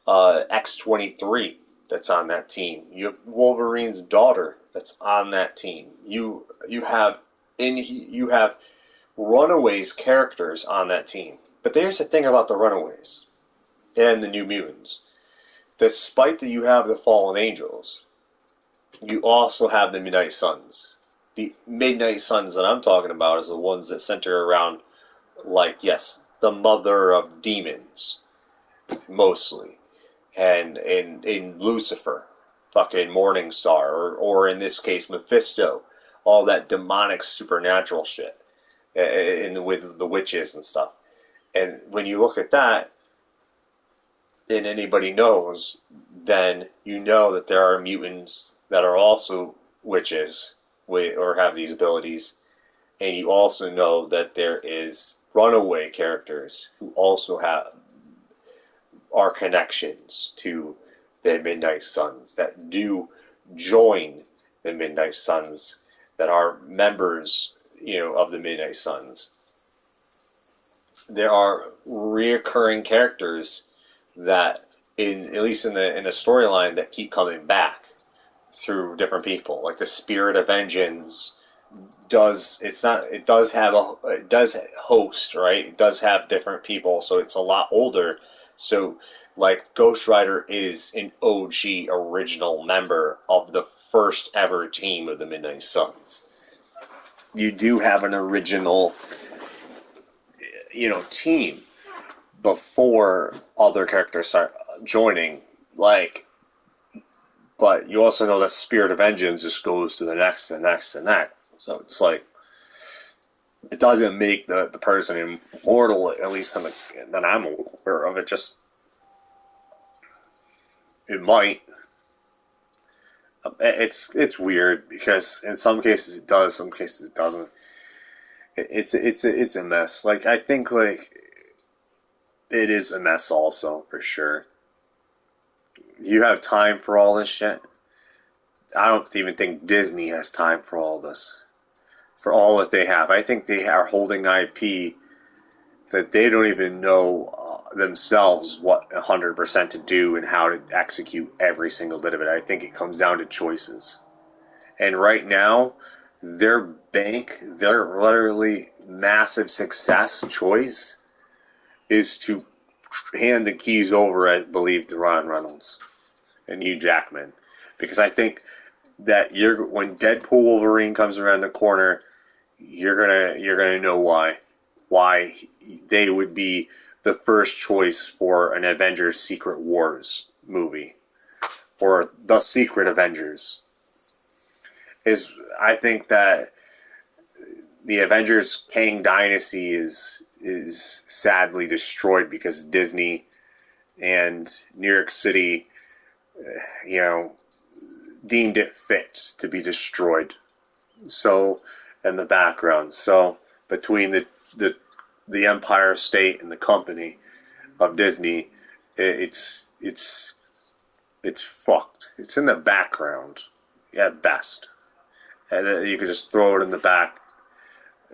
X-23 that's on that team. You have Wolverine's daughter that's on that team. You have Runaways characters on that team. But there's the thing about the Runaways and the New Mutants. Despite that you have the Fallen Angels, you also have the Midnight Suns. The Midnight Suns that I'm talking about is the ones that center around, the the mother of demons, mostly. And in Lucifer, fucking Morningstar, or in this case Mephisto, all that demonic supernatural shit, with the witches and stuff. And when you look at that, and anybody knows, then you know that there are mutants that are also witches, or have these abilities, and you also know that there is runaway characters who also are connections to the Midnight Suns, that do join the Midnight Suns, that are members, of the Midnight Suns. There are reoccurring characters that, at least in the storyline, that keep coming back through different people, like the Spirit of Vengeance does. It does host, right? It does have different people, so it's a lot older. So, like, Ghost Rider is an OG original member of the first ever team of the Midnight Suns. You do have an original, team before other characters start joining, but you also know that Spirit of Vengeance just goes to the next and next and next. So it's like, it doesn't make the person immortal, at least that I'm aware of. It might. It's weird, because in some cases it does, some cases it doesn't. It's a mess. Like, I think, like, it is a mess also, for sure. You have time for all this shit? I don't even think Disney has time for all this. For all that they have. I think they are holding IP that they don't even know themselves what 100% to do and how to execute every single bit of it. I think it comes down to choices. And right now, their literally massive success choice is to hand the keys over, I believe, to Ryan Reynolds and Hugh Jackman. Because I think that when Deadpool Wolverine comes around the corner, you're gonna know why they would be the first choice for an Avengers Secret Wars movie, or The Secret Avengers. I think that the Avengers Kang Dynasty is sadly destroyed because Disney and New York City, deemed it fit to be destroyed. So, in the background, so between the Empire State and the company of Disney, it's fucked. It's in the background at best, and you could just throw it in the back.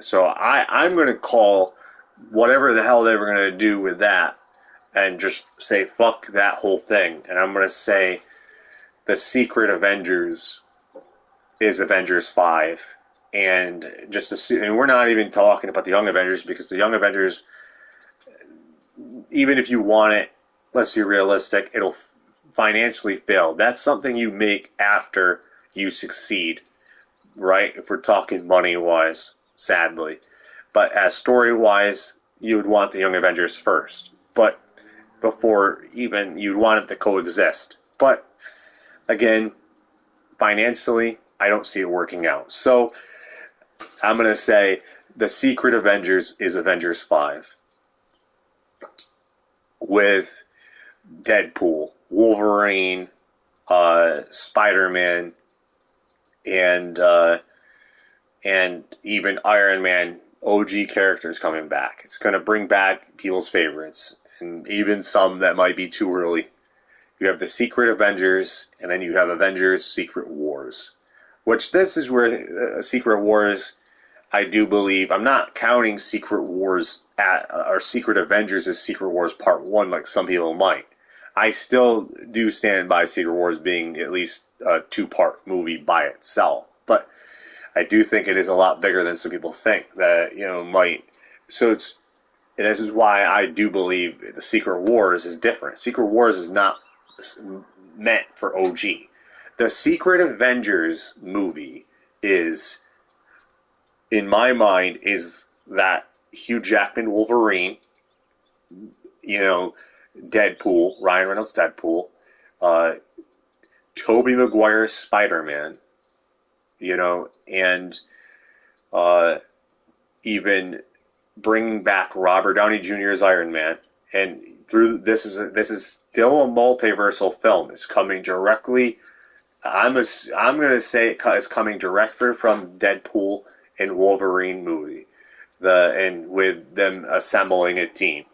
So I'm going to call whatever the hell they were going to do with that, and just say fuck that whole thing. And I'm going to say the Secret Avengers is Avengers 5. And and we're not even talking about the Young Avengers, because the Young Avengers, even if you want it, let's be realistic, it'll financially fail. That's something you make after you succeed, right? If we're talking money-wise, sadly. But as story-wise, you would want the Young Avengers first. But before even, you'd want it to coexist. But, again, financially, I don't see it working out. So, I'm going to say the Secret Avengers is Avengers 5. With Deadpool, Wolverine, Spider-Man, and even Iron Man OG characters coming back. It's going to bring back people's favorites, and even some that might be too early. You have the Secret Avengers, and then you have Avengers Secret Wars. Which, this is where Secret Wars, I do believe, I'm not counting Secret Wars or Secret Avengers as Secret Wars Part 1 like some people might. I still do stand by Secret Wars being at least a 2-part movie by itself. But I do think it is a lot bigger than some people think that, might. So this is why I do believe the Secret Wars is different. Secret Wars is not meant for OG. The Secret Avengers movie is, in my mind, is that Hugh Jackman Wolverine you know, Deadpool, Ryan Reynolds Deadpool, uh, Tobey Maguire's Spider-Man, and uh, even bringing back Robert Downey Jr.'s Iron Man, and through this is still a multiversal film. It's coming directly. I'm going to say it's coming directly from Deadpool and Wolverine movie, and with them assembling a team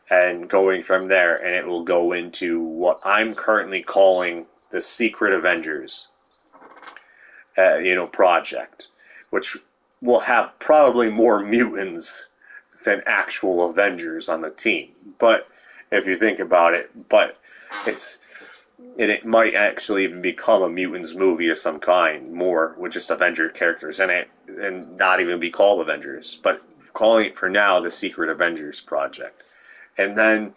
and going from there, and it will go into what I'm currently calling the Secret Avengers, project, which will have probably more mutants than actual Avengers on the team. But if you think about it, it might actually even become a mutants movie of some kind, more with just Avenger characters in it, and not even be called Avengers, but calling it for now the Secret Avengers project. And then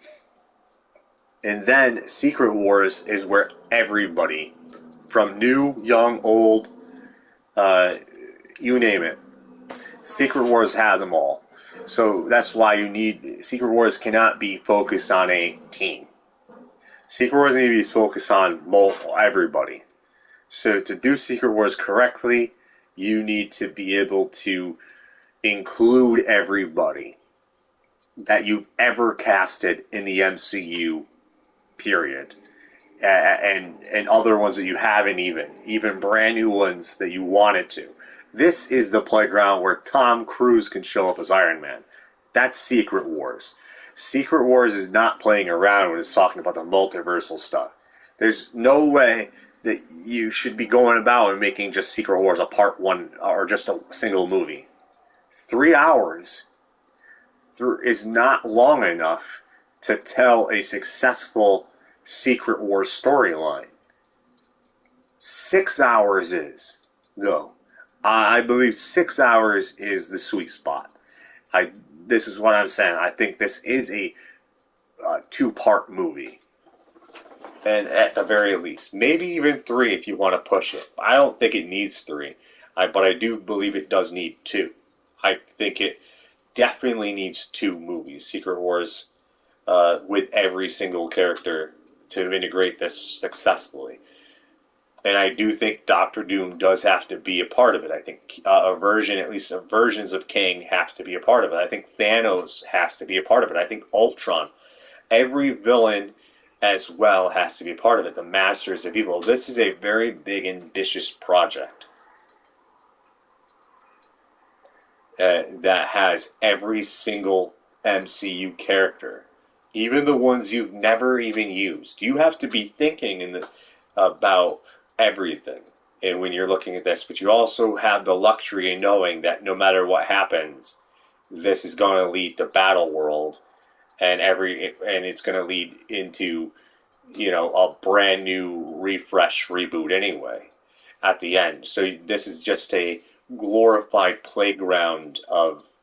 Secret Wars is where everybody, from new, young, old, you name it, Secret Wars has them all. So that's why Secret Wars cannot be focused on a team. Secret Wars need to be focused on everybody. So to do Secret Wars correctly, you need to be able to include everybody that you've ever casted in the MCU, period. And other ones that you haven't even brand new ones that you wanted to. This is the playground where Tom Cruise can show up as Iron Man. That's Secret Wars. Secret Wars is not playing around when it's talking about the multiversal stuff. There's no way that you should be going about and making just Secret Wars a part one or just a single movie. 3 hours is not long enough to tell a successful Secret Wars storyline. 6 hours is, though. I believe 6 hours is the sweet spot. This is what I'm saying. I think this is a two-part movie. And at the very least. Maybe even 3 if you want to push it. I don't think it needs 3. But I do believe it does need 2. I think it definitely needs 2 movies. Secret Wars with every single character to integrate this successfully. And I do think Doctor Doom does have to be a part of it. I think at least versions of Kang have to be a part of it. I think Thanos has to be a part of it. I think Ultron, every villain as well has to be a part of it. The Masters of Evil. This is a very big, ambitious project that has every single MCU character, even the ones you've never even used. You have to be thinking about everything. And when you're looking at this, but you also have the luxury in knowing that no matter what happens, this is going to lead to Battle World, and it's going to lead into a brand new refresh reboot anyway at the end. So this is just a glorified playground of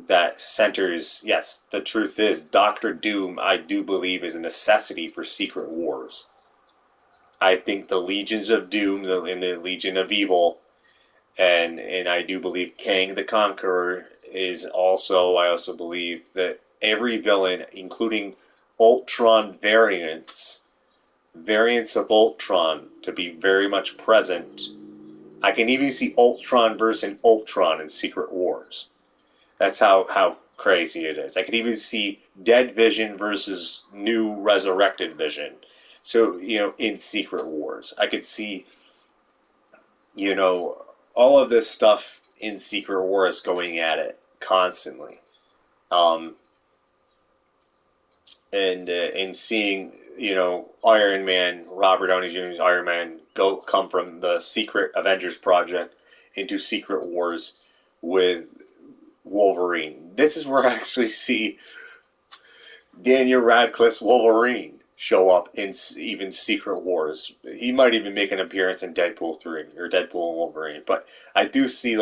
that centers. Yes, the truth is Doctor Doom, I do believe, is a necessity for Secret Wars. I think the Legions of Doom and the Legion of Evil, and I do believe Kang the Conqueror is also. I also believe that every villain, including Ultron variants of Ultron, to be very much present. I can even see Ultron versus Ultron in Secret Wars. That's how crazy it is. I could even see Dead Vision versus new resurrected Vision. So, in Secret Wars. I could see, all of this stuff in Secret Wars going at it constantly. And seeing, Iron Man, Robert Downey Jr.'s Iron Man, come from the Secret Avengers project into Secret Wars with Wolverine. This is where I actually see Daniel Radcliffe's Wolverine show up in even Secret Wars. He might even make an appearance in Deadpool 3 or Deadpool and Wolverine. But I do see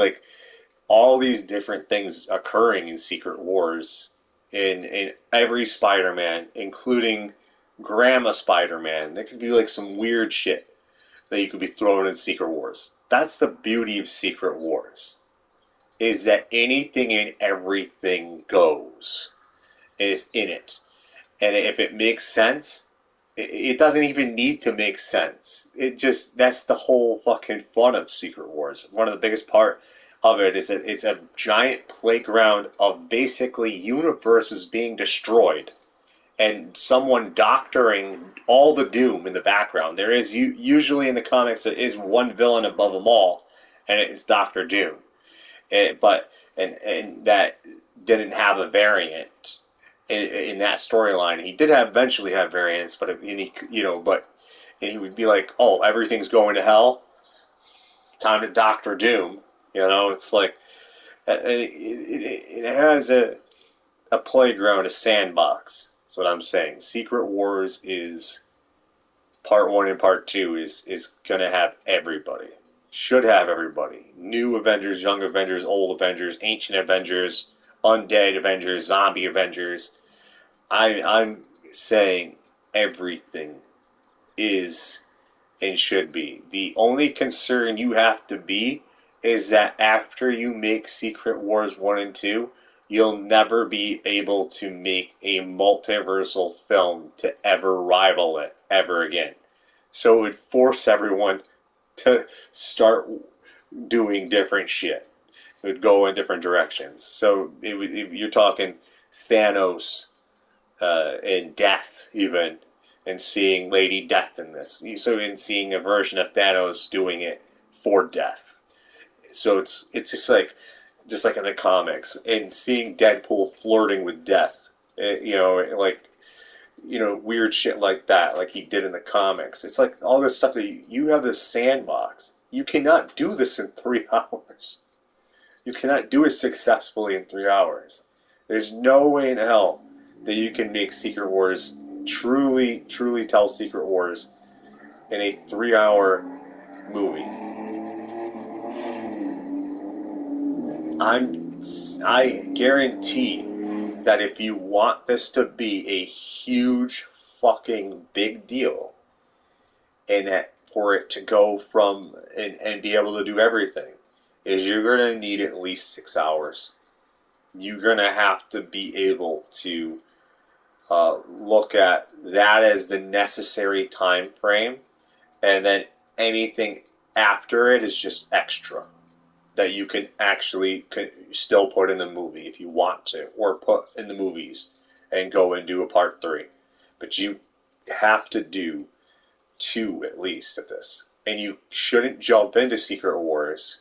all these different things occurring in Secret Wars in every Spider-Man, including Grandma Spider-Man. There could be some weird shit that you could be throwing in Secret Wars. That's the beauty of Secret Wars, is that anything and everything goes. is in it. And if it makes sense, it doesn't even need to make sense. It just, that's the whole fucking fun of Secret Wars. One of the biggest part of it is that it's a giant playground of basically universes being destroyed and someone doctoring all the doom in the background. There is usually in the comics there is one villain above them all, and it's Doctor Doom. And that didn't have a variant in that storyline. He did eventually have variants, but he would be like, "Oh, everything's going to hell. Time to Doctor Doom." It's like it has a playground, a sandbox. That's what I'm saying. Secret Wars is part 1 and part 2 is gonna have everybody. Should have everybody. New Avengers, young Avengers, old Avengers, ancient Avengers, undead Avengers, zombie Avengers. I'm saying everything is and should be. The only concern you have to be is that after you make Secret Wars 1 and 2, you'll never be able to make a multiversal film to ever rival it ever again. So it would force everyone to start doing different shit. It would go in different directions. So you're talking Thanos and Death even, and seeing Lady Death in this. So in seeing a version of Thanos doing it for Death. So it's just like in the comics, and seeing Deadpool flirting with Death, weird shit like that, like he did in the comics. It's like all this stuff that you have this sandbox. You cannot do this in 3 hours. You cannot do it successfully in 3 hours. There's no way in hell that you can make Secret Wars truly tell Secret Wars in a 3-hour movie. I guarantee that if you want this to be a huge fucking big deal, and that for it to go from and be able to do everything, is you're going to need at least 6 hours. You're going to have to be able to look at that as the necessary time frame, and then anything after it is just extra that you can actually still put in the movie if you want to, or put in the movies and go and do a part 3. But you have to do 2 at least of this. And you shouldn't jump into Secret Wars.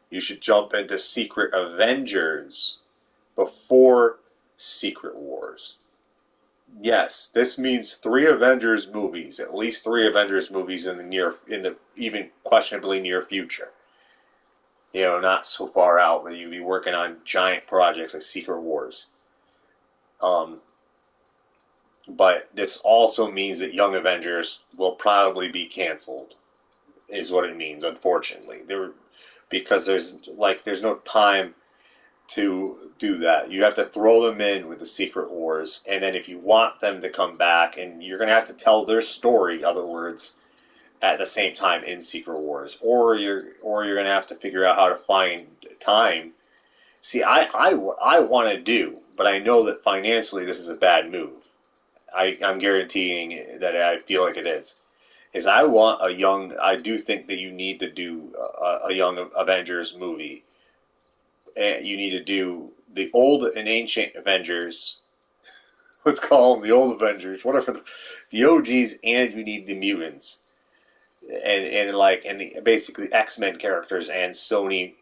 You should jump into Secret Avengers before Secret Wars. Yes, this means 3 Avengers movies, at least 3 Avengers movies in the even questionably near future. Not so far out that you'd be working on giant projects like Secret Wars. But this also means that Young Avengers will probably be canceled, is what it means, unfortunately. Because there's no time to do that. You have to throw them in with the Secret Wars, and then if you want them to come back, and you're going to have to tell their story, in other words, at the same time in Secret Wars, or you're going to have to figure out how to find time. See, I want to do, but I know that financially this is a bad move. I'm guaranteeing that I feel like it is. I do think that you need to do a Young Avengers movie. And you need to do the old and ancient Avengers. Let's call them the old Avengers. Whatever the OGs, and you need the mutants. And basically X-Men characters and Sony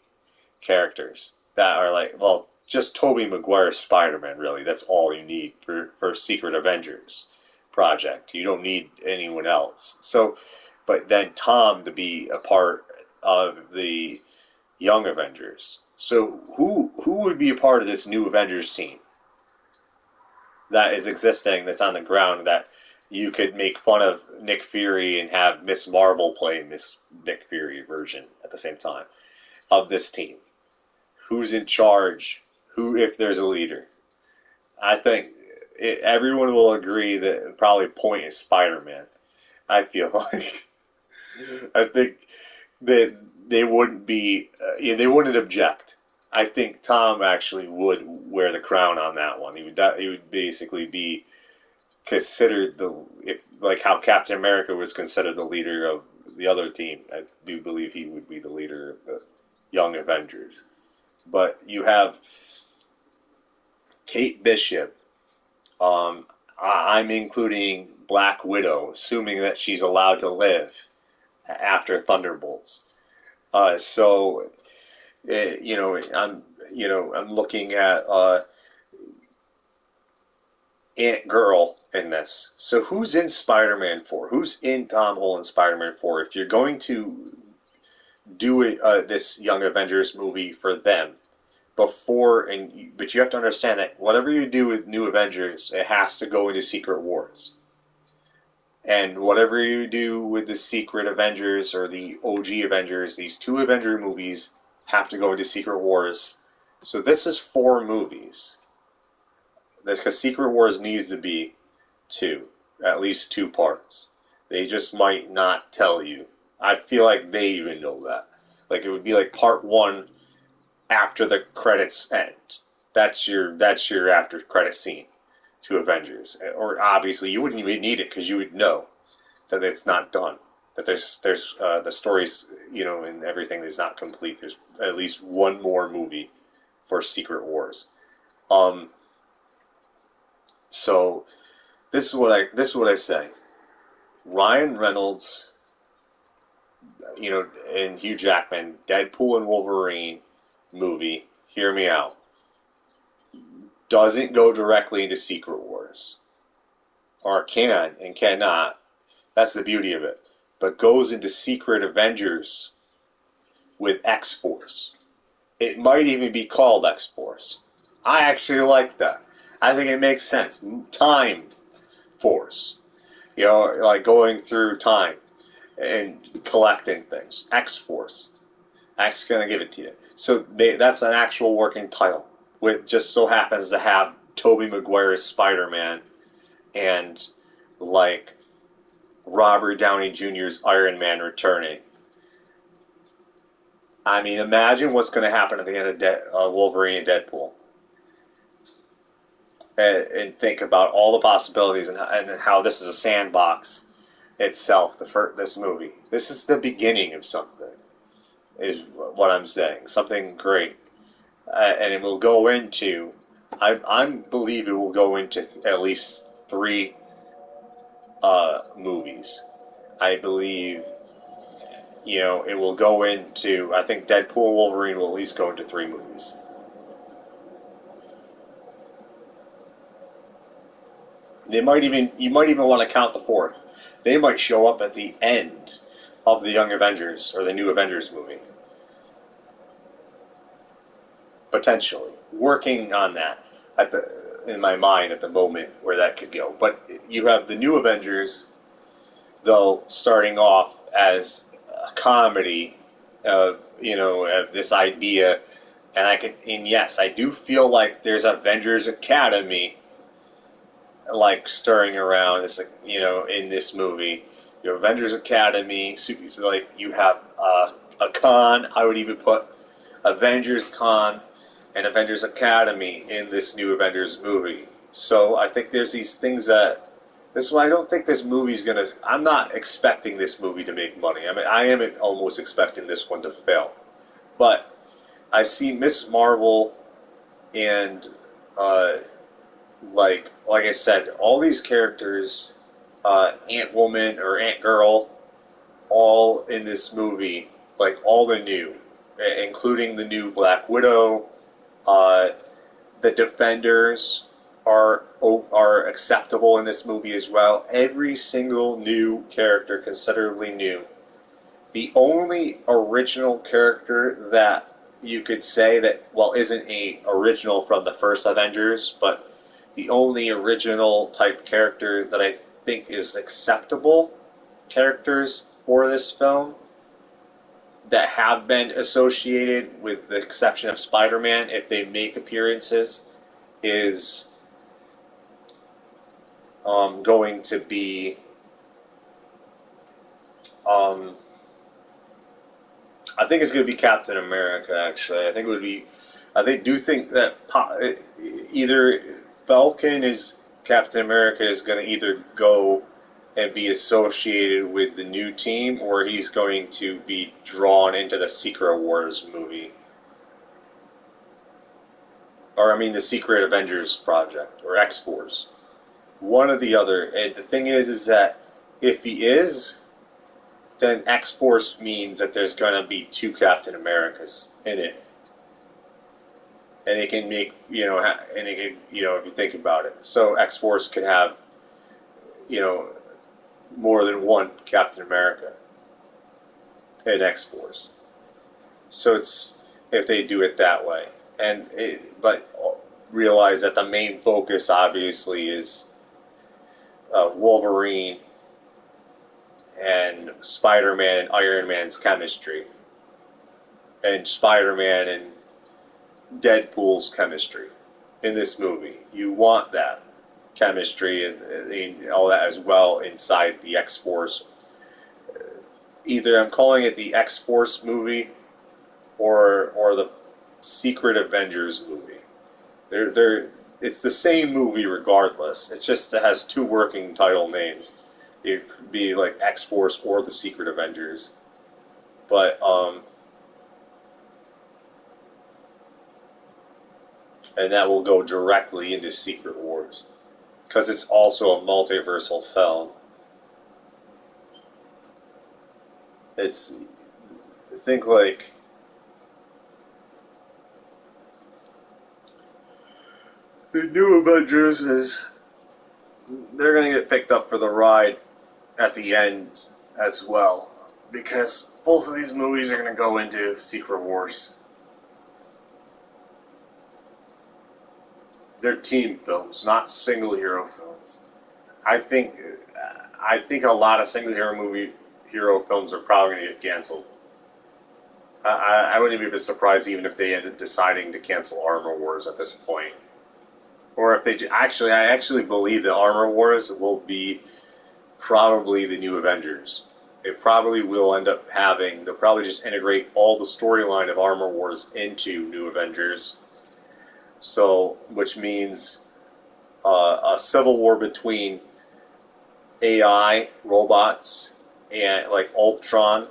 characters that are just Tobey Maguire's Spider-Man, really. That's all you need for Secret Avengers project. You don't need anyone else. So, but then Tom to be a part of the Young Avengers. So who would be a part of this new Avengers team that is existing, that's on the ground, that you could make fun of Nick Fury and have Miss Marvel play Miss Nick Fury version at the same time of this team? Who's in charge? Who, if there's a leader? I think everyone will agree that probably point is Spider-Man. I feel like. I think that they wouldn't be, they wouldn't object. I think Tom actually would wear the crown on that one. He would basically be considered like how Captain America was considered the leader of the other team. I do believe he would be the leader of the Young Avengers. But you have Kate Bishop. I'm including Black Widow, assuming that she's allowed to live after Thunderbolts. So, I'm looking at Ant Girl in this. So who's in Spider-Man 4? Who's in Tom Holland Spider-Man 4? If you're going to do this Young Avengers movie for them but you have to understand that whatever you do with New Avengers, it has to go into Secret Wars. And whatever you do with the Secret Avengers or the OG Avengers, these two Avenger movies have to go into Secret Wars. So this is 4 movies. Because Secret Wars needs to be 2, at least 2 parts. They just might not tell you. I feel like they even know that. Like it would be like part 1 after the credits end. That's your after credit scene to Avengers. Or obviously you wouldn't even need it because you would know that it's not done. That there's the stories, and everything is not complete. There's at least one more movie for Secret Wars. So this is what I say. Ryan Reynolds, and Hugh Jackman, Deadpool and Wolverine movie, hear me out, doesn't go directly into Secret Wars. Or can and cannot. That's the beauty of it. But goes into Secret Avengers with X-Force. It might even be called X-Force. I actually like that. I think it makes sense. Time Force. Like going through time and collecting things. X-Force. X gonna give it to you. So that's an actual working title. Which just so happens to have Tobey Maguire's Spider-Man and like Robert Downey Jr.'s Iron Man returning. I mean, imagine what's going to happen at the end of Wolverine and Deadpool. And think about all the possibilities and how this is a sandbox itself, this movie. This is the beginning of something, is what I'm saying. Something great. And it will go into, I believe it will go into at least 3 movies. I believe, it will go into, I think Deadpool and Wolverine will at least go into 3 movies. You might even want to count the 4th. They might show up at the end of the Young Avengers or the New Avengers movie. Potentially. Working on that in my mind at the moment where that could go. But you have the New Avengers, though, starting off as a comedy of this idea, and yes, I do feel like there's Avengers Academy like stirring around. It's like in this movie, your Avengers Academy, so like you have a con. I would even put Avengers Con and Avengers Academy in this new Avengers movie. So I think there's these things that. This is why I don't think this movie's gonna. I'm not expecting this movie to make money. I mean, I am almost expecting this one to fail. But I see Miss Marvel and like I said, all these characters, Ant-Woman or Ant-Girl, all in this movie, like all the new, including the new Black Widow, the Defenders are acceptable in this movie as well. Every single new character, considerably new. The only original character that you could say that, isn't a original from the first Avengers, but the only original type character that I think is acceptable characters for this film that have been associated, with the exception of Spider-Man, if they make appearances, is going to be I think it's going to be Captain America, actually. I think it would be I do think that either Falcon is Captain America is going to either go and be associated with the new team, or he's going to be drawn into the Secret Wars movie. Or, I mean, the Secret Avengers project, or X-Force. One or the other. And the thing is that if he is, then X-Force means that there's going to be two Captain Americas in it. And it can make, and it can, if you think about it. So X-Force could have, more than one Captain America in X-Force. So it's, if they do it that way. But realize that the main focus, obviously, is Wolverine and Spider-Man and Iron Man's chemistry. And Spider-Man and Deadpool's chemistry in this movie. You want that chemistry and all that as well inside the X-Force. Either I'm calling it the X-Force movie or the Secret Avengers movie. It's the same movie regardless. It just has two working title names. It could be like X-Force or the Secret Avengers. But and that will go directly into Secret Wars because it's also a multiversal film. It's, I think, like, the new Avengers they're going to get picked up for the ride at the end as well, because both of these movies are going to go into Secret Wars. They're team films, not single hero films. I think a lot of single hero films are probably going to get canceled. I wouldn't even be surprised even if they ended up deciding to cancel Armor Wars at this point. Or if they do, I actually believe that Armor Wars will be probably the new Avengers. It probably will end up they'll probably just integrate all the storyline of Armor Wars into New Avengers. So, which means a civil war between AI, robots, and like Ultron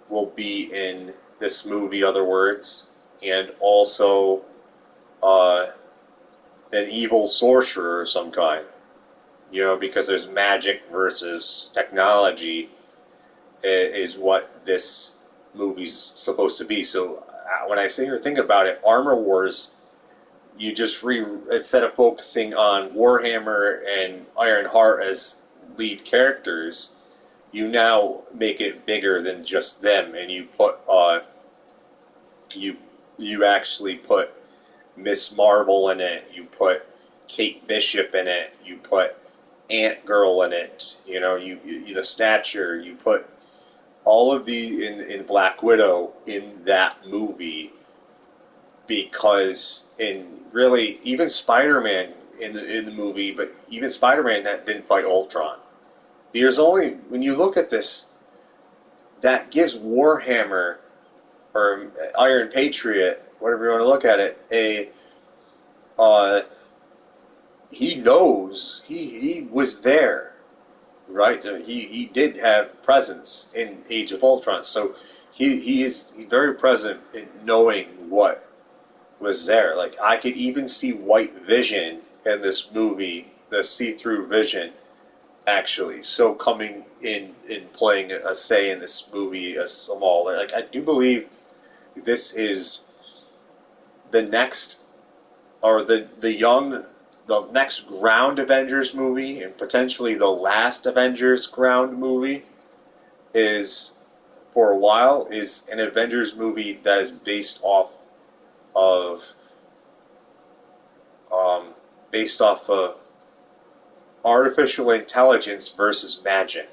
will be in this movie, other words, and also an evil sorcerer of some kind. Because there's magic versus technology is what this movie's supposed to be. So when I sit here and think about it, Armor Wars, you just instead of focusing on Warhammer and Ironheart as lead characters, you now make it bigger than just them, and you put you actually put Miss Marvel in it, you put Kate Bishop in it, you put Ant Girl in it, you the Snatcher, you put all of the in Black Widow in that movie, because really even Spider-Man in the movie, but even Spider-Man that didn't fight Ultron. There's only, when you look at this, that gives Warhammer or Iron Patriot, whatever you want to look at it, he knows, he was there, right? He did have presence in Age of Ultron, so he is very present in knowing what was there. Like, I could even see White Vision in this movie, the see-through Vision, actually. So coming in playing a say in this movie, a small, like, I do believe this is the next, or the next Ground Avengers movie, and potentially the last Avengers Ground movie, is, for a while, is an Avengers movie that is based off of artificial intelligence versus magic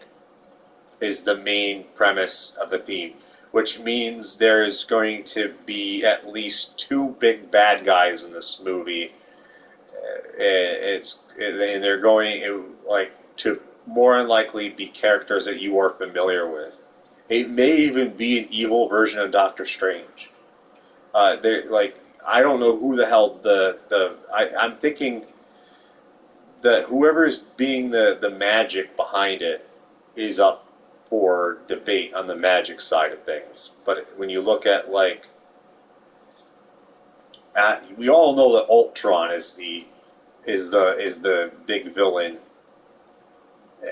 is the main premise of the theme, which means there's going to be at least two big bad guys in this movie. And they're going to more than likely be characters that you are familiar with. It may even be an evil version of Doctor Strange. I don't know who the hell I'm thinking that whoever's being the magic behind it is up for debate on the magic side of things. But when you look at like, we all know that Ultron is the big villain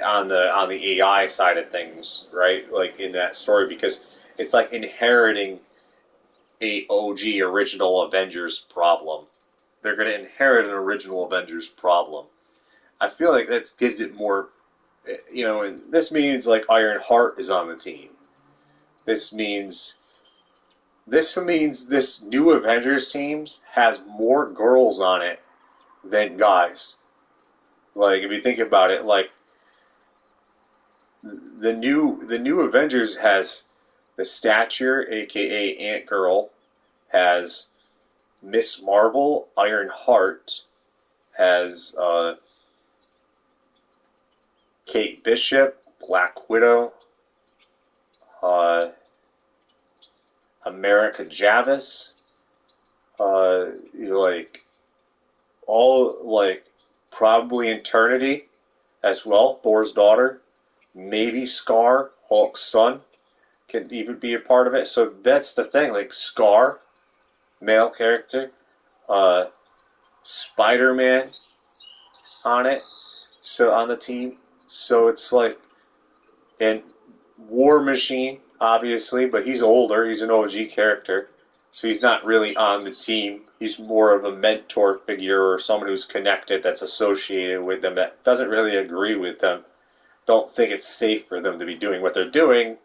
on the AI side of things, right? Like in that story, because it's like inheriting a OG original Avengers problem. They're going to inherit an original Avengers problem. I feel like that gives it more, and this means like Iron Heart is on the team. This means this new Avengers teams has more girls on it than guys. Like if you think about it, like the new Avengers has the Stature, aka Ant Girl, has Miss Marvel, Iron Heart, has Kate Bishop, Black Widow, uh, America Javis, like all like probably Eternity as well, Thor's daughter, maybe Scar, Hulk's son, could even be a part of it. So that's the thing, like Scar, male character, uh, Spider-Man on it, so on the team. So it's like, and War Machine, obviously, but he's older. He's an OG character, so he's not really on the team. He's more of a mentor figure or someone who's connected, that's associated with them, that doesn't really agree with them. Don't think it's safe for them to be doing what they're doing,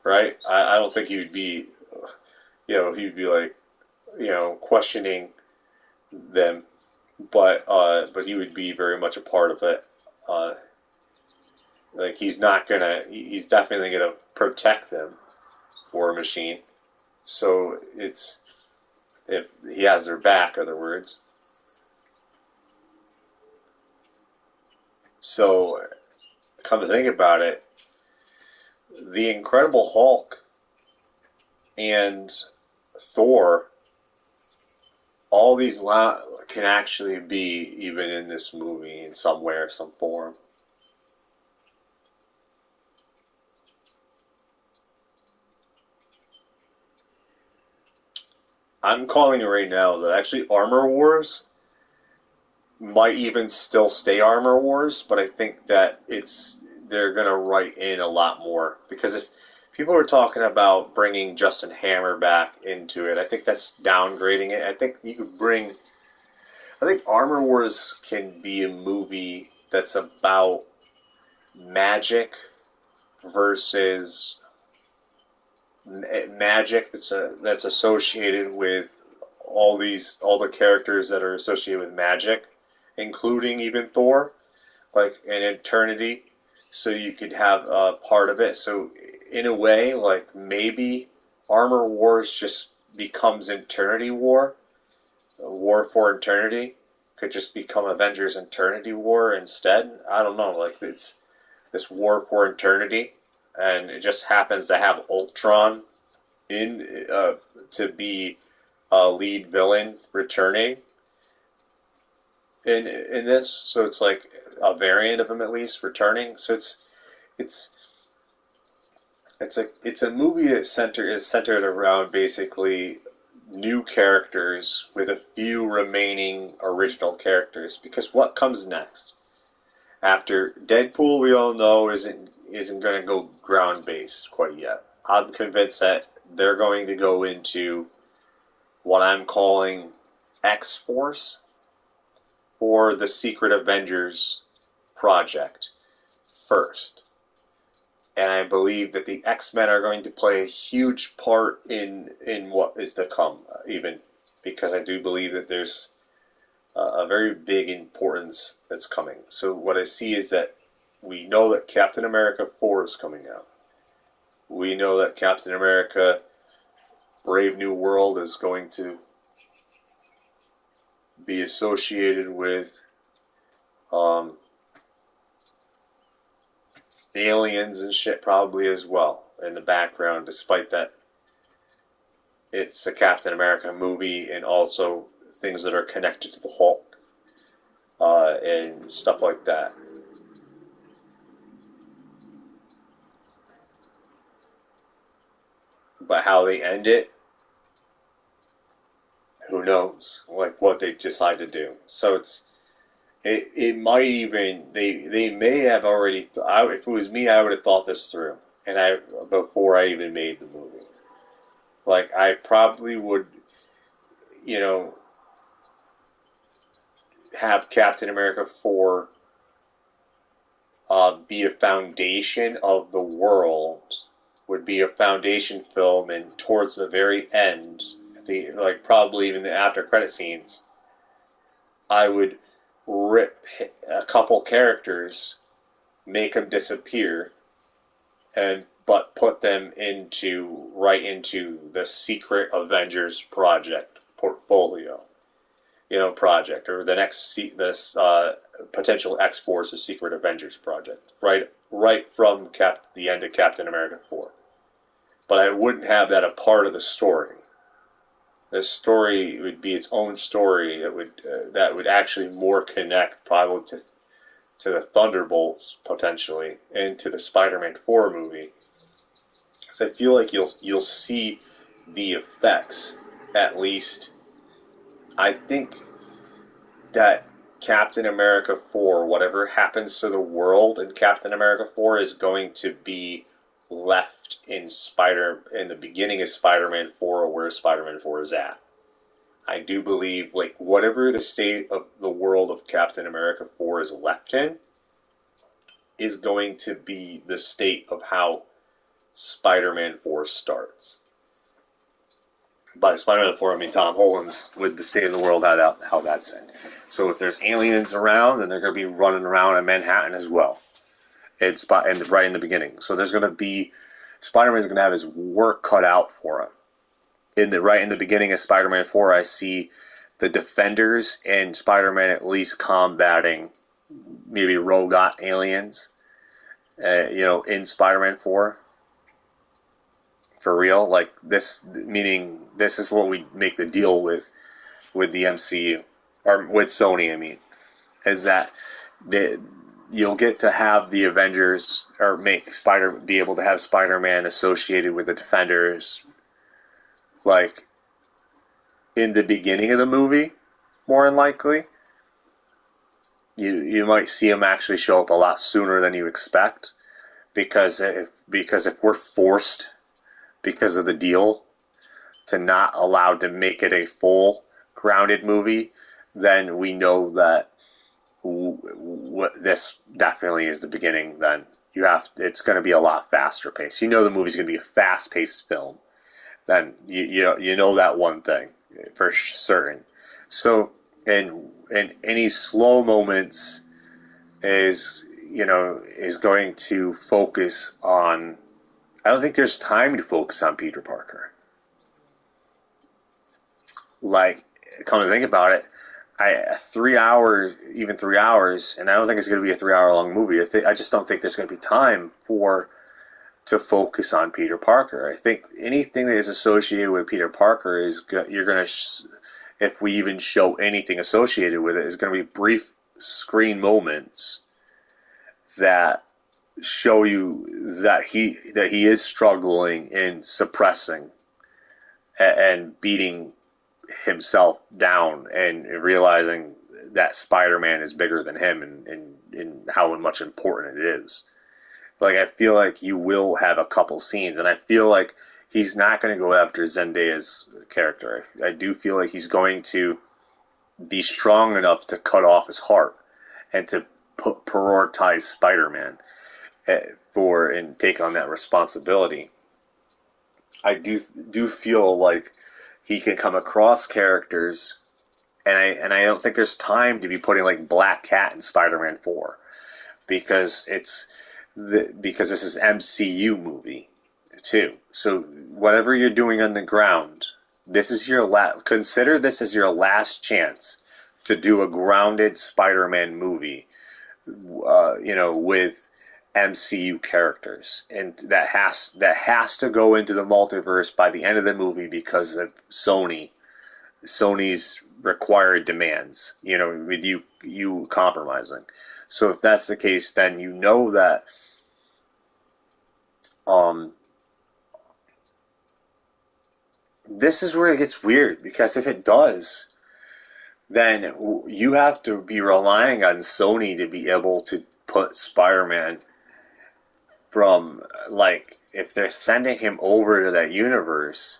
right? I don't think he would be, he'd be like, questioning them, but he would be very much a part of it. Like he's definitely gonna protect them, War Machine. So it's, if he has their back, other words. So come to think about it, the Incredible Hulk and Thor, all these can actually be even in this movie in some way or some form. I'm calling it right now that actually Armor Wars might even still stay Armor Wars, but I think that they're gonna write in a lot more, because if people are talking about bringing Justin Hammer back into it, I think that's downgrading it. I think Armor Wars can be a movie that's about magic versus magic that's associated with all the characters that are associated with magic, including even Thor, like an Eternity. So you could have a part of it. So in a way, like maybe Armor Wars just becomes Eternity War, War for Eternity. Could just become Avengers Eternity War instead. I don't know. Like it's this War for Eternity, and it just happens to have Ultron in to be a lead villain returning in this. So it's like a variant of him at least returning. So it's it's a movie that is centered around basically new characters with a few remaining original characters. Because what comes next after Deadpool, we all know isn't going to go ground based quite yet. I'm convinced that they're going to go into what I'm calling X Force, or the Secret Avengers project first. And I believe that the X-Men are going to play a huge part in what is to come, even because I do believe that there's a very big importance that's coming. So what I see is that we know that Captain America 4 is coming out. We know that Captain America Brave New World is going to be associated with aliens and shit probably as well in the background, despite that it's a Captain America movie, and also things that are connected to the Hulk and stuff like that. But how they end it, who knows? Like what they decide to do. So it might even they may have already. If it was me, I would have thought this through, and before I even made the movie. Like I probably would, you know, have Captain America 4 be a foundation of the world, would be a foundation film, and towards the very end, like probably even the after credit scenes, I would rip a couple characters, make them disappear, but put them right into the Secret Avengers project portfolio. Project, or the next this potential X-Force's Secret Avengers project, right from the end of Captain America 4. But I wouldn't have that a part of the story. The story would be its own story. That would actually more connect probably to the Thunderbolts potentially, and to the Spider-Man 4 movie. So I feel like you'll see the effects, at least. I think that Captain America 4, whatever happens to the world in Captain America 4, is going to be left in the beginning of Spider-Man 4, or where Spider-Man 4 is at. I do believe, like, whatever the state of the world of Captain America 4 is left in is going to be the state of how Spider-Man 4 starts. By Spider-Man 4, I mean Tom Holland's with the state of the world, how that's in. So if there's aliens around, then they're going to be running around in Manhattan as well. It's right in the beginning. So there's going to be, Spider-Man's going to have his work cut out for him. Right in the beginning of Spider-Man 4, I see the Defenders and Spider-Man at least combating maybe robot aliens, in Spider-Man 4. For real, like this, meaning this is what we make the deal with the MCU, or with Sony. I mean, is that you'll get to have the Avengers, or be able to have Spider-Man associated with the Defenders, like in the beginning of the movie, more than likely. You might see him actually show up a lot sooner than you expect, because if we're forced, because of the deal, to not allowed to make it a full grounded movie, then we know that this definitely is the beginning. Then it's going to be a lot faster paced. The movie's going to be a fast paced film. Then you know that one thing for certain. So and any slow moments is going to focus on. I don't think there's time to focus on Peter Parker. Like, come to think about it, 3 hours, and I don't think it's going to be a 3 hour long movie. I just don't think there's going to be time to focus on Peter Parker. I think anything that is associated with Peter Parker you're going to, if we even show anything associated with it, is going to be brief screen moments that show you that he is struggling and suppressing and beating himself down, and realizing that Spider-Man is bigger than him, and how much important it is. Like, I feel like you will have a couple scenes, and I feel like he's not going to go after Zendaya's character. I do feel like he's going to be strong enough to cut off his heart and to prioritize Spider-Man and take on that responsibility. I do feel like he can come across characters, and I don't think there's time to be putting like Black Cat in Spider-Man 4, because this is MCU movie too. So whatever you're doing on the ground, consider this as your last chance to do a grounded Spider-Man movie, with MCU characters, and that has to go into the multiverse by the end of the movie because of Sony's required demands. With you compromising. So if that's the case, then you know that this is where it gets weird, because if it does, then you have to be relying on Sony to be able to put Spider-Man from, like, if they're sending him over to that universe,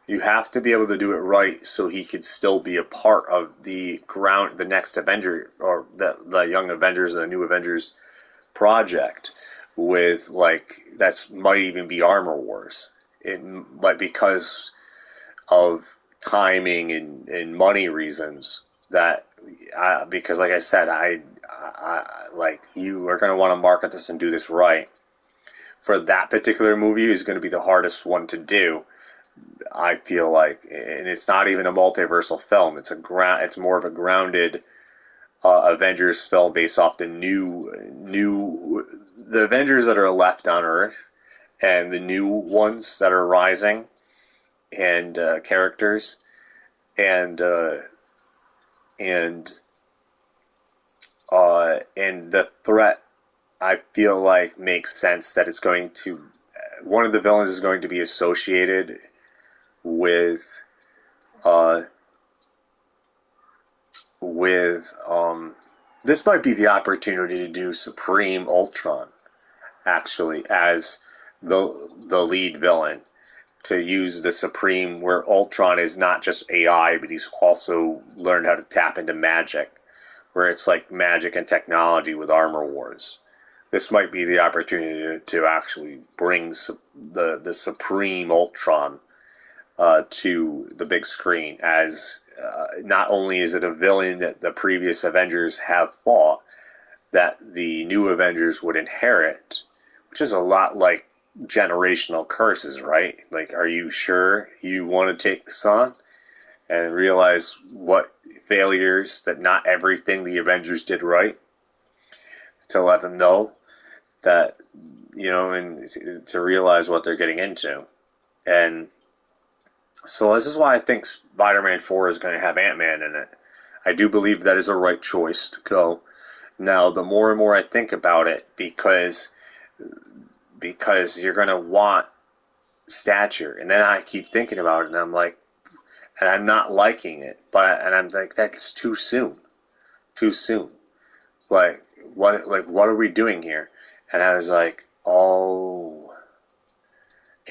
you have to be able to do it right so he could still be a part of the next Avenger, or the Young Avengers and the New Avengers project, with, like, that's might even be Armor Wars. But because of timing and money reasons, because like I said, I like, you are going to want to market this and do this right. For that particular movie is going to be the hardest one to do, I feel like, and it's not even a multiversal film. It's more of a grounded Avengers film based off the Avengers that are left on Earth and the new ones that are rising, and characters, and the threat, I feel like, makes sense that it's going to, one of the villains is going to be associated with this might be the opportunity to do Supreme Ultron, actually, as the lead villain, to use the Supreme, where Ultron is not just AI, but he's also learned how to tap into magic, where it's like magic and technology with Armor Wars. This might be the opportunity to actually bring the Supreme Ultron to the big screen, as not only is it a villain that the previous Avengers have fought, that the new Avengers would inherit, which is a lot like generational curses, right? Like, are you sure you want to take this on and realize what failures, that not everything the Avengers did right, to let them know that, and to realize what they're getting into. And so this is why I think Spider-Man 4 is going to have Ant-Man in it. I do believe that is a right choice to go. Now, the more and more I think about it, because you're going to want stature, and then I keep thinking about it, and I'm like, and I'm not liking it, and I'm like, that's too soon. Like, what are we doing here? And I was like, oh,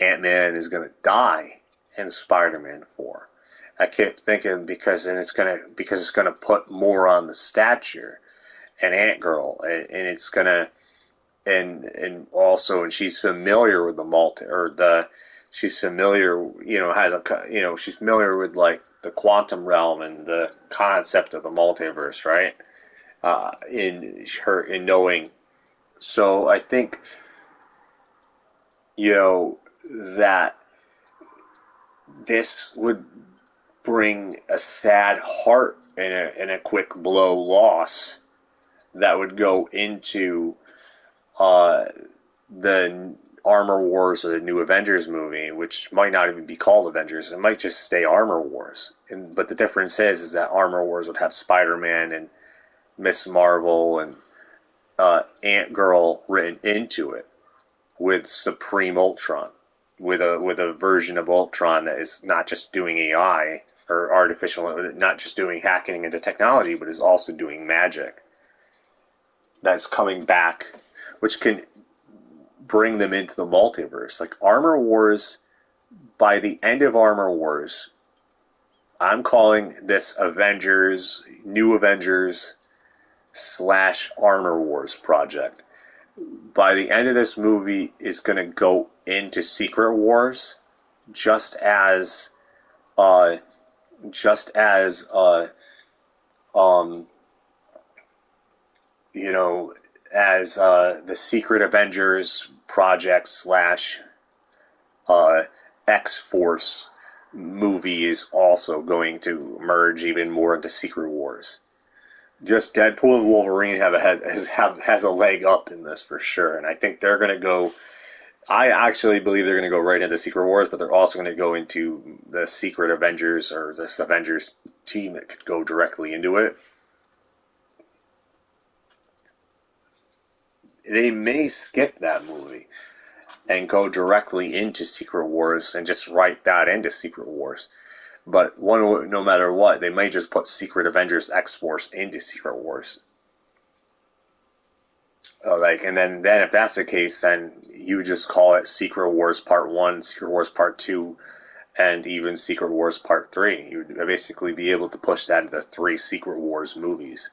Ant-Man is going to die in Spider-Man 4. I kept thinking, because it's gonna put more on the stature and Ant-Girl, and it's gonna, and also, and she's familiar with she's familiar, she's familiar with, like, the quantum realm and the concept of the multiverse, right? In knowing. So I think, that this would bring a sad heart and a quick blow loss that would go into the Armor Wars or the New Avengers movie, which might not even be called Avengers. It might just stay Armor Wars. But the difference is that Armor Wars would have Spider-Man and Miss Marvel and Ant-Girl written into it, with Supreme Ultron, with a version of Ultron that is not just doing AI or artificial, not just doing hacking into technology, but is also doing magic. That's coming back, which can bring them into the multiverse. Like, Armor Wars, by the end of Armor Wars, I'm calling this New Avengers / Armor Wars project. By the end of this movie, is going to go into Secret Wars, just as the Secret Avengers project / X-Force movie is also going to merge even more into Secret Wars. just Deadpool and Wolverine has a leg up in this for sure, and I think they're going to go. I actually believe they're going to go right into Secret Wars, but they're also going to go into the Secret Avengers or this Avengers team that could go directly into it. They may skip that movie and go directly into Secret Wars and just write that into Secret Wars. But no matter what, they might just put Secret Avengers X-Force into Secret Wars. And then if that's the case, then you just call it Secret Wars Part 1, Secret Wars Part 2, and even Secret Wars Part 3. You would basically be able to push that into 3 Secret Wars movies.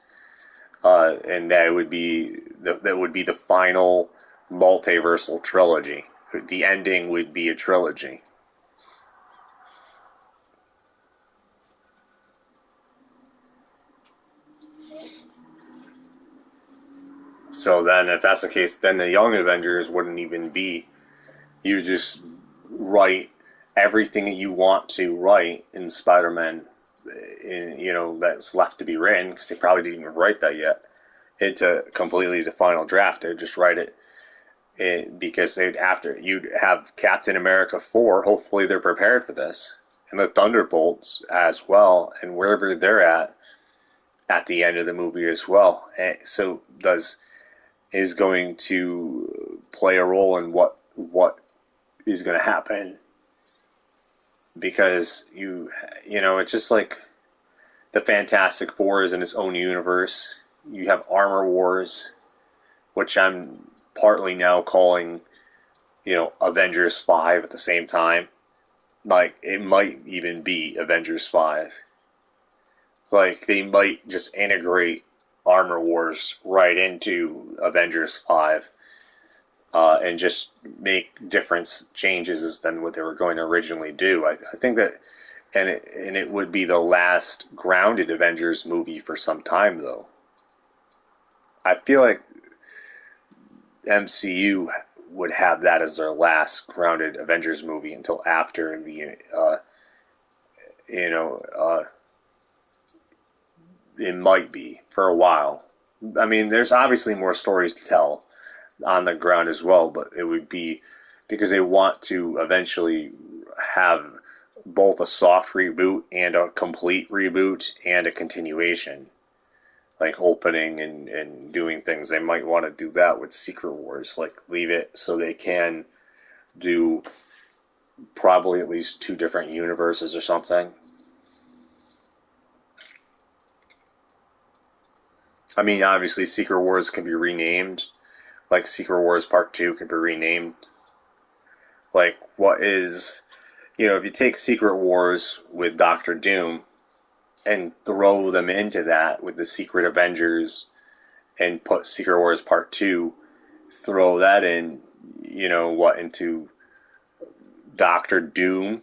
And that would be the final multiversal trilogy. The ending would be a trilogy. So then, if that's the case, then the Young Avengers wouldn't even be. You just write everything that you want to write in Spider-Man, that's left to be written, because they probably didn't even write that yet, into completely the final draft. They'd just write it because you'd have Captain America 4. Hopefully, they're prepared for this, and the Thunderbolts as well, and wherever they're at the end of the movie as well. So is going to play a role in what is going to happen, because it's just like the Fantastic Four is in its own universe. You have Armor Wars, which I'm partly now calling Avengers 5 at the same time. Like, it might even be Avengers 5. Like, they might just integrate Armor Wars right into Avengers 5 and just make different changes than what they were going to originally do. I think that, and it would be the last grounded Avengers movie for some time, though. I feel like MCU would have that as their last grounded Avengers movie until after the it might be for a while. I mean, there's obviously more stories to tell on the ground as well, but it would be because they want to eventually have both a soft reboot and a complete reboot and a continuation, like opening and doing things. They might want to do that with Secret Wars, like leave it so they can do probably at least 2 different universes or something. I mean, obviously, Secret Wars can be renamed. Like, Secret Wars Part 2 can be renamed. Like, if you take Secret Wars with Doctor Doom and throw them into that with the Secret Avengers and put Secret Wars Part 2, throw that in, into Doctor Doom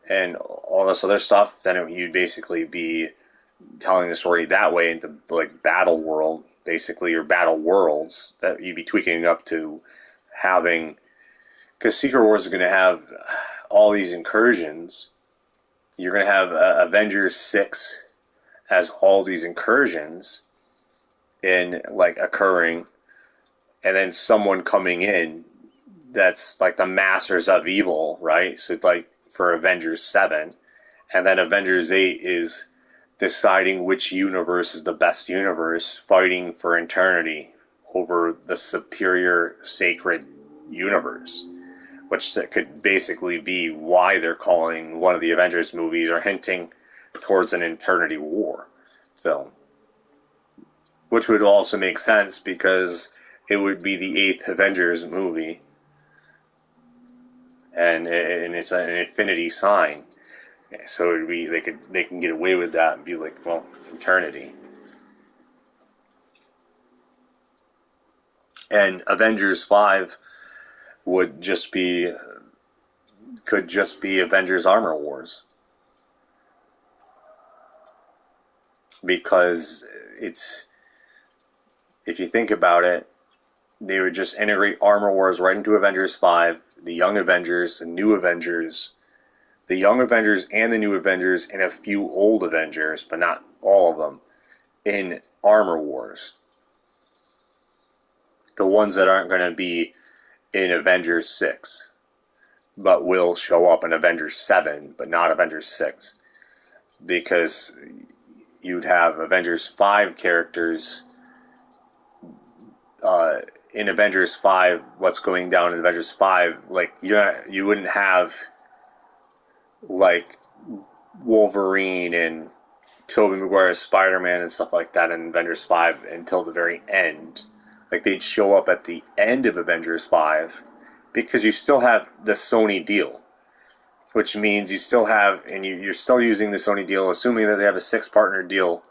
and all this other stuff, then you'd basically be telling the story that way into like Battle World, basically, or Battle Worlds, that you'd be tweaking up to having, because Secret Wars is going to have all these incursions. You're going to have Avengers 6 has all these incursions in like occurring, and then someone coming in that's like the Masters of Evil, right? So like for Avengers 7, and then Avengers 8 is deciding which universe is the best universe, fighting for eternity over the superior sacred universe, which could basically be why they're calling one of the Avengers movies or hinting towards an Eternity War film, which would also make sense because it would be the 8th Avengers movie, and it's an infinity sign. So it'd be they can get away with that and be like, well, eternity. And Avengers 5 could just be Avengers Armor Wars, because if you think about it, they would just integrate Armor Wars right into Avengers 5, the Young Avengers, the New Avengers, the Young Avengers and the New Avengers, and a few old Avengers, but not all of them, in Armor Wars. The ones that aren't going to be in Avengers 6, but will show up in Avengers 7, but not Avengers 6. Because you'd have Avengers 5 characters in Avengers 5, what's going down in Avengers 5, like, you wouldn't have, like, Wolverine and Tobey Maguire's Spider-Man and stuff like that in Avengers 5 until the very end. Like, they'd show up at the end of Avengers 5, because you still have the Sony deal. Which means you still have, and you're still using the Sony deal, assuming that they have a 6-partner deal,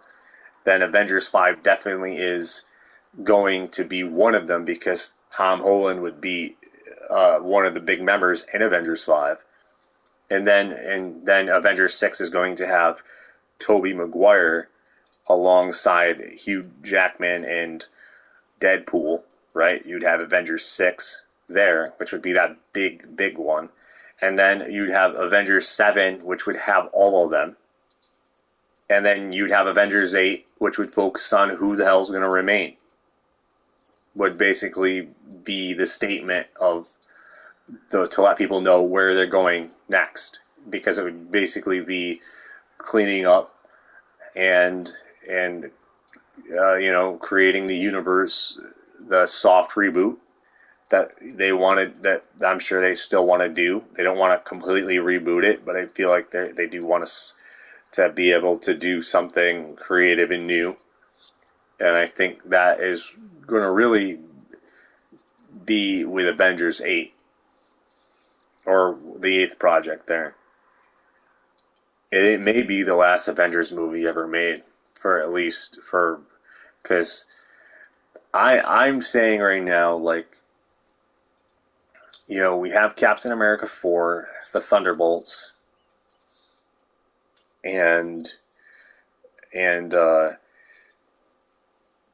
then Avengers 5 definitely is going to be one of them, because Tom Holland would be one of the big members in Avengers 5. And then Avengers 6 is going to have Tobey Maguire alongside Hugh Jackman and Deadpool, right? You'd have Avengers 6 there, which would be that big one. And then you'd have Avengers 7, which would have all of them. And then you'd have Avengers 8, which would focus on who the hell's going to remain. Would basically be the statement of to let people know where they're going next. Because it would basically be cleaning up and creating the universe, the soft reboot that they wanted, that I'm sure they still want to do. They don't want to completely reboot it, but I feel like they do want us to be able to do something creative and new. And I think that is going to really be with Avengers 8, or the 8th project there. It may be the last Avengers movie ever made, because I'm saying right now, like, we have Captain America 4, the Thunderbolts, and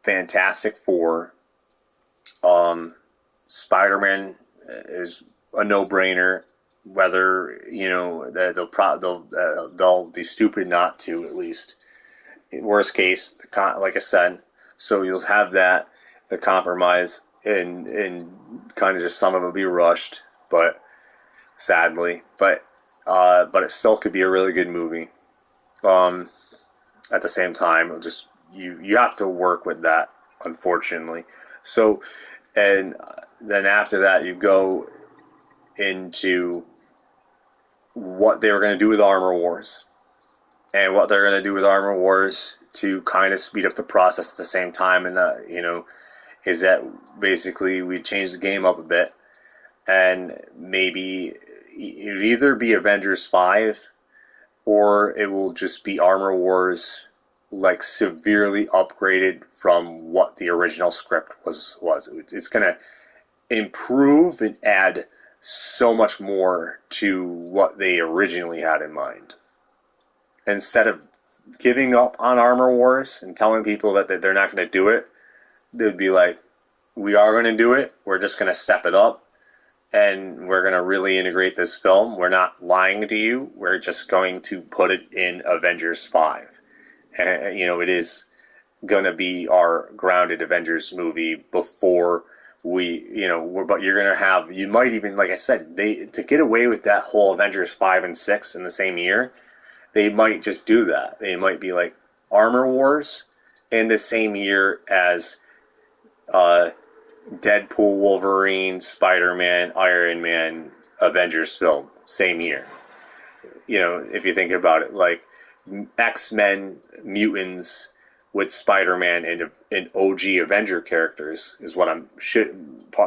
Fantastic Four. Spider-Man is a no-brainer. Whether they'll be stupid not to, at least. In worst case, like I said, so you'll have that, the compromise, and kind of just some of it will be rushed, but sadly, but it still could be a really good movie. At the same time, just you have to work with that, unfortunately. So, and then after that, you go into what they were going to do with Armor Wars, and what they're going to do with Armor Wars to kind of speed up the process at the same time, and is that basically we change the game up a bit, and maybe it would either be Avengers 5, or it will just be Armor Wars, like, severely upgraded from what the original script was. It's going to improve and add so much more to what they originally had in mind. Instead of giving up on Armor Wars and telling people that they're not going to do it, they'd be like, we are going to do it, we're just going to step it up, and we're going to really integrate this film. We're not lying to you, we're just going to put it in Avengers 5. And, it is going to be our grounded Avengers movie before but you're going to have, you might even, like I said, to get away with that whole Avengers 5 and 6 in the same year, they might just do that. They might be like Armor Wars in the same year as Deadpool, Wolverine, Spider-Man, Iron Man, Avengers film, same year. If you think about it, like X-Men, Mutants with Spider-Man and OG Avenger characters is what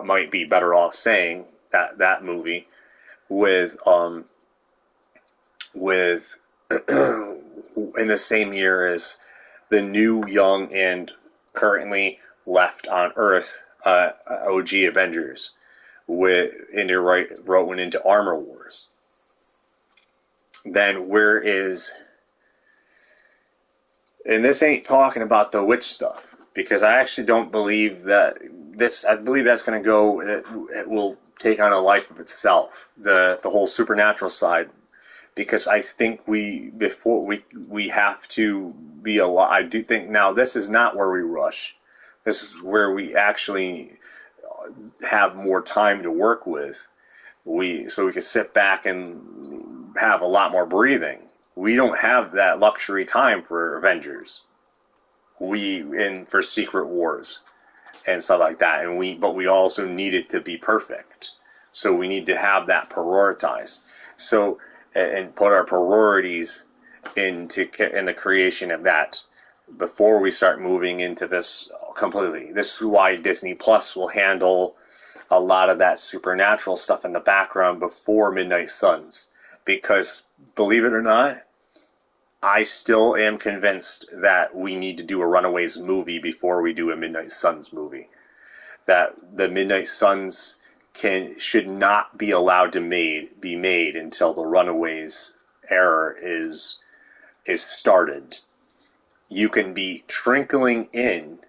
might be better off saying, that movie with in the same year as the new, young, and currently left on Earth OG Avengers wrote one into Armor Wars. Then where is, and this ain't talking about the witch stuff, because I actually don't believe that I believe that's going to go, it will take on a life of itself, the whole supernatural side, because I think we have to be a lot. I do think now this is not where we rush. This is where we actually have more time to work with. So we can sit back and have a lot more breathing. We don't have that luxury time for Avengers. For Secret Wars and stuff like that. But we also need it to be perfect. So we need to have that prioritized. So, and put our priorities in the creation of that before we start moving into this completely. This is why Disney Plus will handle a lot of that supernatural stuff in the background before Midnight Suns. Because, believe it or not, I still am convinced that we need to do a Runaways movie before we do a Midnight Suns movie. That the Midnight Suns should not be allowed to be made until the Runaways era is started. You can be trickling in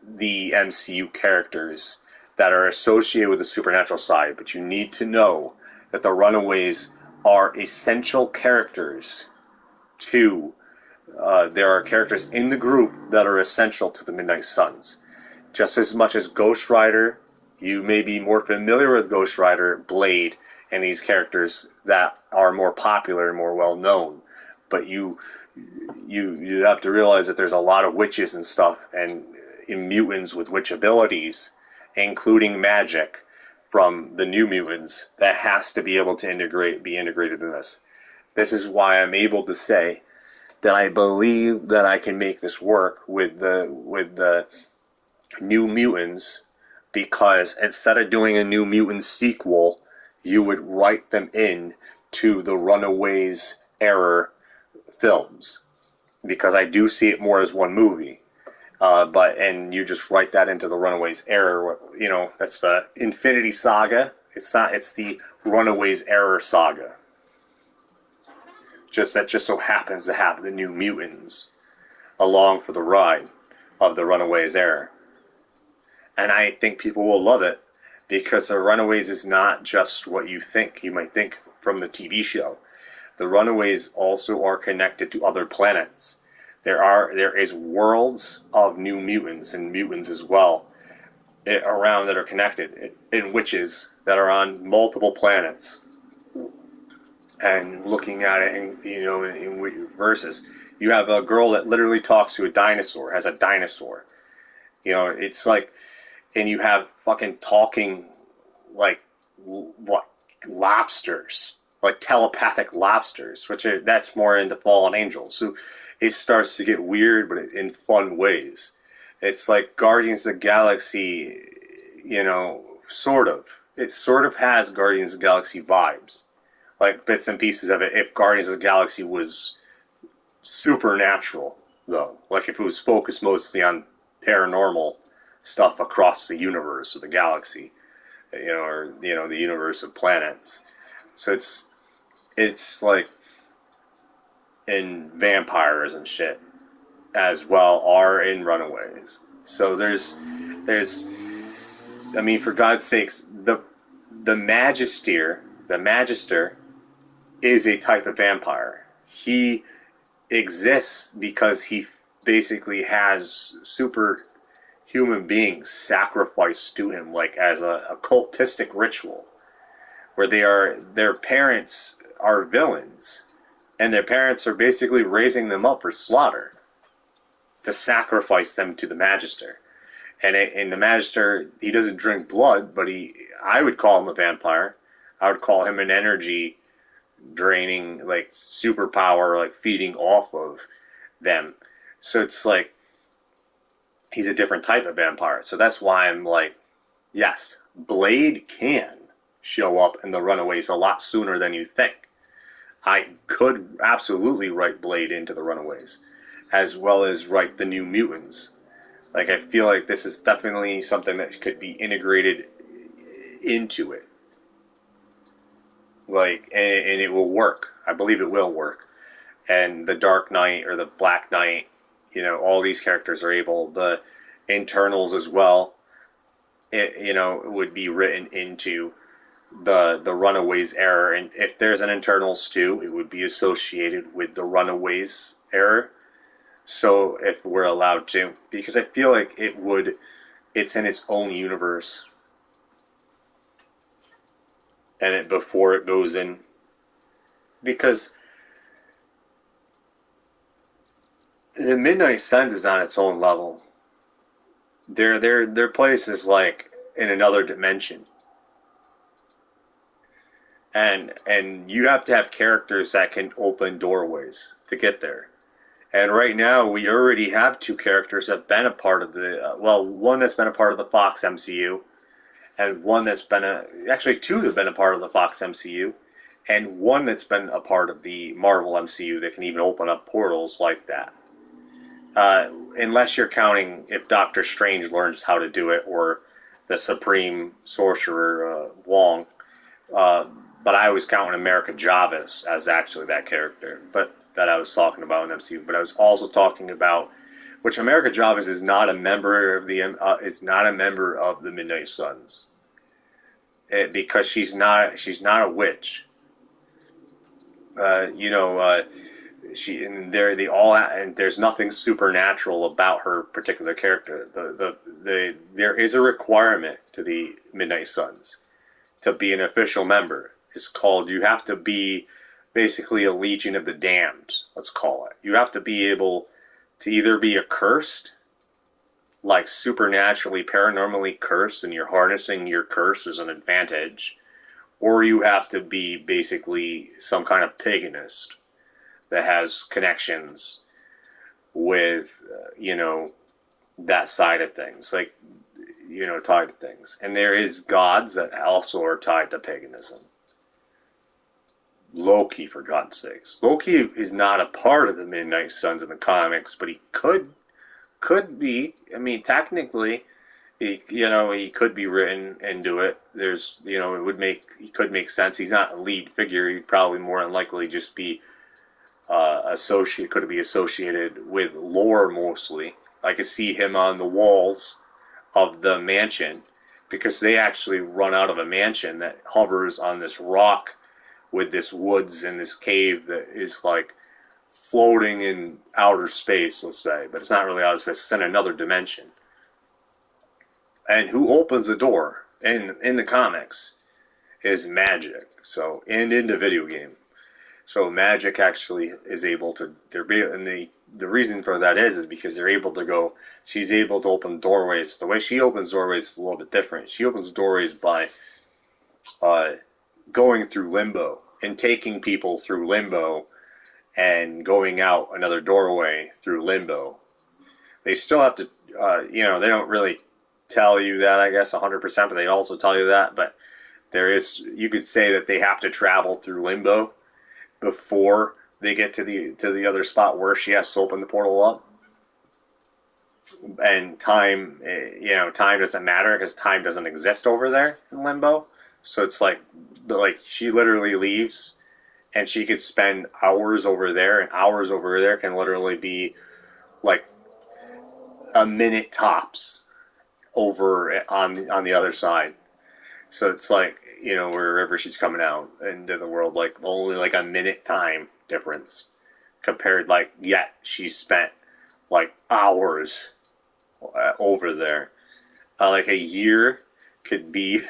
the MCU characters that are associated with the supernatural side, but you need to know that the Runaways are essential characters to. There are characters in the group that are essential to the Midnight Suns. Just as much as Ghost Rider, you may be more familiar with Ghost Rider, Blade, and these characters that are more popular and more well known. But you have to realize that there's a lot of witches and stuff and mutants with witch abilities, including magic from the New Mutants, that has to be able to be integrated in this. This is why I'm able to say that I believe that I can make this work with the New Mutants, because instead of doing a New Mutants sequel, you would write them in to the Runaways era films, because I do see it more as one movie. And you just write that into the Runaways era. That's the Infinity Saga. It's the Runaways era saga. That just so happens to have the New Mutants along for the ride of the Runaways era. And I think people will love it, because the Runaways is not just what you might think from the TV show. The Runaways also are connected to other planets. There is worlds of New Mutants and mutants as well around that are connected, in witches that are on multiple planets. And looking at it in verses, you have a girl that literally talks to a dinosaur, has a dinosaur. It's like, and you have fucking talking, like, what, lobsters, like telepathic lobsters, that's more into fallen angels. So it starts to get weird, but in fun ways. It's like Guardians of the Galaxy, sort of. It sort of has Guardians of the Galaxy vibes, like bits and pieces of it. If Guardians of the Galaxy was supernatural, though, like if it was focused mostly on paranormal stuff across the universe of the galaxy, or the universe of planets. So it's like, in vampires and shit as well are in Runaways. So there's I mean, for God's sakes, the Magister is a type of vampire. He exists because he basically has superhuman beings sacrificed to him, like as a cultistic ritual, where their parents are villains, and their parents are basically raising them up for slaughter to sacrifice them to the Magister. And the Magister, he doesn't drink blood, but I would call him a vampire. I would call him an energy draining, like, superpower, like, feeding off of them. So it's like, he's a different type of vampire. So that's why I'm like, yes, Blade can show up in the Runaways a lot sooner than you think. I could absolutely write Blade into the Runaways, as well as write the New Mutants. Like, I feel like this is definitely something that could be integrated into it. Like, and it will work. I believe it will work. And the Dark Knight or the Black Knight, all these characters are able. The Internals as well, it would be written into the Runaways error, and if there's an internal stew, it would be associated with the Runaways error. So if we're allowed to, because I feel like it's in its own universe, and before it goes in, because the Midnight Suns is on its own level. Their place is like in another dimension, and you have to have characters that can open doorways to get there. And right now, we already have two characters that have been a part of one that's been a part of the Fox MCU, and one that's been actually two that have been a part of the Fox MCU, and one that's been a part of the Marvel MCU that can even open up portals like that. Unless you're counting if Doctor Strange learns how to do it, or the Supreme Sorcerer Wong. But I was counting America Chavez as actually that character, but that I was talking about in MCU. But I was also talking about, which America Chavez is not a member of the Midnight Suns, because she's not a witch. She and they all, and there's nothing supernatural about her particular character. There is a requirement to the Midnight Suns to be an official member. It's called, you have to be basically a Legion of the Damned, let's call it. You have to be able to either be accursed, like supernaturally, paranormally cursed, and you're harnessing your curse as an advantage, or you have to be basically some kind of paganist that has connections with, that side of things, like, tied to things. And there is gods that also are tied to paganism. Loki, for God's sakes. Loki is not a part of the Midnight Suns in the comics, but he could be. I mean, technically, he could be written into it. There's, he could make sense. He's not a lead figure. He'd probably more than likely just be could be associated with lore mostly. I could see him on the walls of the mansion, because they actually run out of a mansion that hovers on this rock with this woods and this cave that is like floating in outer space, let's say, but it's not really outer space, it's in another dimension. And who opens the door in the comics is Magic. So, and in the video game. So Magic actually is able to, and the reason for that is because they're able to go, she's able to open doorways. The way she opens doorways is a little bit different. She opens doorways by going through limbo and taking people through limbo and going out another doorway through limbo. They still have to, they don't really tell you that, I guess, 100%, but they also tell you that. But you could say that they have to travel through limbo before they get to the other spot where she has to open the portal up. And time doesn't matter, because time doesn't exist over there in limbo. So it's like she literally leaves, and she could spend hours over there, and hours over there can literally be like a minute tops over on the other side. So it's like, wherever she's coming out into the world, like only like a minute time difference compared, yet she spent like hours over there. Like a year could be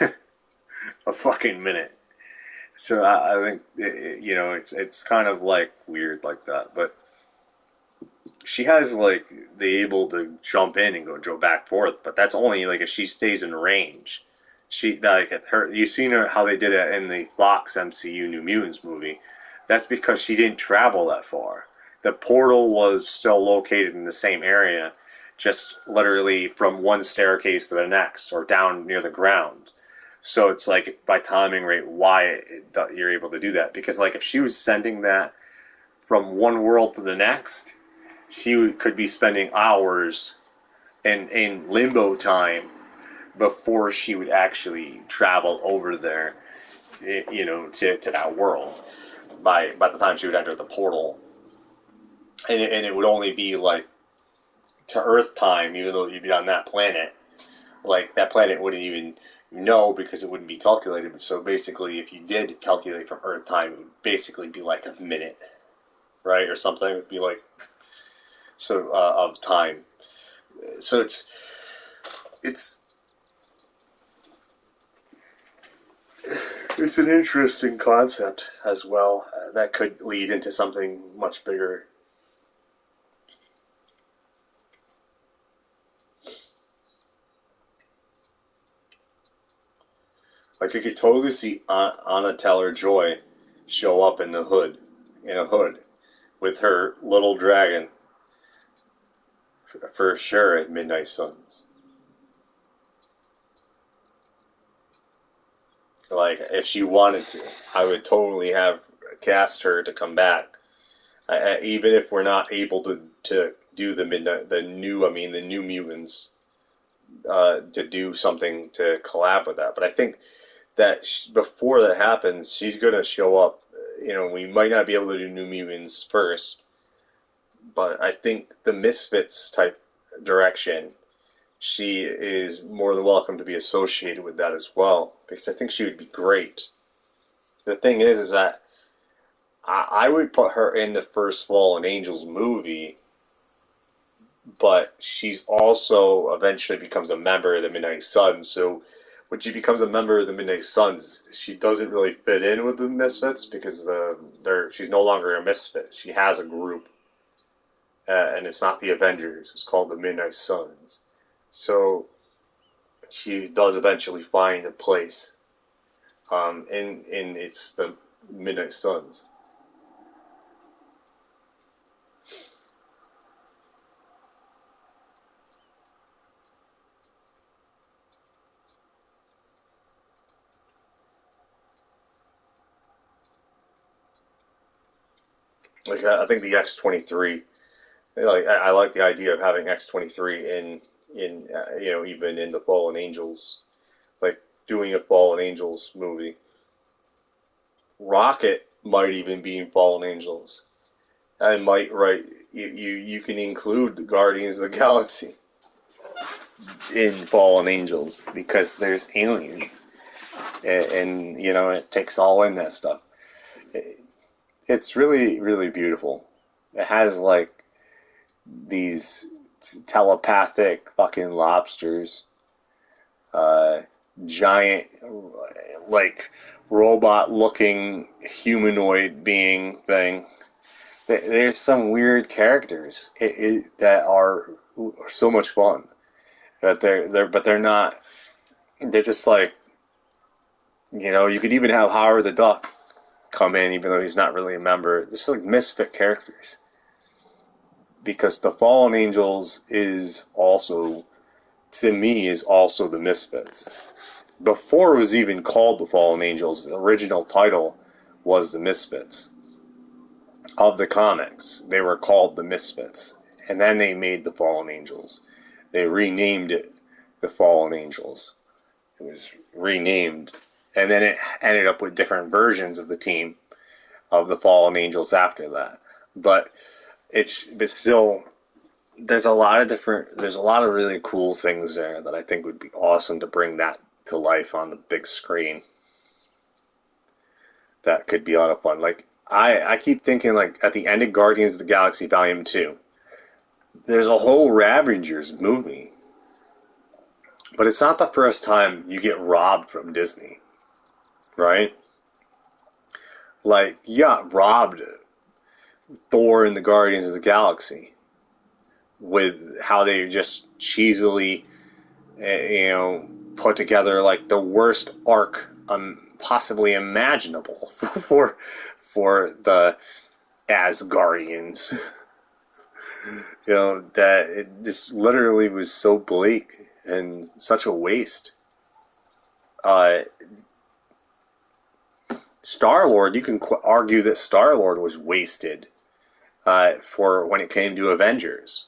a fucking minute. So I think, it's kind of like weird like that, but she has like the able to jump in and go back and forth, but that's only like if she stays in range. You've seen how they did it in the Fox MCU New Mutants movie. That's because she didn't travel that far. The portal was still located in the same area, just literally from one staircase to the next, or down near the ground. So it's like, by timing rate, why you're able to do that. Because like if she was sending that from one world to the next, she could be spending hours in limbo time before she would actually travel over there, to that world. By the time she would enter the portal, and it would only be like to Earth time, even though you'd be on that planet, like that planet wouldn't even know because it wouldn't be calculated. So basically, if you did calculate from Earth time, it would basically be like a minute, right, or something. It would be like of time. So it's it's an interesting concept as well that could lead into something much bigger. Like I could totally see Anna Taylor-Joy show up in a hood, with her little dragon, for sure at Midnight Suns. Like if she wanted to, I would totally have cast her to come back, even if we're not able to do the New Mutants, to do something to collab with that. But I think that before that happens, she's gonna show up. We might not be able to do New Mutants first, but I think the Misfits type direction, she is more than welcome to be associated with that as well, because I think she would be great. The thing is that I would put her in the first Fallen Angels movie, but she's also eventually becomes a member of the Midnight Suns. So when she becomes a member of the Midnight Suns, she doesn't really fit in with the Misfits because she's no longer a Misfit. She has a group, and it's not the Avengers. It's called the Midnight Suns. So she does eventually find a place, in it's the Midnight Suns. Like I think the X-23, like I like the idea of having X-23 in even in the Fallen Angels, like doing a Fallen Angels movie. Rocket might even be in Fallen Angels. I might write you can include the Guardians of the Galaxy in Fallen Angels because there's aliens, and it takes all in that stuff. It's really really beautiful. It has like these telepathic fucking lobsters, giant, like robot looking humanoid being thing. There's some weird characters that are so much fun. But they're not. They're just like, you could even have Howard the Duck come in, even though he's not really a member. This is like misfit characters. Because the Fallen Angels to me, is also the Misfits. Before it was even called the Fallen Angels, the original title was the Misfits. Of the comics, they were called the Misfits. And then they made the Fallen Angels. They renamed it the Fallen Angels. It was renamed. And then it ended up with different versions of the team of the Fallen Angels after that. But still, there's a lot of really cool things there that I think would be awesome to bring that to life on the big screen. That could be a lot of fun. Like I keep thinking, like at the end of Guardians of the Galaxy Volume 2, there's a whole Ravengers movie. But it's not the first time you get robbed from Disney. Right? Like, you got robbed Thor and the Guardians of the Galaxy with how they just cheesily, put together like the worst arc possibly imaginable for the Asgardians. That it just literally was so bleak and such a waste. Star-Lord, you can argue that Star-Lord was wasted for when it came to Avengers.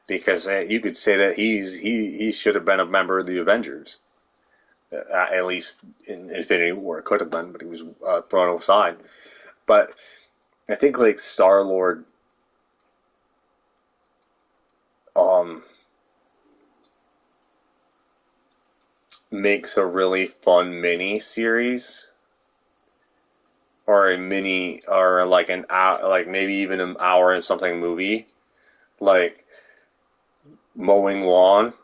Because you could say that he should have been a member of the Avengers, at least in Infinity War. It could have been, but he was thrown aside. But I think like Star-Lord, makes a really fun mini series or a mini or like an hour, like maybe even an hour and something movie, like mowing lawn.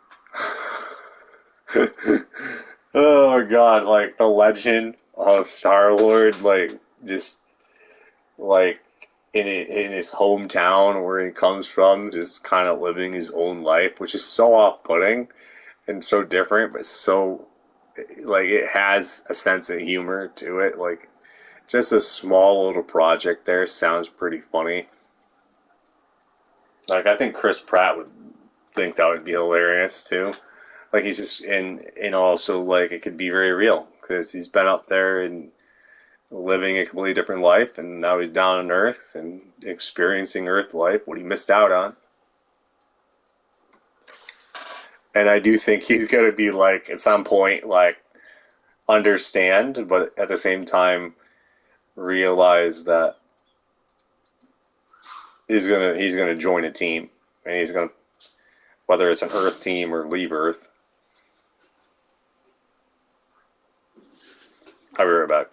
Oh God, like the legend of Star Lord, like just like in his hometown where he comes from, just kind of living his own life, which is so off-putting and so different, but so like it has a sense of humor to it. Like just a small little project there sounds pretty funny. Like I think Chris Pratt would think that would be hilarious too. Like he's just and also like it could be very real because he's been up there and living a completely different life, and now he's down on Earth and experiencing Earth life, what he missed out on. And I do think he's gonna be like at some point like understand, but at the same time realize that he's gonna join a team, and he's gonna whether it's an Earth team or leave Earth. I'll be right back.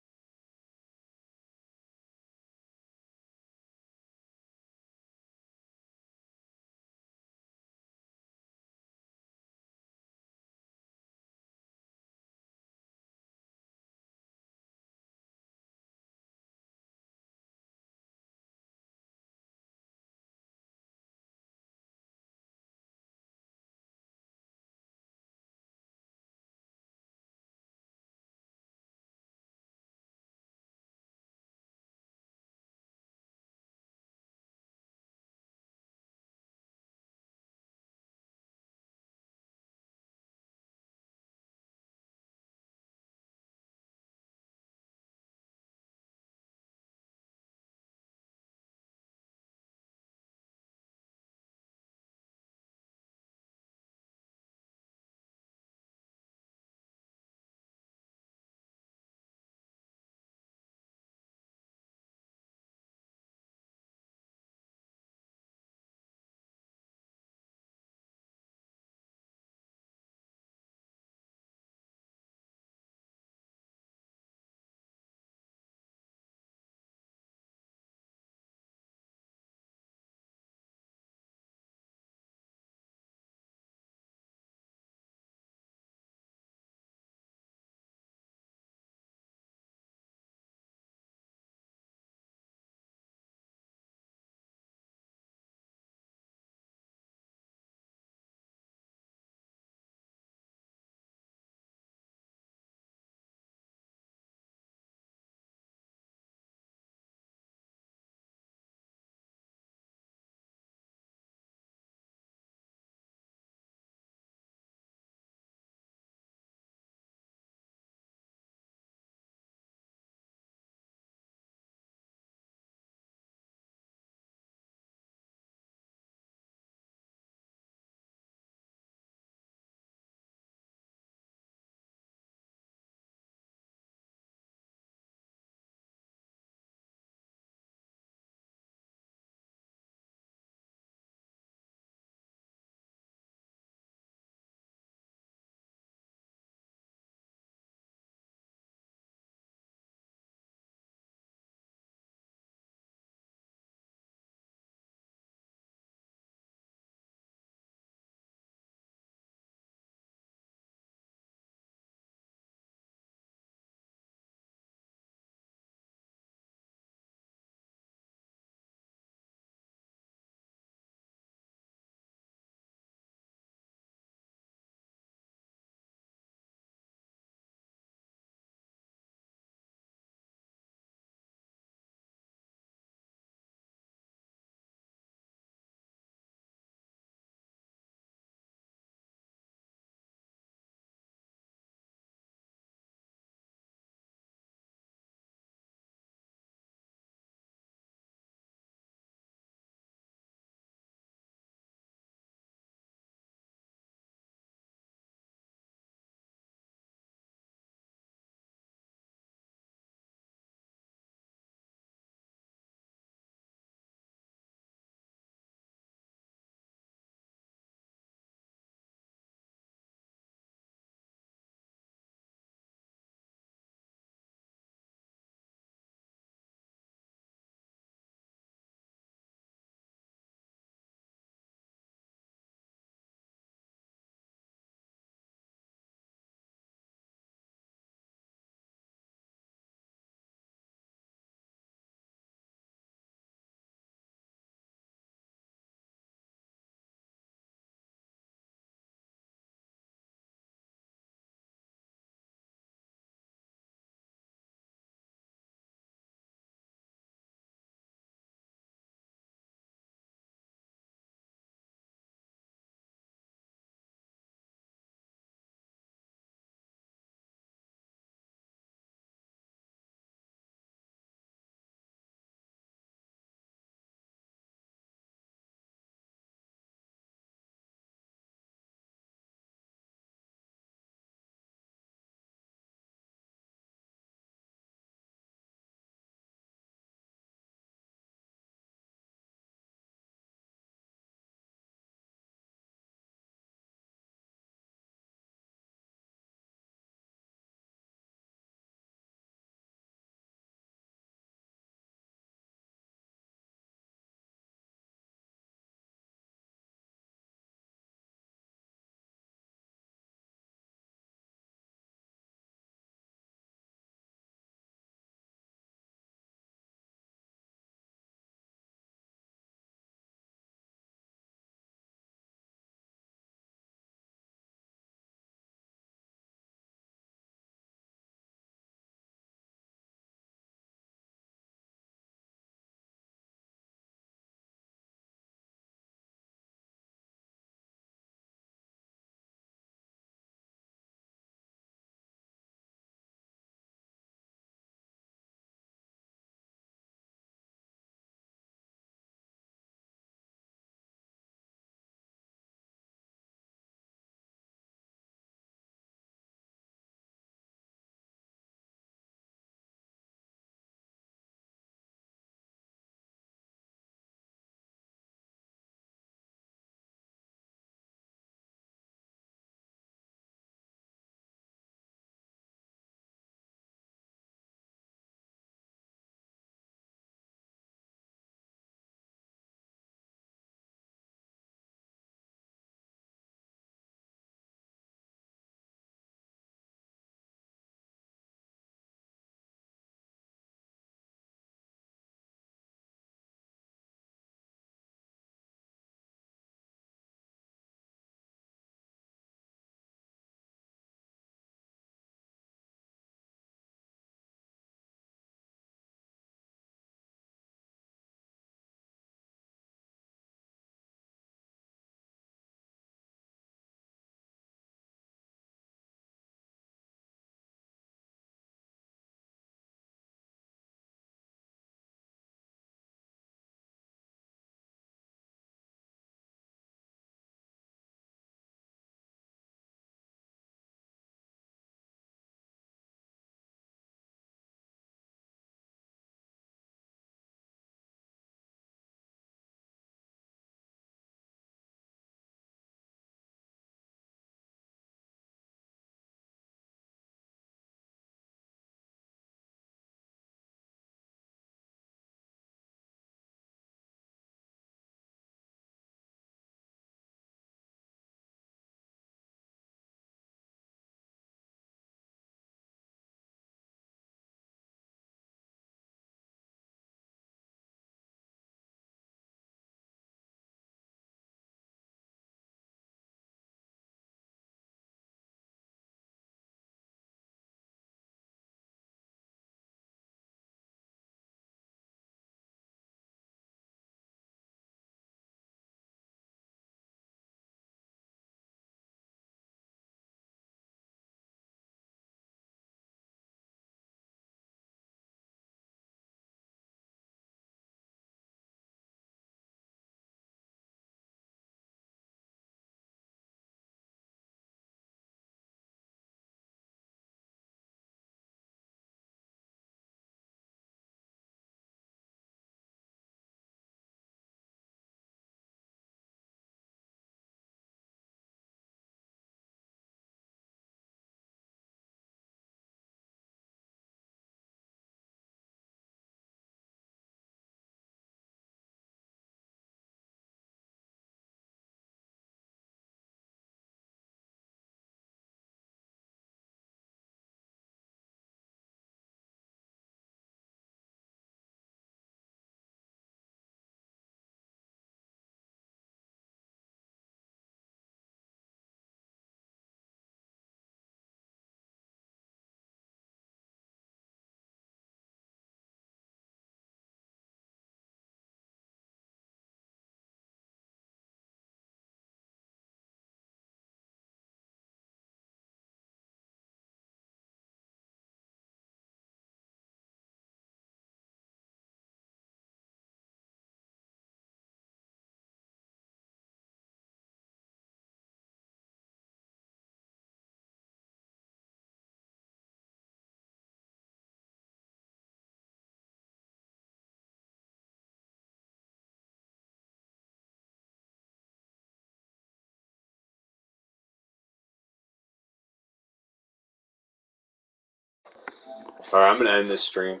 Alright, I'm gonna end this stream.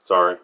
Sorry.